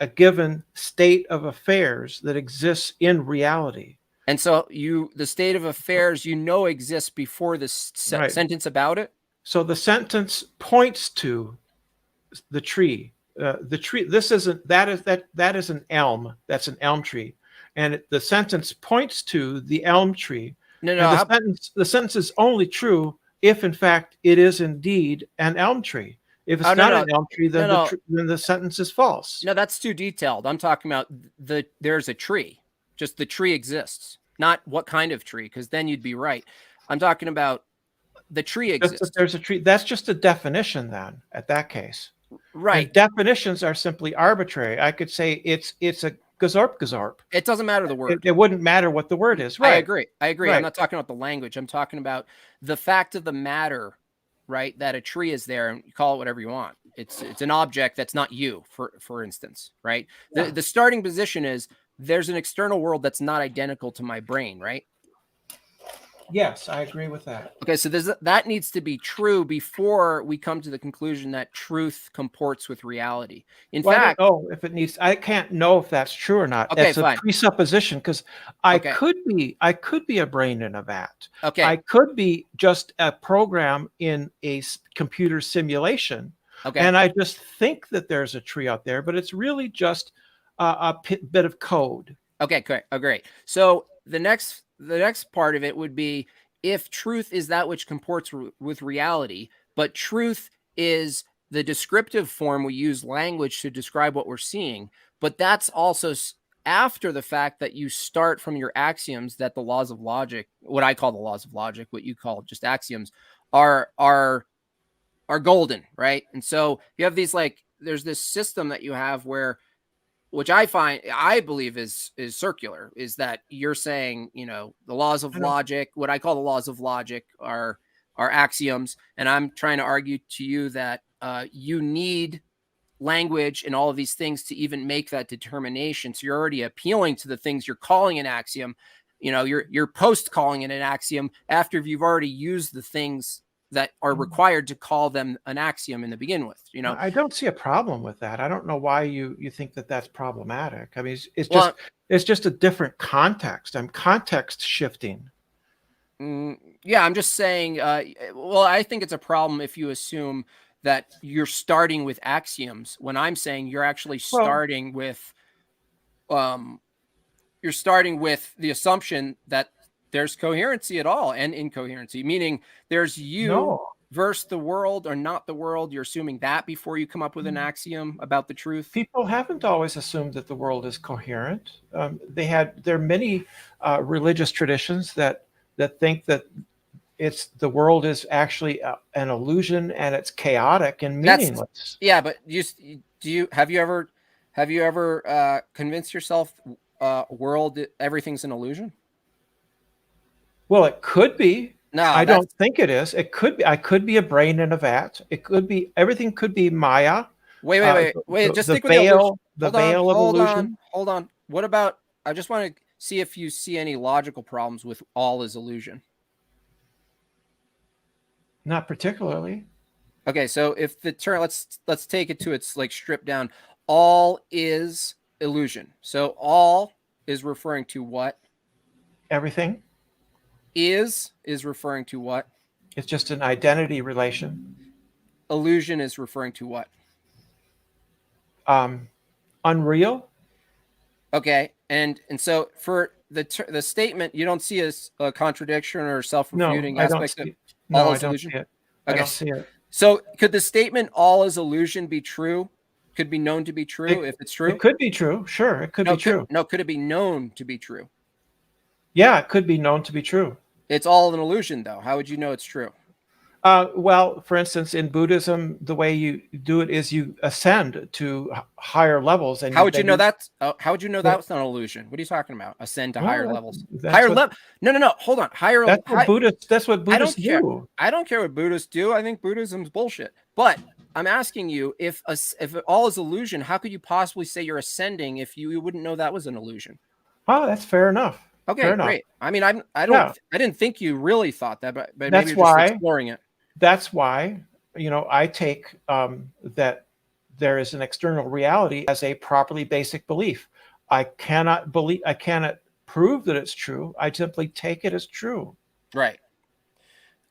a given state of affairs that exists in reality. And so the state of affairs, exists before the Right. sentence about it. So the sentence points to the tree. The tree. This isn't. That is an elm. That's an elm tree, and the sentence points to the elm tree. No, And no. the sentence is only true if, in fact, it is indeed an elm tree. If it's Oh, no, not no, an elm tree, then no, no. then the sentence is false. No, that's too detailed. I'm talking about there's a tree. Just the tree exists, not what kind of tree, because then you'd be right. I'm talking about the tree exists. Just that there's a tree. That's just a definition then, at that case. Right. And definitions are simply arbitrary. I could say it's a gazorp. It doesn't matter the word. It wouldn't matter what the word is. Right. I agree. Right. I'm not talking about the language. I'm talking about the fact of the matter, right? That a tree is there, and you call it whatever you want. It's an object that's not you, for instance, right? Yeah. The starting position is there's an external world that's not identical to my brain, right? Yes, I agree with that. Okay, so that needs to be true before we come to the conclusion that truth comports with reality. In fact, if it needs, I can't know if that's true or not. Okay, That's fine. a presupposition, because I could be a brain in a vat. Okay. I could be just a program in a computer simulation. Okay. And I just think that there's a tree out there, but it's really just a bit of code. Okay, great. Oh, great. So the next part of it would be, if truth is that which comports with reality, but truth is the descriptive form we use language to describe what we're seeing, but that's also after the fact that you start from your axioms that the laws of logic, what I call the laws of logic, what you call just axioms, are golden, right? And so you have these, like, there's this system that you have where, which I believe is circular, is that you're saying, the laws of logic, what I call the laws of logic are axioms. And I'm trying to argue to you that you need language and all of these things to even make that determination. So you're already appealing to the things you're calling an axiom. You're post calling it an axiom after you've already used the things that are required to call them an axiom in the begin with. I don't see a problem with that. I don't know why you think that that's problematic. I mean, it's just a different context. I'm context shifting. Yeah, I'm just saying, I think it's a problem if you assume that you're starting with axioms, when I'm saying you're actually starting with the assumption that there's coherency at all and incoherency, meaning there's you versus the world or not the world. You're assuming that before you come up with an axiom about the truth. People haven't always assumed that the world is coherent. There are many religious traditions that think that the world is actually an illusion, and it's chaotic and meaningless. But have you ever convinced yourself everything's an illusion? Well, it could be. No, I don't think it is. It could be. I could be a brain in a vat. It could be. Everything could be Maya. Wait. Just stick with the veil of illusion. Hold on. What about? I just want to see if you see any logical problems with all is illusion. Not particularly. Okay, so if the term, let's take it to its stripped down. All is illusion. So all is referring to what? Everything. Is referring to what? It's just an identity relation. Illusion is referring to what? Unreal. Okay, and so for the statement, you don't see a contradiction or self-refuting aspect of all is illusion? Okay. I don't see it. So could the statement all is illusion be true? Could be known to be true if it's true? It could be true. Sure, it could be true. Could it be known to be true? Yeah, it could be known to be true. It's all an illusion, though. How would you know it's true? Well, for instance, in Buddhism, the way you do it is you ascend to higher levels. And how would you know that? How would you know that's not an illusion? What are you talking about? Ascend to higher levels. Higher level? No. Hold on. Higher. That's what Buddhists do. I don't care what Buddhists do. I think Buddhism's bullshit. But I'm asking you, if all is illusion, how could you possibly say you're ascending if you wouldn't know that was an illusion? Oh, that's fair enough. Okay, great. I mean, I didn't think you really thought that, but maybe you're just exploring it. That's why, I take that there is an external reality as a properly basic belief. I cannot prove that it's true. I simply take it as true. Right.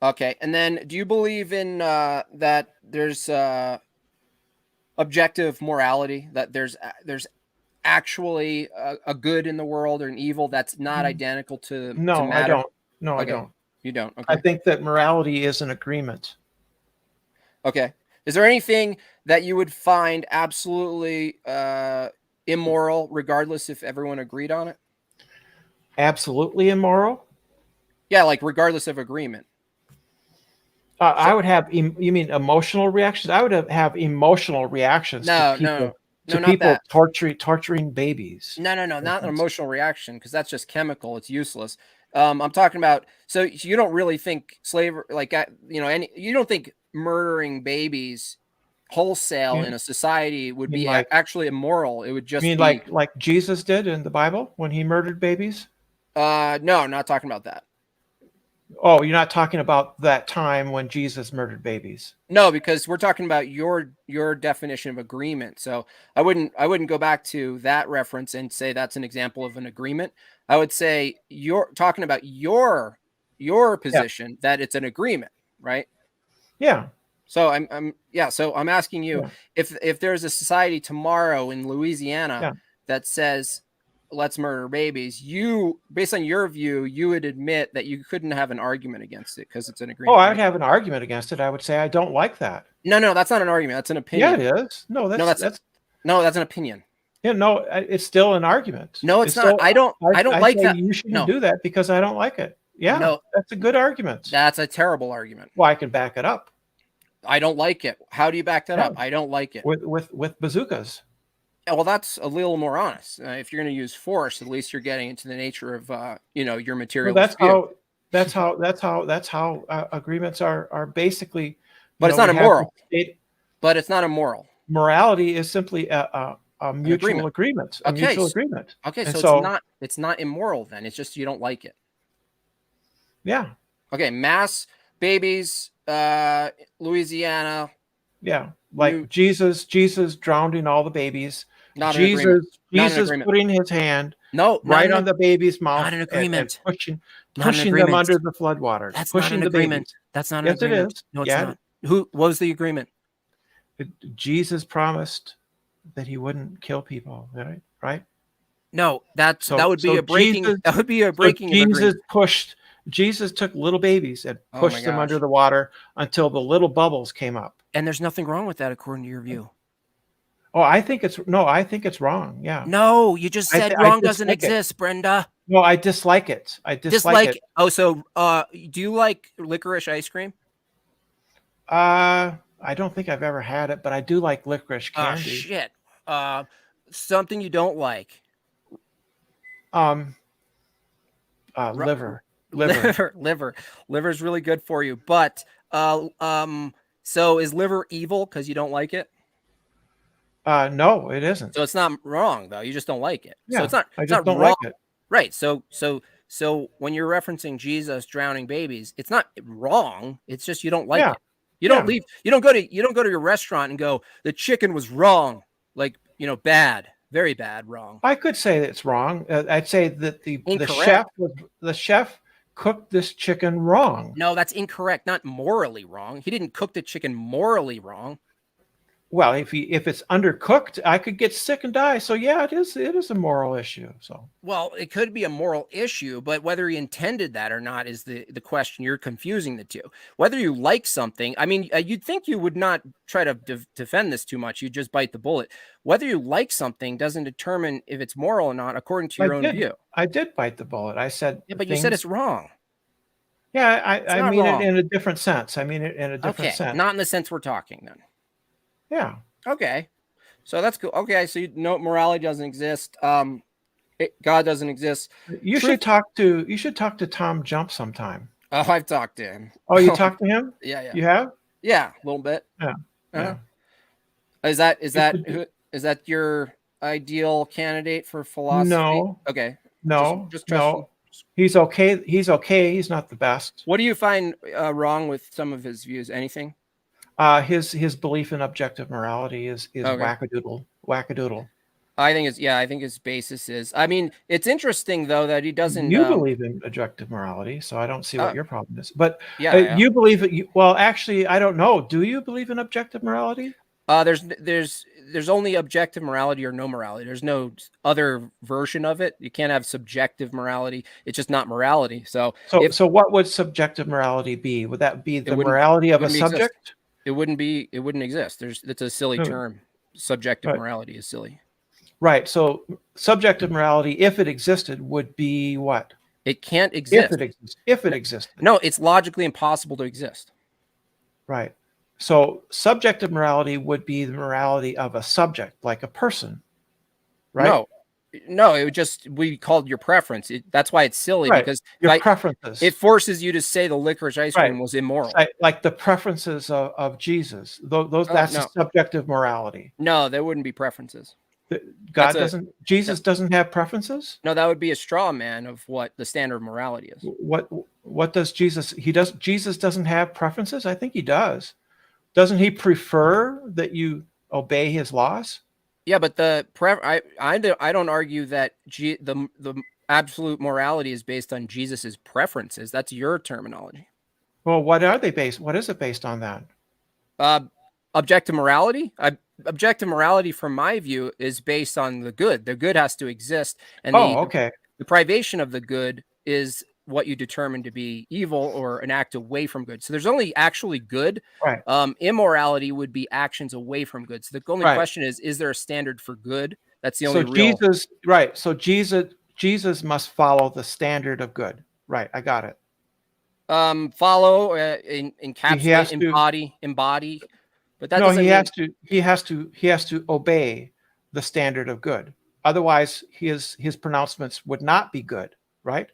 Okay. And then do you believe in that there's objective morality, that there's actually a good in the world or an evil that's not identical to No, I matter? don't. No, I Okay. don't. You don't. I Okay. think that morality is an agreement. Okay. Is there anything that you would find absolutely immoral, regardless if everyone agreed on it? Absolutely immoral. Yeah, like regardless of agreement. So I would have. You mean emotional reactions? I would have emotional reactions to no, not people that. torturing babies. No, For not an instance. emotional reaction because that's just chemical. It's useless. I'm talking about. So you don't really think slavery, like you don't think murdering babies wholesale You in a society would mean be like actually immoral. It would you just mean be. like Jesus did in the Bible when he murdered babies? No, I'm not talking about that. Oh, you're not talking about that time when Jesus murdered babies. No, because we're talking about your definition of agreement. So I wouldn't go back to that reference and say that's an example of an agreement. I would say you're talking about your Yeah, position that it's an agreement, right? yeah, So I'm asking you yeah, if there's a society tomorrow in Louisiana yeah. that says let's murder babies, you based on your view, you would admit that you couldn't have an argument against it because it's an Oh, agreement, I would right? have an argument against it. I would say I don't like that. No, that's not an argument. That's an Yeah, it opinion. is. No, No, that's no, that's an opinion. yeah, no, it's still an argument. No, It's it's not. still I don't I like say that. you shouldn't No, do that because I don't like it. Yeah, no, that's a good argument. that's a terrible argument. Well, I can back it up. I don't like it. How do you back that Yeah, up? I don't like it. with bazookas. Yeah, well, that's a little more honest. If you're going to use force, at least you're getting into the nature of your Well, materialist view. that's how agreements are basically. But it's We not have immoral. state But it's not immoral. morality is simply a An mutual agreement. agreement, a Okay. mutual agreement, Okay, and so so it's not immoral then. It's just you don't like it. yeah, Okay, mass babies, Louisiana, yeah, you like Jesus drowning all the babies. not an agreement. Jesus Not an Jesus agreement. putting his hand No, right on the baby's not mouth an and agreement. Not an pushing them agreement. under the floodwaters, That's not pushing an the agreement. babies. That's not an Yes, it agreement. is. No, it's Yeah, not. What was the agreement? Jesus promised that he wouldn't kill people, right? Right? No, So that would be a so breaking of agreement. Jesus took little babies and Oh my pushed them under gosh. the water until the little bubbles came up. And there's nothing wrong with that according to your view. Oh, I think it's wrong. Yeah. No, you just said I wrong doesn't dislike it. exist, Brenda. No, I dislike it. I dislike Dislike. it. Oh, so do you like licorice ice cream? I don't think I've ever had it, but I do like licorice Oh candy. shit. Uh Something you don't like. Um, Ru- liver. Liver is really good for you, but so is liver evil because you don't like it? No, it So isn't. it's not wrong though. You just don't like it. So Yeah, I it's just not don't wrong. like it. Right. So when you're referencing Jesus drowning babies, it's not wrong. It's just you don't like Yeah, it. You don't yeah. leave. You don't go to your restaurant and go, the chicken was wrong, like bad, very bad, wrong, I could say it's wrong. I'd say that incorrect. the chef cooked this chicken wrong. No, that's incorrect. Not morally wrong. He didn't cook the chicken morally wrong. Well, if it's undercooked, I could get sick and die. So yeah, it is a moral issue. So Well, it could be a moral issue, but whether he intended that or not is the question. You're confusing the two. Whether you like something, I mean, you'd think you would not try to defend this too much. You just bite the bullet. Whether you like something doesn't determine if it's moral or not, according to I your own did view. I did bite the bullet. I said Yeah, but you said things. it's wrong. Yeah, It's I not mean it wrong. in a different sense. I mean it in a different Okay, sense. not in the sense we're talking then. Yeah. Okay, so that's cool. Okay, so you know morality doesn't exist. God doesn't exist. Truth. You should talk to Tom Jump sometime. Oh, I've talked to him. Oh, you talked to him? Yeah, yeah, You have? yeah, a little bit. Yeah. Uh-huh. Yeah. Is that You should- your ideal candidate for philosophy? No, Okay, no, just trusting. no. He's okay. He's okay. He's not the best. What do you find wrong with some of his views? Anything? His belief in objective morality is Okay. wackadoodle. I think his basis is. I mean, it's interesting though that he doesn't. You believe in objective morality, so I don't see what Uh, your problem is. But yeah, yeah. you believe it. Well, actually, I don't know. Do you believe in objective morality? There's only objective morality or no morality. There's no other version of it. You can't have subjective morality. It's just not morality. So So, if so what would subjective morality be? Would that be it the wouldn't morality it of a wouldn't be exist. subject? It wouldn't exist. It's a silly No, term. Subjective right. morality is silly. Right. So, subjective morality, if it existed, would be what? It can't If exist. it exists. If it existed. No, it's logically impossible to exist. Right. So, subjective morality would be the morality of a subject, like a person, right? No, no, it would just we called your preference. That's why it's silly Right. because Your preferences. it forces you to say the licorice ice Right. cream was immoral. Like the preferences of Jesus. Those Oh that's a no, subjective morality. no, there wouldn't be preferences. That's God a doesn't. no, Jesus doesn't have preferences. no, that would be a straw man of what the standard of morality is. What does Jesus? He does. Jesus doesn't have preferences. I think he does. Doesn't he prefer that you obey his laws? Yeah, but I don't argue that the absolute morality is based on Jesus's preferences. That's your terminology. Well, what are they based? What is it based on that? Uh, objective morality. Objective morality, from my view, is based on the good. The good has to exist, and Oh, okay. the privation of the good is what you determine to be evil or an act away from good. So there's only actually good. Right. Immorality would be actions away from good. So the only Right. question is there a standard for good? That's the So only real. Jesus, right. So Jesus must follow the standard of good. Right. I got it. Follow, He encapsulate, has to. embody, but that No, doesn't mean he has to obey the standard of good. Otherwise, his pronouncements would not be good, right?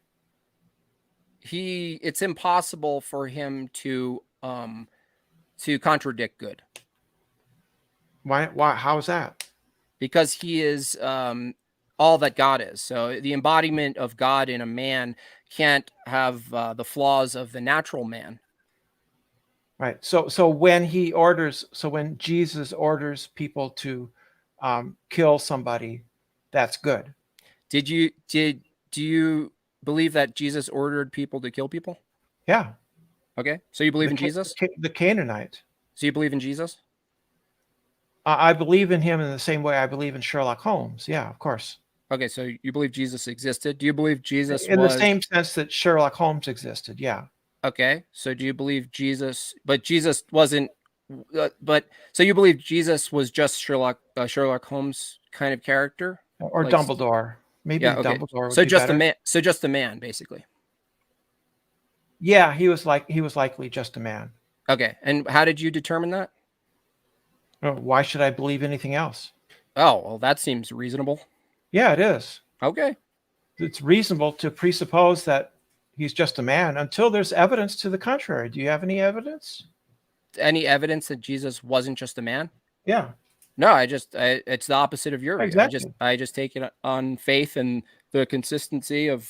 it's impossible for him to contradict good Why how is that? because he is all that God is. So the embodiment of God in a man can't have the flaws of the natural man. Right. So when Jesus orders people to kill somebody, that's good. Did you did do you believe that Jesus ordered people to kill people? Yeah. Okay, so you believe in Jesus? The Canaanite. So you believe in Jesus? I believe in him in the same way I believe in Sherlock Holmes. Yeah, of course. Okay, so you believe Jesus existed. Do you believe Jesus In the was same sense that Sherlock Holmes existed. Yeah. okay? So do you believe but Jesus wasn't but so you believe Jesus was just Sherlock Holmes kind of character? Or Like Dumbledore. Maybe yeah, okay. Dumbledore would So be just a better. man, so just a man basically. Yeah, he was likely just a man. Okay. And how did you determine that? Why should I believe anything else? Oh, well that seems reasonable. Yeah, it is. Okay. It's reasonable to presuppose that he's just a man until there's evidence to the contrary. Do you have any evidence? Any evidence that Jesus wasn't just a man? Yeah, No, it's the opposite of your view. exactly. I just take it on faith and the consistency of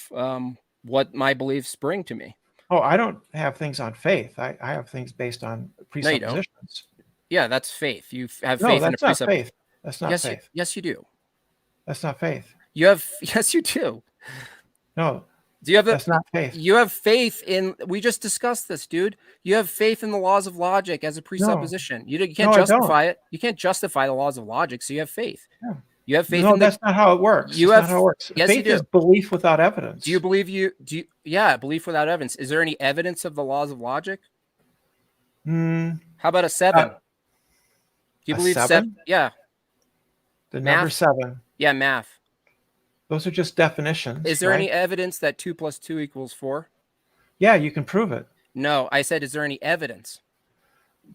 what my beliefs bring to me. Oh, I don't have things on faith. I have things based on No, you don't. presuppositions. Yeah, that's faith. You have No, faith in a that's not precept. faith. That's not faith. Yes, you do. That's not faith. You have yes, you do. No, Do you have that's not faith. you have faith in? We just discussed this, dude. You have faith in the laws of logic as a No, presupposition. You no, can't I don't. justify it. You can't justify the laws of logic. So you have faith. Yeah. You have faith No, in the. that's not how it works. You That's not have how it works. yes, you Faith do. is belief without Do you evidence. believe yeah, belief without evidence. Is there any evidence of the laws of logic? Hmm. How about a seven? Uh, Do you a believe seven? seven? Yeah, The number math. seven. Yeah, math. Those are just definitions, Is there right? any evidence that 2 + 2 = 4? Yeah, you can prove it. No, I said, is there any evidence?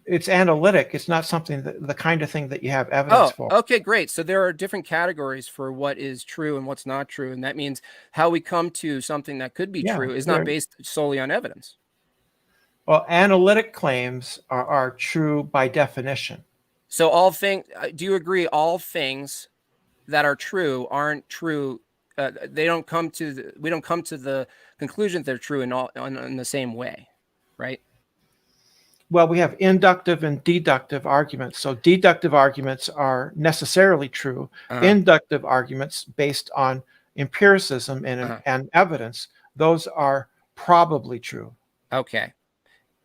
It's analytic. It's not something that the kind of thing that you have evidence Oh, for. okay, great. So there are different categories for what is true and what's not true. And that means how we come to something that could be Yeah. true is not based solely on evidence. Well, analytic claims are true by definition. So do you agree all things that are true aren't true? We don't come to the conclusion that they're true in the same way, right? Well, we have inductive and deductive arguments. So deductive arguments are necessarily true. Uh-huh. Inductive arguments based on empiricism Uh-huh. and evidence, those are probably true. Okay.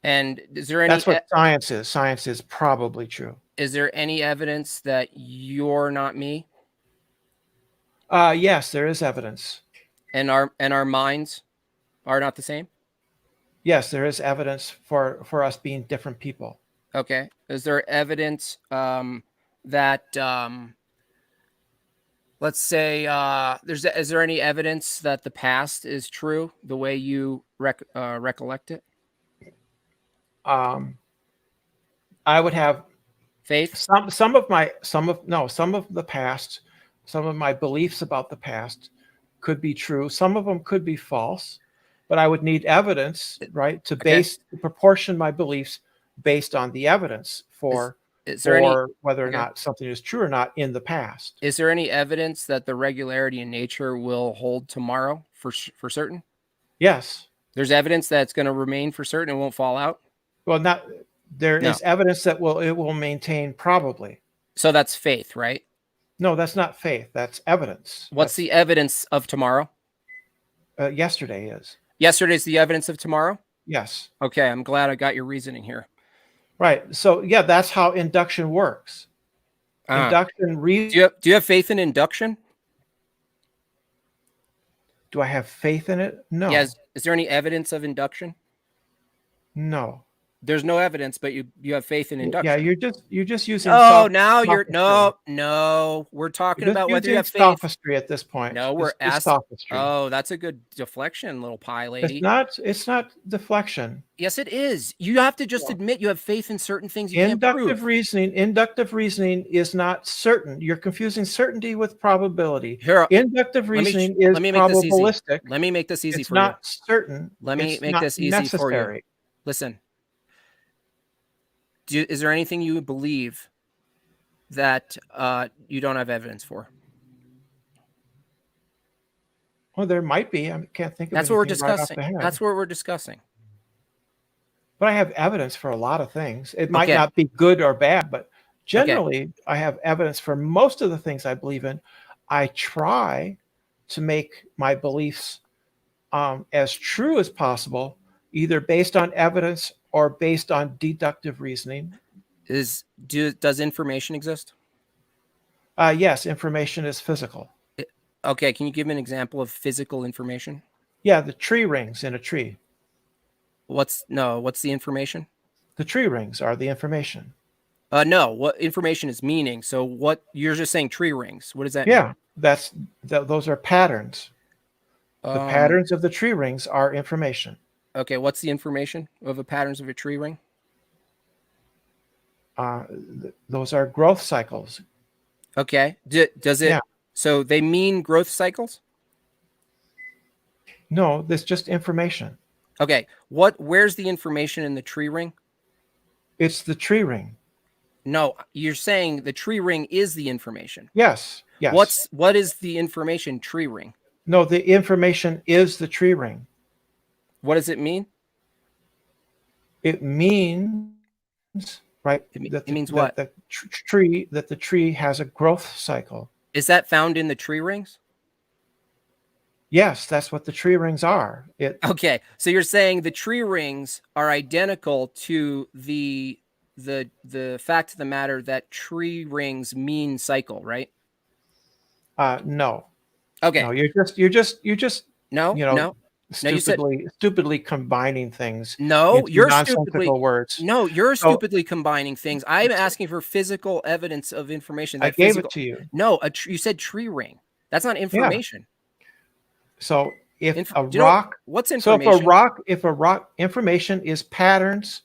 And is there any That's what science is. Science is probably true. is there any evidence that you're not me Yes, there is evidence. and our minds are not the same? Yes, there is evidence for us being different people. Okay. Is there evidence that let's say is there any evidence that the past is true the way you recollect it? Um, I would have Faith? some of the past, some of my beliefs about the past could be true. Some of them could be false, but I would need evidence, right, Okay. to proportion my beliefs based on the evidence Is is there any for whether or okay. not something is true or not in the past. Is there any evidence that the regularity in nature will hold tomorrow for certain? Yes. There's evidence that it's going to remain for certain and won't fall out? Well, not there No. is evidence that it will maintain probably. So that's faith, right? No, that's not faith. That's evidence. What's the evidence of tomorrow? Yesterday is. Yesterday's the evidence of tomorrow? Yes. Okay, I'm glad I got your reasoning here. Right. So yeah, that's how induction works. Induction Do you have faith in induction? Do I have faith in it? No. Yes. Is there any evidence of induction? No. There's no evidence, but you have faith in induction. Yeah, you're just using. Oh, now you're no. We're talking about whether you have faith. Sophistry at this point. No, we're asking. Sophistry. Oh, that's a good deflection, little pie lady. It's not deflection. Yes, it is. You have to just admit you have faith in certain things you can't prove. Inductive reasoning is not certain. You're confusing certainty with probability. Here, inductive reasoning is probabilistic. Let me make this easy it's for you. It's not certain. Let me make this easy for you. Listen. Is there anything you believe that you don't have evidence for? Well, there might be. I can't think of. That's what we're discussing. That's what we're discussing. But I have evidence for a lot of things. It might not be good or bad, but generally, I have evidence for most of the things I believe in. I try to make my beliefs as true as possible, either based on evidence or based on deductive reasoning. Does information exist? Yes, information is physical. Okay, can you give me an example of physical information? Yeah, the tree rings in a tree. What's the information? The tree rings are the information. No, what information is meaning? So what you're just saying tree rings. What does that mean? Yeah, those are patterns. The patterns of the tree rings are information. Okay, what's the information of the patterns of a tree ring? Those are growth cycles. Okay. Does it? Yeah. So they mean growth cycles? No, that's just information. Okay. Where's the information in the tree ring? It's the tree ring. No, you're saying the tree ring is the information. Yes. Yes. What is the information tree ring? No, the information is the tree ring. What does it mean? It means, right? It means what? That the tree has a growth cycle. Is that found in the tree rings? Yes, that's what the tree rings are. Okay, so you're saying the tree rings are identical to the fact of the matter that tree rings mean cycle, right? No. Okay. No, you're just no. Stupidly combining things. No, you're nonsensical words. No, you're stupidly combining things. I'm asking for physical evidence of information. I gave it to you. No, you said tree ring. That's not information. Yeah. So if a rock, what's information? So if a rock, information is patterns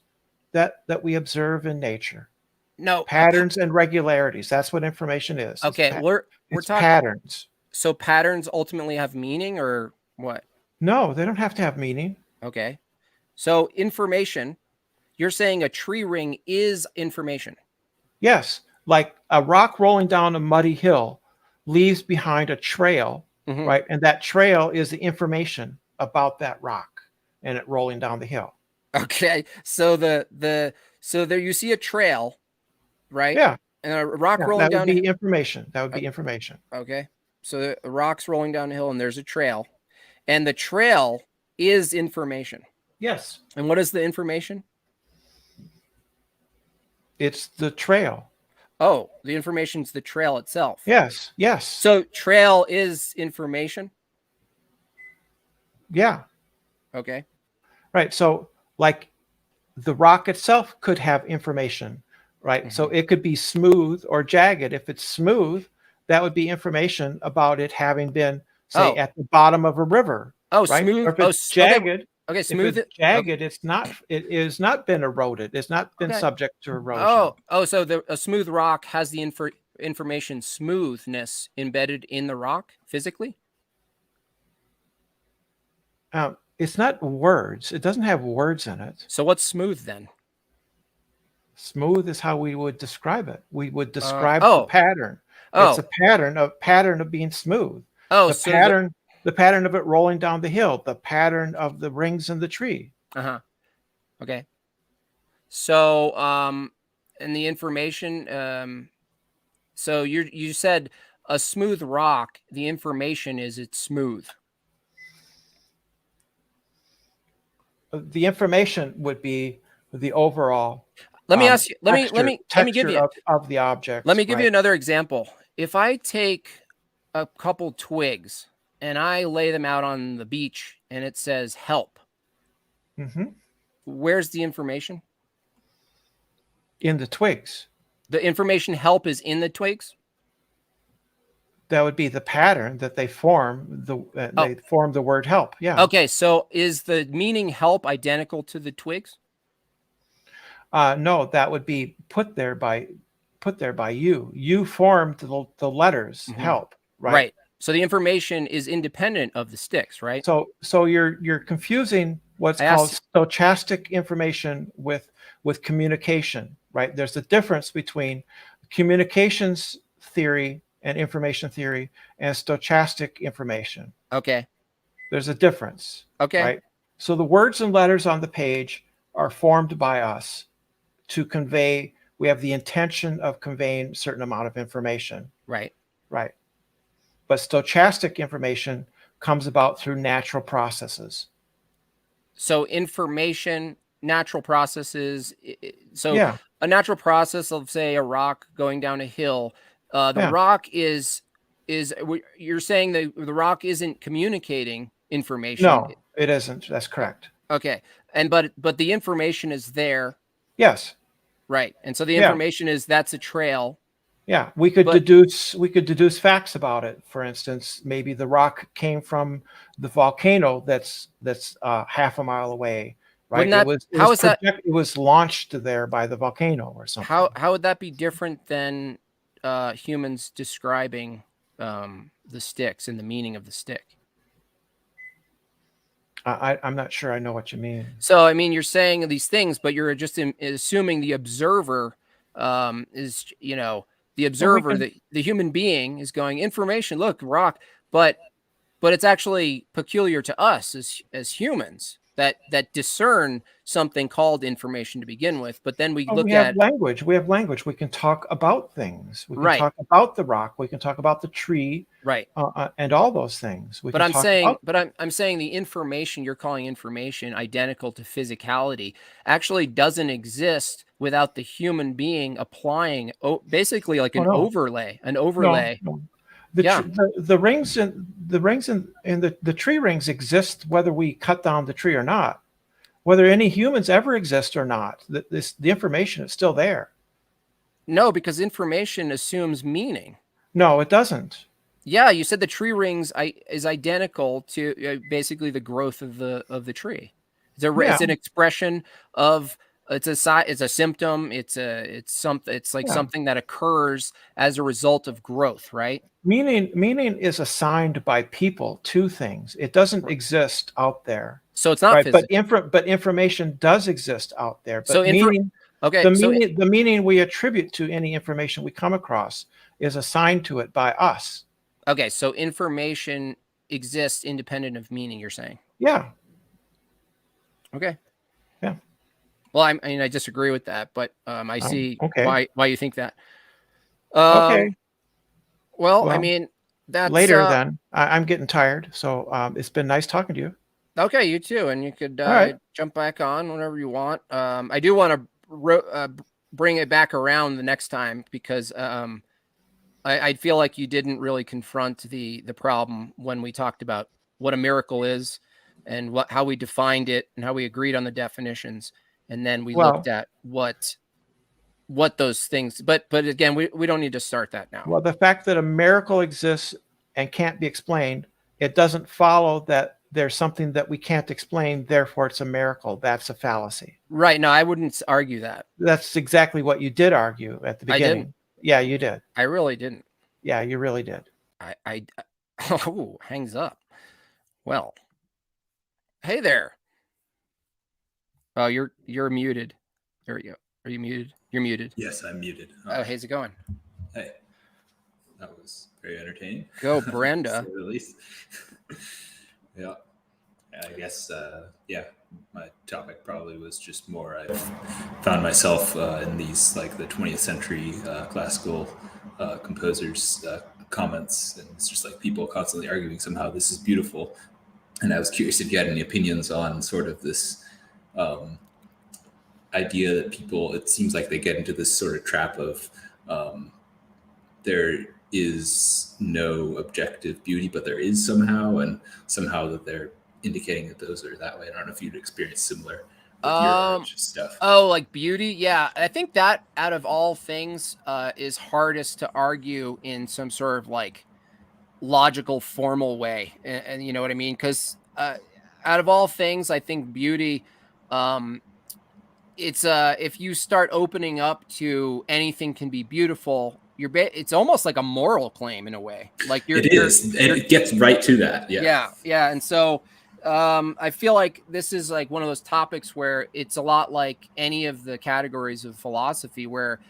that we observe in nature. No, patterns and regularities. That's what information is. Okay, we're talking patterns. So patterns ultimately have meaning, or what? No, they don't have to have meaning. Okay. So information, you're saying a tree ring is information. Yes. Like a rock rolling down a muddy hill leaves behind a trail, right? And that trail is the information about that rock and it rolling down the hill. Okay. So So there you see a trail, right? Yeah. And a rock Yeah. rolling That would down. be information. That would uh, be information. Okay. So a rock's rolling down a hill and there's a trail. And the trail is information. Yes. And what is the information? It's the trail. Oh, the information's the trail itself. Yes. Yes. So trail is information. Yeah. Okay. Right. So, like, the rock itself could have information, right? So Mhm. it could be smooth or jagged. If it's smooth, that would be information about it having been, say, Oh, at the bottom of a river, oh, right? Or smooth. if Oh, it's okay. jagged, Okay, if smooth it's it. Okay. jagged, it is not been eroded. It's not been Okay. subject to erosion. So a smooth rock has the information smoothness embedded in the rock physically. It's not words. It doesn't have words in it. So what's smooth then? Smooth is how we would describe it. We would Uh, describe the oh, pattern. It's oh, a pattern of being smooth. oh. The So the pattern the pattern of it rolling down the hill, the pattern of the rings in the tree. uh-huh. Okay. So and the information so you said a smooth rock, the information is it's smooth. The information would be the overall Let me ask you, let me give texture you of the let objects, me give you right? another example. If I take a couple twigs and I lay them out on the beach and it says help, Hmm. where's the information? In the twigs, The information help is in the twigs? that would be the pattern that they form. Oh, They form the word help. Yeah. okay. So is the meaning help identical to the twigs? No, that would be put there by you. You formed the letters Mhm. help, right? Right. So the information is independent of the sticks, right? So you're confusing what's I called asked. stochastic information with communication, right? There's a difference between communications theory and information theory and stochastic information. Okay. There's a difference, Okay. right? So the words and letters on the page are formed by us to convey, we have the intention of conveying a certain amount of information, Right. right? But stochastic information comes about through natural processes. So information, natural processes. So Yeah, a natural process of say a rock going down a hill. The yeah. rock is you're saying the rock isn't communicating information. No, it isn't. That's correct. Okay. And but the information is there, Yes. right? And so the Yeah. information is that's a trail. Yeah. But We could deduce facts about it. For instance, maybe the rock came from the volcano that's half a mile away, right? wouldn't that how is that It was launched there by the volcano or something. how would that be different than humans describing the sticks and the meaning of the stick? I'm not sure I know what you mean. So, I mean, you're saying these things, but you're just assuming the observer is, the Well, we observer, can. the human being is going information. Look, rock, but it's actually peculiar to us as humans that discern something called information to begin with. But then we Oh, we look have at language. We have language. We can talk about things. We can right, talk about the rock. We can talk about the tree, right. and all those things. We But can I'm talk saying, about. I'm saying the information you're calling information identical to physicality actually doesn't exist without the human being applying basically like Oh no, an no, overlay. no. Yeah. The rings in the tree rings exist whether we cut down the tree or not. Whether any humans ever exist or not, the information is still there. No, because information assumes meaning. No, it doesn't. Yeah, you said the tree rings is identical to basically the growth of the tree. Yeah, It's an expression of it's a symptom. It's something. It's like yeah. something that occurs as a result of growth, right? Meaning is assigned by people to things. It doesn't exist out there, So it's not right? physical. But information does exist out there. So But meaning, okay, the meaning we attribute to any information we come across is assigned to it by us. so information exists independent of meaning, you're saying. Yeah, Okay. yeah. Well, I mean, I disagree with that, but I Oh, see okay. why you think that. Okay. Um, well, I Well, mean, that's later then. I'm getting tired. So it's been nice talking to you. okay. You too, and you could All right. jump back on whenever you want. I do want to bring it back around the next time because I feel like you didn't really confront the problem when we talked about what a miracle is and how we defined it and how we agreed on the definitions, and then we looked Well, at what those things. But again, we don't need to start that now. well, the fact that a miracle exists and can't be explained, it doesn't follow that there's something that we can't explain, therefore it's a miracle. That's a fallacy. Right? No, I wouldn't argue that. That's exactly what you did argue at the I didn't. beginning. Yeah, you did. I really didn't. Yeah, you really did. I oh, hangs up. Well, hey there. Oh, you're muted. There we go. Are you muted? You're muted. Yes, I'm muted. Oh, how's it going? Hey, that was very entertaining. Go, To Brenda. say the least. Yeah, I guess. Yeah, my topic probably was just more. I've found myself in these like the 20th century classical composers' comments, and it's just like people constantly arguing somehow this is beautiful. And I was curious if you had any opinions on sort of this um, idea that people, it seems like they get into this sort of trap of um, there is no objective beauty, but there is somehow, and somehow that they're indicating that those are that way. I don't know if you'd experience similar with your art stuff. Oh, like beauty? Yeah. I think that out of all things is hardest to argue in some sort of like logical, formal way. And you know what I mean? Because out of all things, I think beauty, it's if you start opening up to anything can be beautiful, it's almost like a moral claim in a way. Like It is. It gets right to that. Yeah. yeah. And so I feel like this is like one of those topics where it's a lot like any of the categories of philosophy where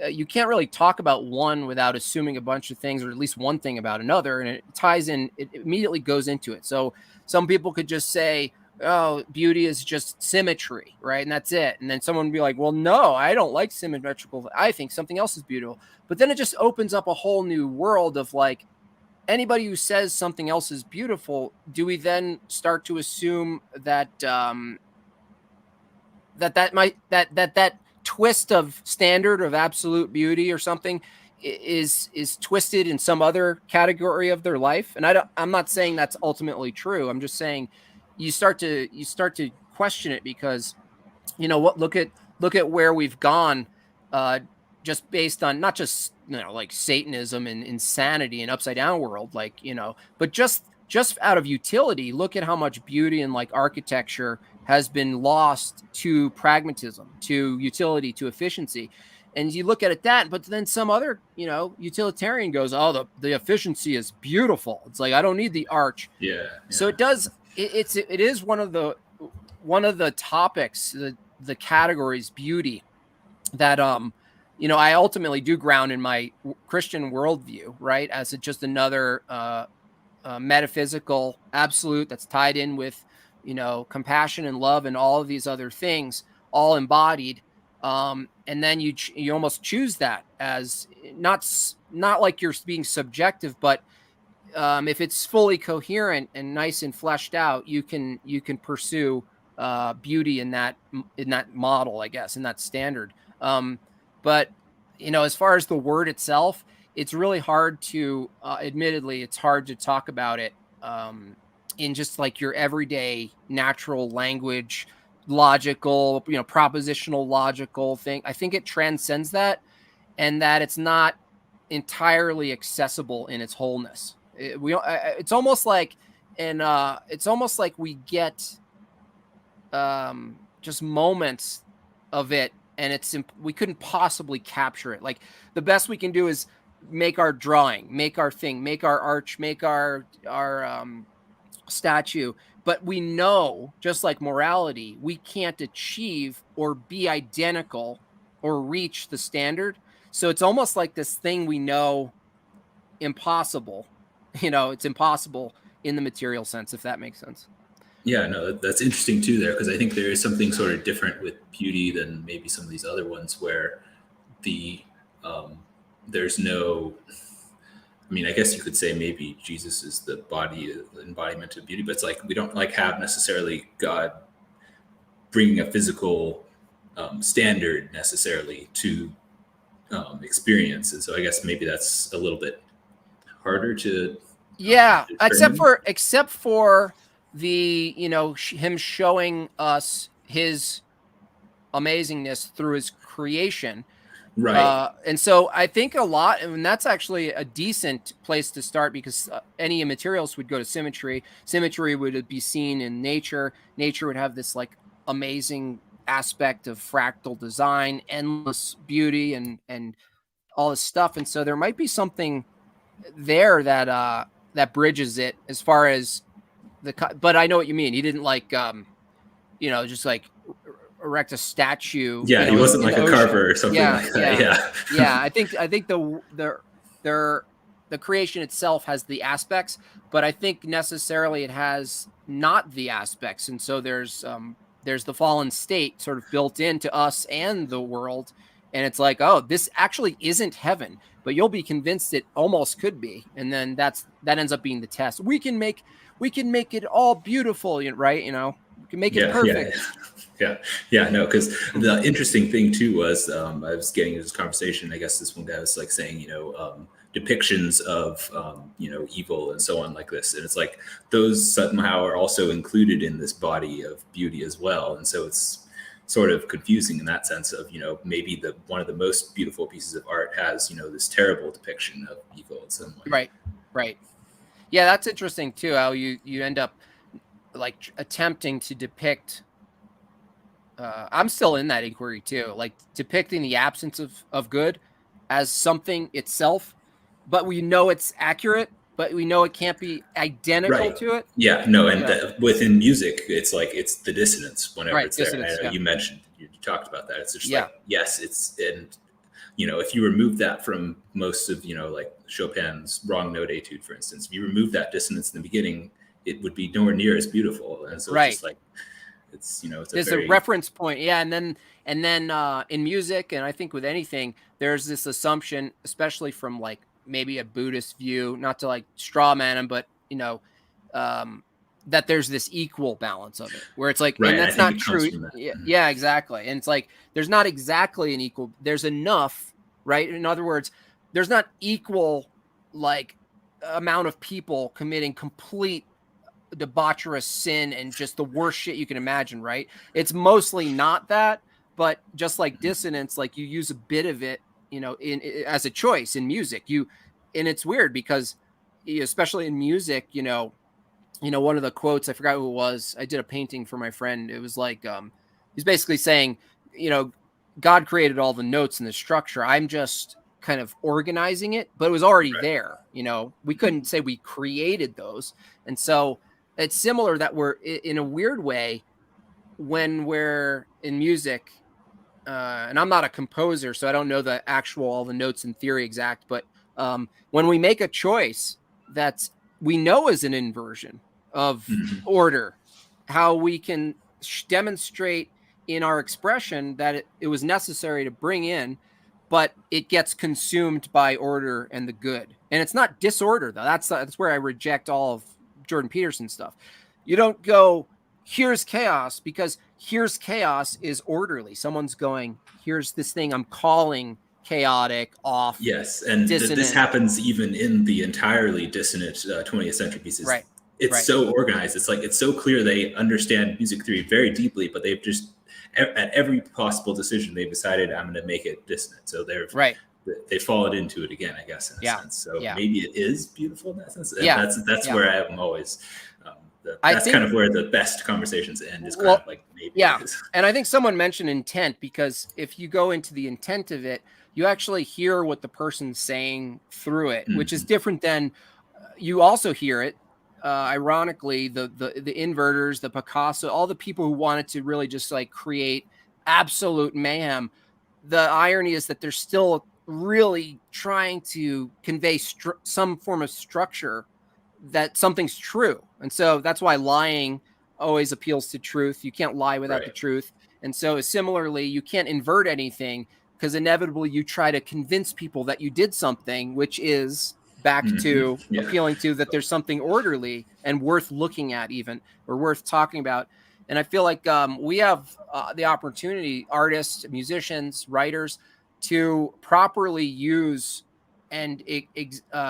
you can't really talk about one without assuming a bunch of things, or at least one thing about another. And it ties in, it immediately goes into it. So some people could just say, oh, beauty is just symmetry, right? And that's it. And then someone would be like, well, no, I don't like symmetrical. I think something else is beautiful. But then it just opens up a whole new world of like, anybody who says something else is beautiful, do we then start to assume that that twist of standard of absolute beauty or something is twisted in some other category of their life? And I'm not saying that's ultimately true. I'm just saying you start to question it because what, look at where we've gone just based on not just like Satanism and insanity and upside down world, like but just out of utility. Look at how much beauty in like architecture has been lost to pragmatism, to utility, to efficiency. And you look at it but then some other utilitarian goes, oh, the efficiency is beautiful. It's like, I don't need the arch. Yeah. So it does. It is one of the topics, the categories, beauty, that I ultimately do ground in my Christian worldview, right? As just another metaphysical absolute that's tied in with, compassion and love and all of these other things, all embodied. And then you almost choose that as not like you're being subjective, but if it's fully coherent and nice and fleshed out, you can pursue beauty in that model, I guess, in that standard. But as far as the word itself, it's really hard to admittedly, it's hard to talk about it in just like your everyday natural language, logical, propositional logical thing. I think it transcends that, and that it's not entirely accessible in its wholeness. It's almost like, it's almost like we get just moments of it, and we couldn't possibly capture it. Like the best we can do is make our drawing, make our thing, make our arch, make our statue. But we know, just like morality, we can't achieve or be identical or reach the standard. So it's almost like this thing we know impossible. It's impossible in the material sense, if that makes sense. Yeah, no, that's interesting too there, because I think there is something sort of different with beauty than maybe some of these other ones where the um, there's no. I mean, I guess you could say maybe Jesus is the embodiment of beauty, but it's like we don't like have necessarily God bringing a physical standard necessarily to experience, and so I guess maybe that's a little bit harder to Yeah, determine. except for the, him showing us his amazingness through his creation. Right. And so I think a lot, and that's actually a decent place to start, because any materials would go to symmetry. Symmetry would be seen in nature. Nature would have this like amazing aspect of fractal design, endless beauty, and all this stuff. And so there might be something there that bridges it as far as but I know what you mean. He didn't like just like erect a statue, Yeah, he wasn't in like the a ocean. carver or something Yeah, like that. yeah, Yeah. yeah. I think the creation itself has the aspects, but I think necessarily it has not the aspects, and so there's the fallen state sort of built into us and the world, and it's like, oh, this actually isn't heaven, but you'll be convinced it almost could be, and then that ends up being the test. We can make it all beautiful, right? We can make it Yeah, yeah, perfect. yeah, yeah. No, because the interesting thing too was I was getting into this conversation. I guess this one guy was like saying, depictions of evil and so on like this, and it's like those somehow are also included in this body of beauty as well, and so it's sort of confusing in that sense of maybe the one of the most beautiful pieces of art has this terrible depiction of evil in some way. Right, right. Yeah, that's interesting too, how you end up like attempting to depict. I'm still in that inquiry too, like depicting the absence of good as something itself, but we know it's accurate, but we know it can't be identical Right. to it. Yeah. No. And Yeah. within music, it's like it's the dissonance whenever Right. it's there. Dissonance. I know Yeah. you talked about that. It's just Yeah. like yes, it's and if you remove that from most of like Chopin's wrong note etude, for instance, if you remove that dissonance in the beginning, it would be nowhere near as beautiful. And so it's Right. just like it's a There's a very reference point. Yeah. And then in music, and I think with anything, there's this assumption, especially from like maybe a Buddhist view, not to like straw man him, but um, that there's this equal balance of it, where it's like, right. and And I that's think not it comes true. from that. Yeah, yeah, exactly. And it's like there's not exactly an equal. There's enough, right? In other words, there's not equal like amount of people committing complete debaucherous sin and just the worst shit you can imagine, right? It's mostly not that, but just like dissonance, like you use a bit of it, in as a choice in music. And it's weird because especially in music, one of the quotes, I forgot who it was. I did a painting for my friend. It was like he's basically saying, you know, God created all the notes and the structure. I'm just kind of organizing it, but it was already Right. there. We couldn't say we created those. And so it's similar that we're in a weird way when we're in music. And I'm not a composer, so I don't know the actual all the notes in theory exact, but when we make a choice that's we know is an inversion of Mhm. order, how we can demonstrate in our expression that it was necessary to bring in, but it gets consumed by order and the good. And it's not disorder though. That's where I reject all of Jordan Peterson stuff. You don't go, here's chaos, because here's chaos is orderly. Someone's going, here's this thing I'm calling chaotic, off, Yes, and this dissonant. happens even in the entirely dissonant 20th century pieces. Right. It's Right. so organized. It's like it's so clear they understand music theory very deeply, but they've just at every possible decision they've decided I'm going to make it dissonant. So Right. they followed into it again, I guess, in a Yeah. sense. So Yeah. maybe it is beautiful in that sense. And Yeah. that's Yeah. where I am always. I That's think, kind of where the best conversations end. Is kind well, of like maybe yeah. it is. And I think someone mentioned intent, because if you go into the intent of it, you actually hear what the person's saying through it, which is Mhm. different than you also hear it. Ironically, the inverters, the Picasso, all the people who wanted to really just like create absolute mayhem. The irony is that they're still really trying to convey some form of structure that something's true. And so that's why lying always appeals to truth. You can't lie without the Right. truth. And so similarly, you can't invert anything, because inevitably you try to convince people that you did something, which is back to Yeah. appealing to that there's something orderly and worth looking at, even, or worth talking about. And I feel like we have the opportunity, artists, musicians, writers, to properly use and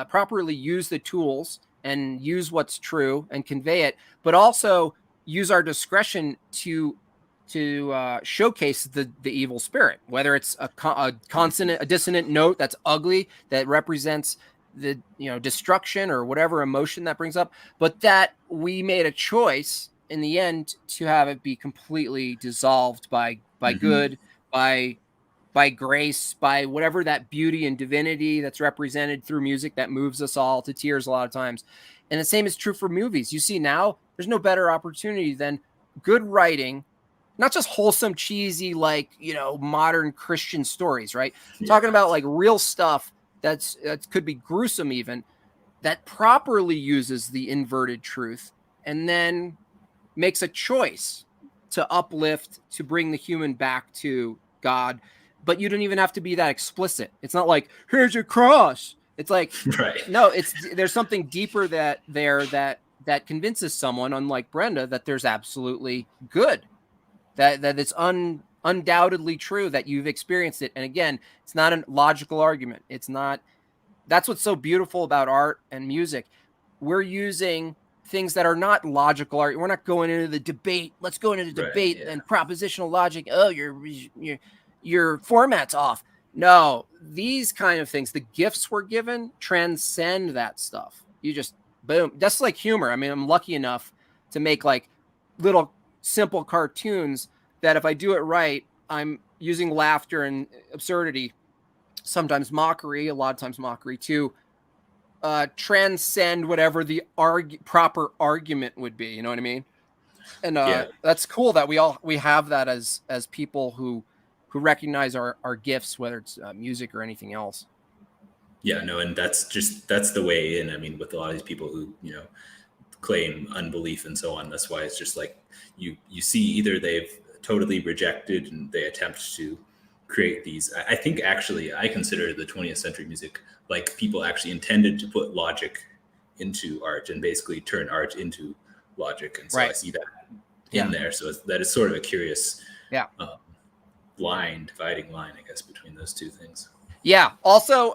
properly use the tools and use what's true and convey it, but also use our discretion to showcase the evil spirit, whether it's a consonant, a dissonant note that's ugly, that represents the destruction or whatever emotion that brings up, but that we made a choice in the end to have it be completely dissolved by Hmm. good, by grace, by whatever that beauty and divinity that's represented through music that moves us all to tears a lot of times. And the same is true for movies. You see now, there's no better opportunity than good writing, not just wholesome, cheesy, like, modern Christian stories, right? Talking Yeah. about like real stuff that could be gruesome even, that properly uses the inverted truth and then makes a choice to uplift, to bring the human back to God. But you don't even have to be that explicit. It's not like, here's your cross. It's like, Right. no, there's something deeper that convinces someone, unlike Brenda, that there's absolutely good, that it's undoubtedly true, that you've experienced it. And again, it's not a logical argument. It's not. That's what's so beautiful about art and music. We're using things that are not logical art. We're not going into the debate. Let's go into the Right. debate Yeah. and propositional logic. Oh, your format's off. No, these kind of things, the gifts we're given, transcend that stuff. You just boom. That's like humor. I mean, I'm lucky enough to make like little simple cartoons that if I do it right, I'm using laughter and absurdity, sometimes mockery, a lot of times mockery, to transcend whatever the proper argument would be. You know what I mean? And Yeah. that's cool that we have that as people who recognize our gifts, whether it's music or anything else. Yeah. No, and that's the way in. I mean, with a lot of these people who claim unbelief and so on, that's why it's just like you see either they've totally rejected and they attempt to create these. I think actually I consider the 20th century music like people actually intended to put logic into art and basically turn art into logic, and so I Right. see that Yeah. in there. So that is sort of a curious Yeah. um, dividing line, I guess, between those two things. Yeah. Also,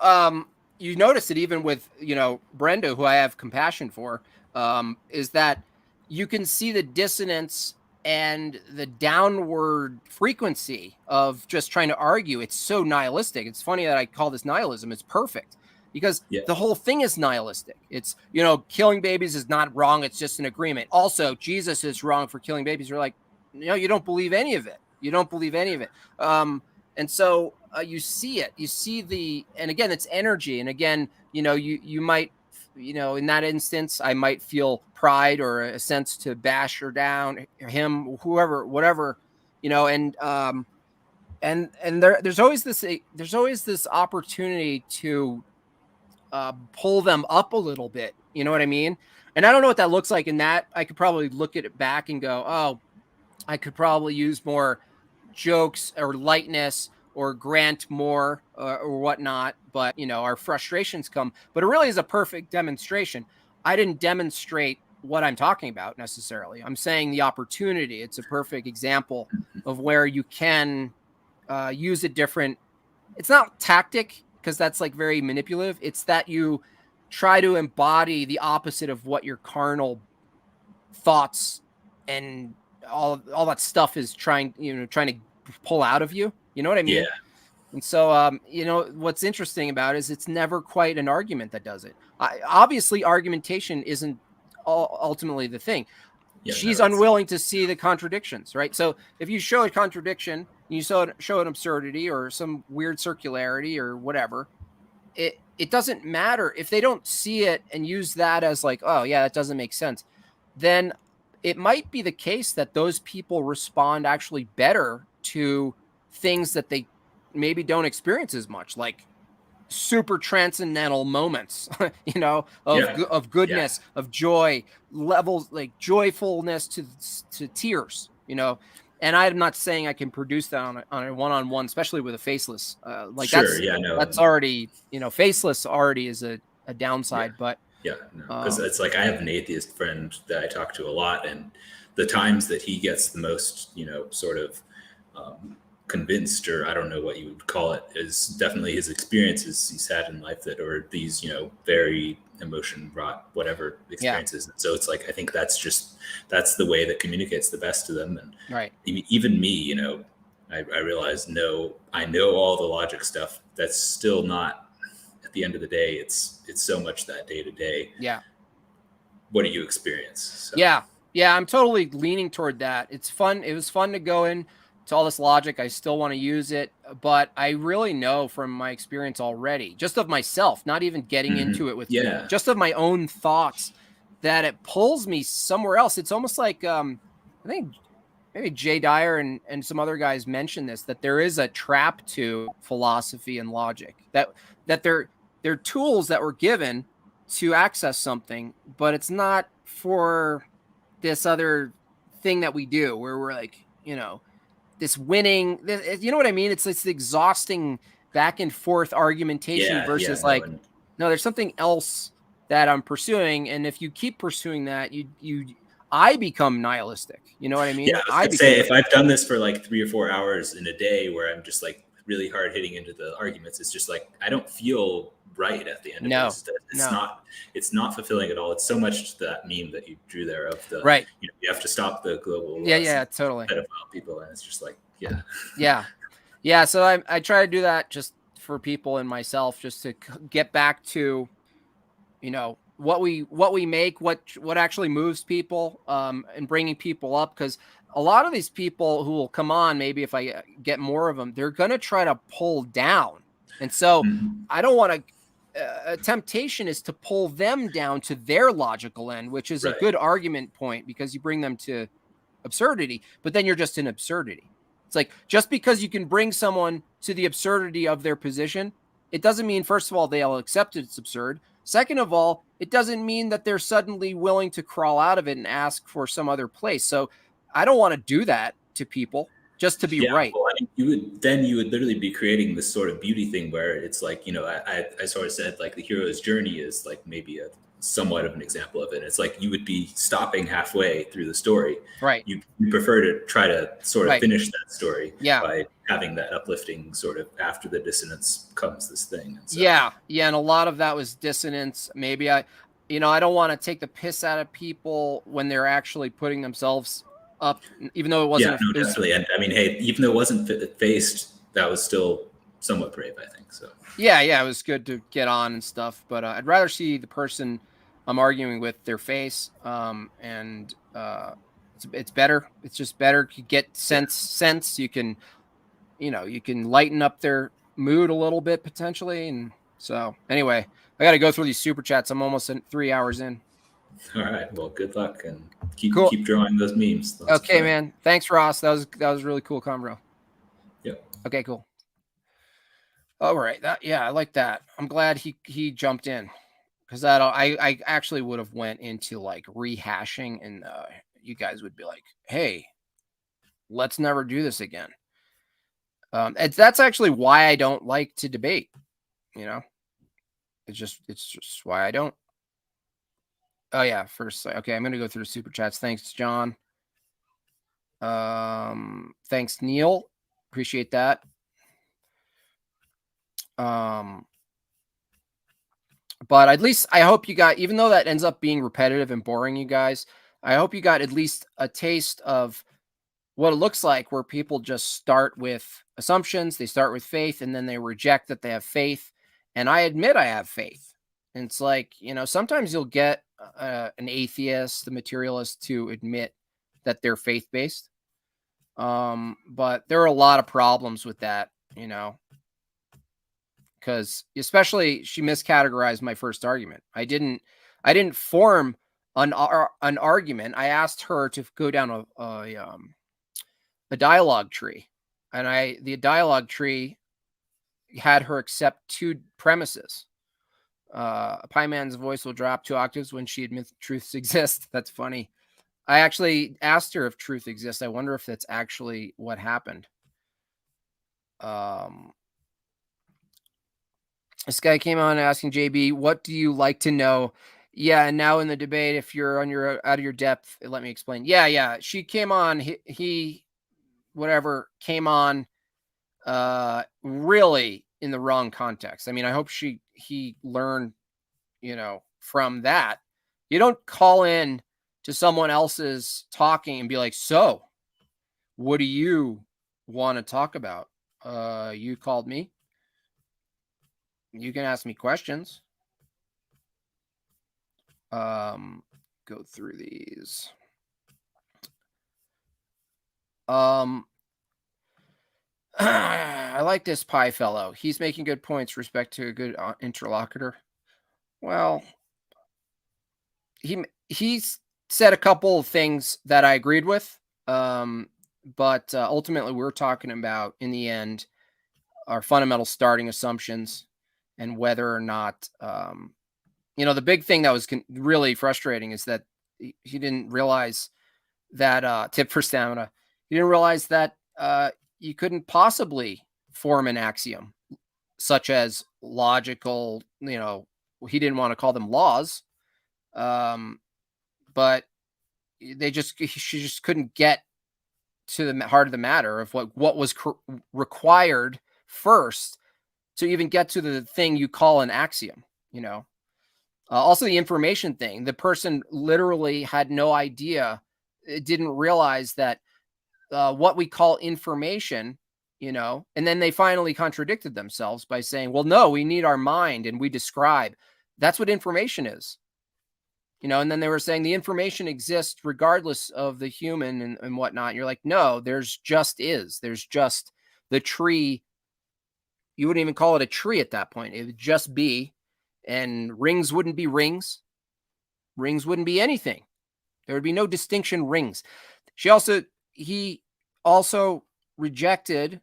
you notice it even with, Brenda, who I have compassion for, is that you can see the dissonance and the downward frequency of just trying to argue. It's so nihilistic. It's funny that I call this nihilism. It's perfect because Yeah. the whole thing is nihilistic. It's, killing babies is not wrong. It's just an agreement. Also, Jesus is wrong for killing babies. You're like, you don't believe any of it. You don't believe any of it. And so you see it, and again, it's energy. And again, you might, in that instance, I might feel pride or a sense to bash her down, him, whoever, whatever, and there's always this opportunity to pull them up a little bit. You know what I mean? And I don't know what that looks like. In that, I could probably look at it back and go, oh, I could probably use more jokes or lightness or grant more or whatnot. But, our frustrations come. But it really is a perfect demonstration. I didn't demonstrate what I'm talking about necessarily. I'm saying the opportunity. It's a perfect example of where you can use a different, it's not tactic, because that's like very manipulative. It's that you try to embody the opposite of what your carnal thoughts and all that stuff is trying to pull out of you. You know what I Yeah. mean? And so, what's interesting about it is it's never quite an argument that does it. Obviously, argumentation isn't ultimately the thing. Yeah. No, She's it's unwilling to see the contradictions, right? So if you show a contradiction, you show an absurdity or some weird circularity or whatever, it doesn't matter if they don't see it and use that as like, oh yeah, that doesn't make sense. Then it might be the case that those people respond actually better to things that they maybe don't experience as much, like super transcendental moments, Yeah. of goodness, of joy, levels like joyfulness to tears, and I'm not saying I can produce that on a one-on-one, especially with a faceless, like Sure. Yeah. No. that's already, faceless already is a Yeah. downside, but, Yeah. No. Because it's like I have an atheist friend that I talk to a lot, and the times that he gets the most, sort of convinced, or I don't know what you would call it, is definitely his experiences he's had in life that are these, very emotion wrought whatever yeah, experiences. And so it's like I think that's the way that communicates the best to them. And right. even me, I realize I know all the logic stuff. That's still not, at the end of the day, it's so much that day to day. Yeah. What do you experience? So. Yeah. Yeah. I'm totally leaning toward that. It's fun. It was fun to go in to all this logic. I still want to use it, but I really know from my experience already, just of myself, not even getting into it with people, Yeah. just of my own thoughts, that it pulls me somewhere else. It's almost like, I think maybe Jay Dyer and some other guys mentioned this, that there is a trap to philosophy and logic, that they're tools that were given to access something, but it's not for this other thing that we do where we're like, this winning, you know what I mean? It's this exhausting back and forth argumentation Yeah. Yeah. versus No. like, And no, there's something else that I'm pursuing. And if you keep pursuing that, I become nihilistic. You know what I yeah, mean? I was I gonna say, become, if I've done this for like 3 or 4 hours in a day where I'm just like really hard hitting into the arguments, it's just like I don't feel right at the end of it. no, It's no, not fulfilling at all. It's so much that meme that you drew there of the, right. you have to stop the global Yeah, totally. pedophile people, and it's just like, yeah. Yeah. So I try to do that just for people and myself, just to get back to, what we make, what actually moves people, and bringing people up, because a lot of these people who will come on, maybe if I get more of them, they're going to try to pull down. And so Mhm. I don't want to, a temptation is to pull them down to their logical end, which is a Right. good argument point because you bring them to absurdity, but then you're just in absurdity. It's like, just because you can bring someone to the absurdity of their position, it doesn't mean, first of all, they'll accept it's absurd. Second of all, it doesn't mean that they're suddenly willing to crawl out of it and ask for some other place. So I don't want to do that to people just to be Yeah, right. well, I mean, you would literally be creating this sort of beauty thing where it's like, I sort of said like the hero's journey is like maybe a somewhat of an example of it. It's like you would be stopping halfway through the story. Right. You prefer to try to sort of Right. finish that story Yeah. by having that uplifting sort of after the dissonance comes this thing. And so, Yeah. And a lot of that was dissonance. Maybe I don't want to take the piss out of people when they're actually putting themselves up, even though it yeah, wasn't, no, it was, definitely. And I mean, hey, even though it wasn't faced, that was still somewhat brave, I think. So yeah, it was good to get on and stuff, but I'd rather see the person I'm arguing with, their face, and it's better. It's just better. You get yeah. sense. You can, you can lighten up their mood a little bit potentially. And so anyway, I got to go through these super chats. I'm almost 3 hours in. All right. Well, good luck, and keep Cool. drawing those memes. Lots Okay, man. Thanks, Ross. That was really cool convo. Yep. Okay, cool. All right. I like that. I'm glad he jumped in, because that I actually would have went into like rehashing, and you guys would be like, "Hey, let's never do this again." That's actually why I don't like to debate. You know, it's just why I don't. Oh yeah, first. Okay, I'm gonna go through the super chats. Thanks, John. Thanks, Neil. Appreciate that. But at least I hope you got, even though that ends up being repetitive and boring, you guys, I hope you got at least a taste of what it looks like, where people just start with assumptions, they start with faith, and then they reject that they have faith. And I admit I have faith. And it's like, sometimes you'll get an atheist, the materialist, to admit that they're faith based. But there are a lot of problems with that, because especially she miscategorized my first argument. I didn't form an argument. I asked her to go down a dialogue tree, and the dialogue tree had her accept 2 premises. A pie man's voice will drop 2 octaves when she admits truths exist. That's funny. I actually asked her if truth exists. I wonder if that's actually what happened. This guy came on asking JB, what do you like to know? Yeah, and now in the debate, if you're out of your depth, let me explain. Yeah. She came on. He whatever came on really in the wrong context. I mean, I hope he learned, from that. You don't call in to someone else's talking and be like, so what do you want to talk about? You called me. You can ask me questions. Go through these. I like this pie fellow. He's making good points with respect to a good interlocutor. Well, he's said a couple of things that I agreed with. But ultimately we're talking about, in the end, our fundamental starting assumptions and whether or not, the big thing that was really frustrating is that he didn't realize that tip for stamina. He didn't realize that you couldn't possibly form an axiom such as logical, he didn't want to call them laws. But she just couldn't get to the heart of the matter of what was required first to even get to the thing you call an axiom, Also the information thing, the person literally had no idea, didn't realize that what we call information, and then they finally contradicted themselves by saying, well, no, we need our mind and we describe. That's what information is. And then they were saying the information exists regardless of the human and whatnot. You're like, no, there's just the tree. You wouldn't even call it a tree at that point. It would just be, and rings wouldn't be rings. Rings wouldn't be anything. There would be no distinction rings. He also rejected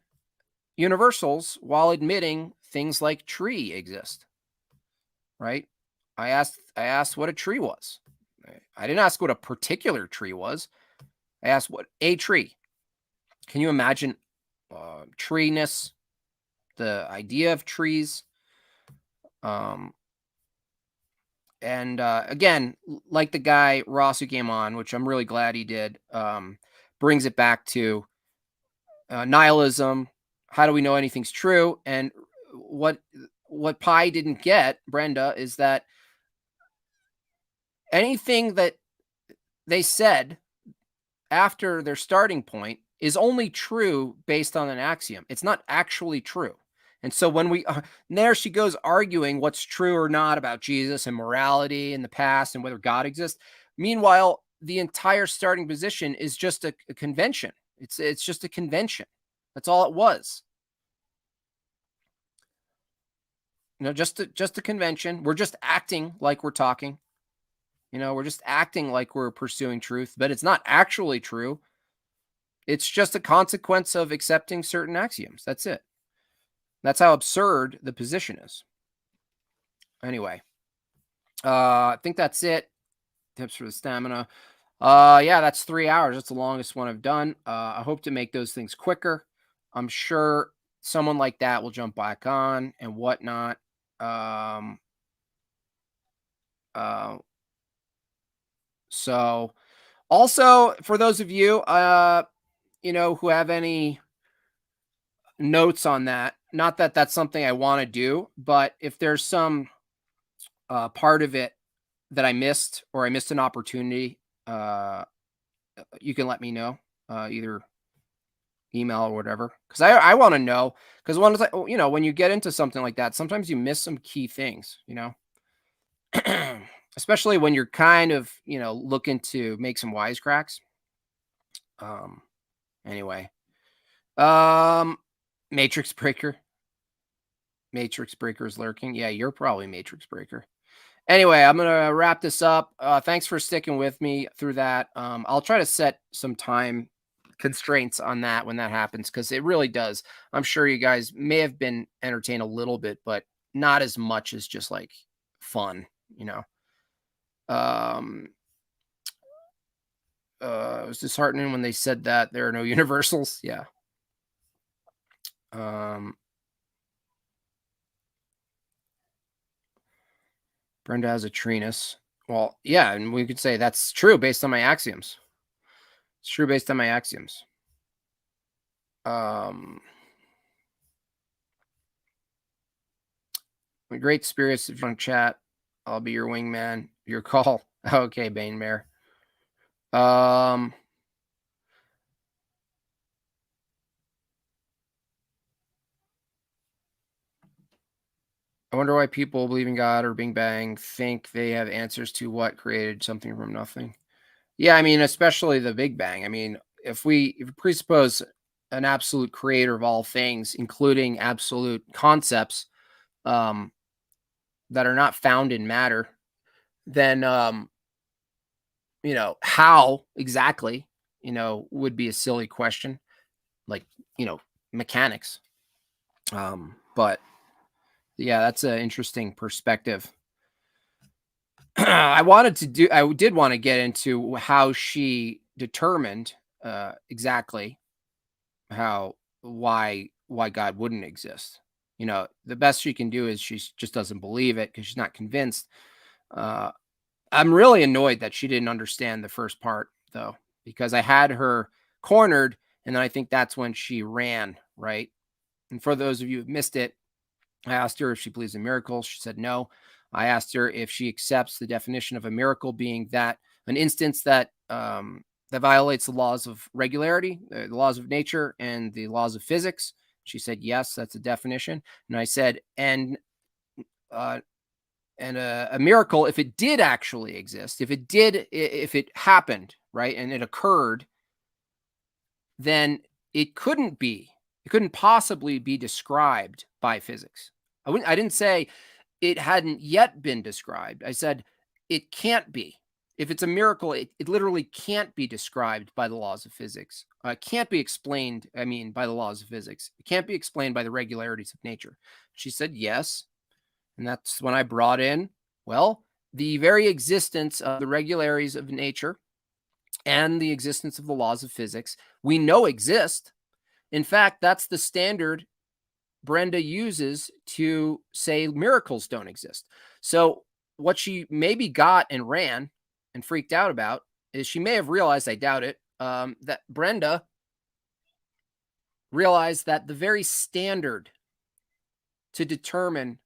universals while admitting things like tree exist. Right? I asked what a tree was. I didn't ask what a particular tree was. I asked what a tree. Can you imagine treeness, the idea of trees? Again, like the guy Ross who came on, which I'm really glad he did, brings it back to nihilism. How do we know anything's true? And what Pi didn't get, Brenda, is that anything that they said after their starting point is only true based on an axiom. It's not actually true. And so when there she goes arguing what's true or not about Jesus and morality in the past and whether God exists. Meanwhile, the entire starting position is just a convention. It's just a convention. That's all it was. Just a convention. We're just acting like we're talking. We're just acting like we're pursuing truth, but it's not actually true. It's just a consequence of accepting certain axioms. That's it. That's how absurd the position is. Anyway, I think that's it. Tips for the stamina. Yeah, that's 3 hours. That's the longest one I've done. I hope to make those things quicker. I'm sure someone like that will jump back on and whatnot. So also for those of you, who have any notes on that, not that that's something I want to do, but if there's some part of it that I missed or I missed an opportunity, you can let me know, either email or whatever. Cause I want to know, cause when you get into something like that, sometimes you miss some key things, especially when you're kind of, looking to make some wisecracks. Anyway, Matrix Breaker is lurking. Yeah, you're probably Matrix Breaker. Anyway, I'm going to wrap this up. Thanks for sticking with me through that. I'll try to set some time constraints on that when that happens, because it really does. I'm sure you guys may have been entertained a little bit, but not as much as just like fun, you know. Um, it was disheartening when they said that there are no universals. Yeah. Um, Brenda has a treenus. Well, yeah, and we could say that's true based on my axioms. It's true based on my axioms. Um, Great spirits. If you want to chat, I'll be your wingman. Your call. Okay, Bane Bear. I wonder why people believe in God or Big Bang think they have answers to what created something from nothing. Yeah, I mean, especially the Big Bang. I mean, if we presuppose an absolute creator of all things, including absolute concepts um, that are not found in matter, then how exactly, would be a silly question, like, mechanics. But yeah, that's an interesting perspective. I did want to get into how she determined exactly why God wouldn't exist. The best she can do is she just doesn't believe it because she's not convinced. Uh, I'm really annoyed that she didn't understand the first part though, because I had her cornered, and then I think that's when she ran, right? And for those of you who missed it, I asked her if she believes in miracles. She said no. I asked her if she accepts the definition of a miracle being that an instance that violates the laws of regularity, the laws of nature, and the laws of physics. She said yes, that's a definition. And I said, uh, a miracle, if it did actually exist, if it happened, right, and it occurred, then it couldn't possibly be described by physics. I didn't say it hadn't yet been described. I said it can't be. If it's a miracle, it literally can't be described by the laws of physics. It can't be explained, by the laws of physics. It can't be explained by the regularities of nature. She said yes. And that's when I brought in, well, the very existence of the regularities of nature and the existence of the laws of physics we know exist. In fact, that's the standard Brenda uses to say miracles don't exist. So what she maybe got and ran and freaked out about is she may have realized, I doubt it, that Brenda realized that the very standard to determine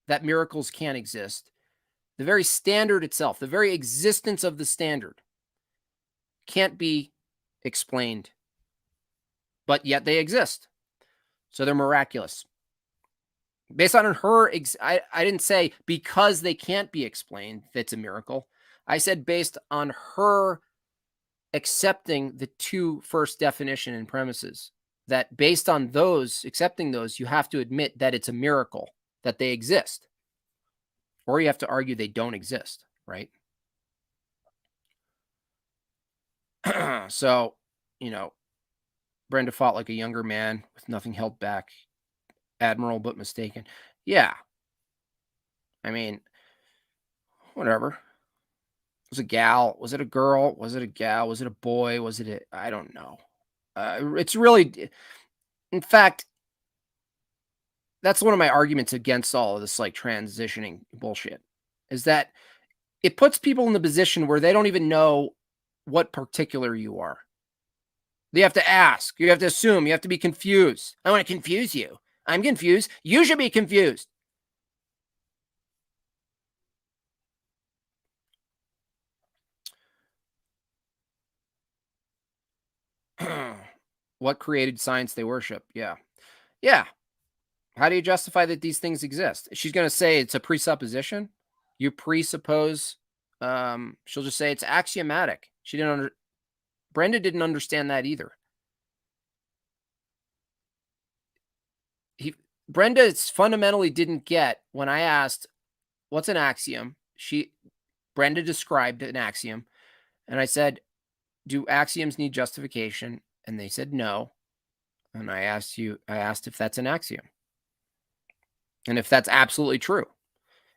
that miracles can't exist, the very standard itself, the very existence of the standard can't be explained, but yet they exist. So they're miraculous. Based on her, I didn't say because they can't be explained, that's a miracle. I said based on her accepting the two first definition and premises, that based on those, accepting those, you have to admit that it's a miracle that they exist. Or you have to argue they don't exist, right? So, Brenda fought like a younger man with nothing held back, admirable but mistaken. Yeah. I mean, whatever. It was a gal. Was it a girl? Was it a gal? Was it a boy? I don't know. It's really, in fact, that's one of my arguments against all of this like transitioning bullshit, is that it puts people in the position where they don't even know what particular you are. They have to ask. You have to assume. You have to be confused. I want to confuse you. I'm confused. You should be confused. What created science they worship? Yeah. Yeah. How do you justify that these things exist? She's going to say it's a presupposition. You presuppose. She'll just say it's axiomatic. Brenda didn't understand that either. Brenda fundamentally didn't get when I asked, what's an axiom? Brenda described an axiom. And I said, do axioms need justification? And they said no. And I asked if that's an axiom. And if that's absolutely true.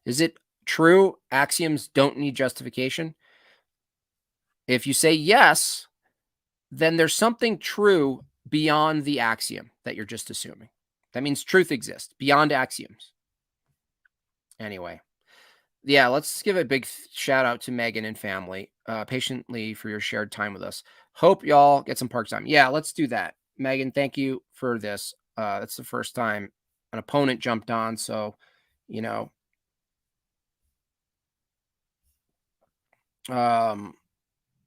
Is it true axioms don't need justification? If you say yes, then there's something true beyond the axiom that you're just assuming. That means truth exists beyond axioms. Anyway, yeah, let's give a big shout out to Megan and family patiently for your shared time with us. Hope y'all get some park time. Yeah, let's do that. Megan, thank you for this. That's the first time an opponent jumped on. So, you know,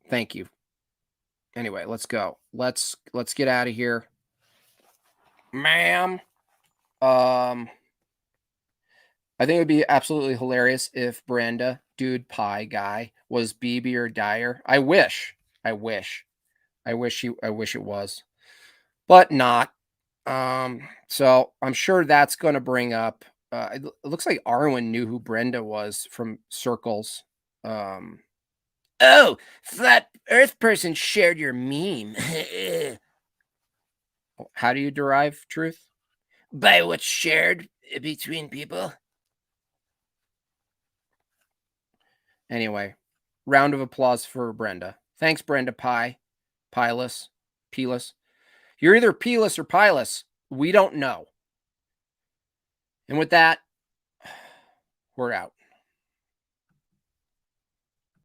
thank you. Anyway, let's go. Let's get out of here. Ma'am. I think it would be absolutely hilarious if Brenda, dude pie guy, was BB or Dyer. I wish it was, but not. So I'm sure that's going to bring up. It looks like Arwen knew who Brenda was from circles. Oh, flat Earth person shared your meme. How do you derive truth? By what's shared between people. Anyway, round of applause for Brenda. Thanks, Brenda Pie. Pilus. Peeless. You're either Peeless or Pilus. We don't know. And with that, we're out.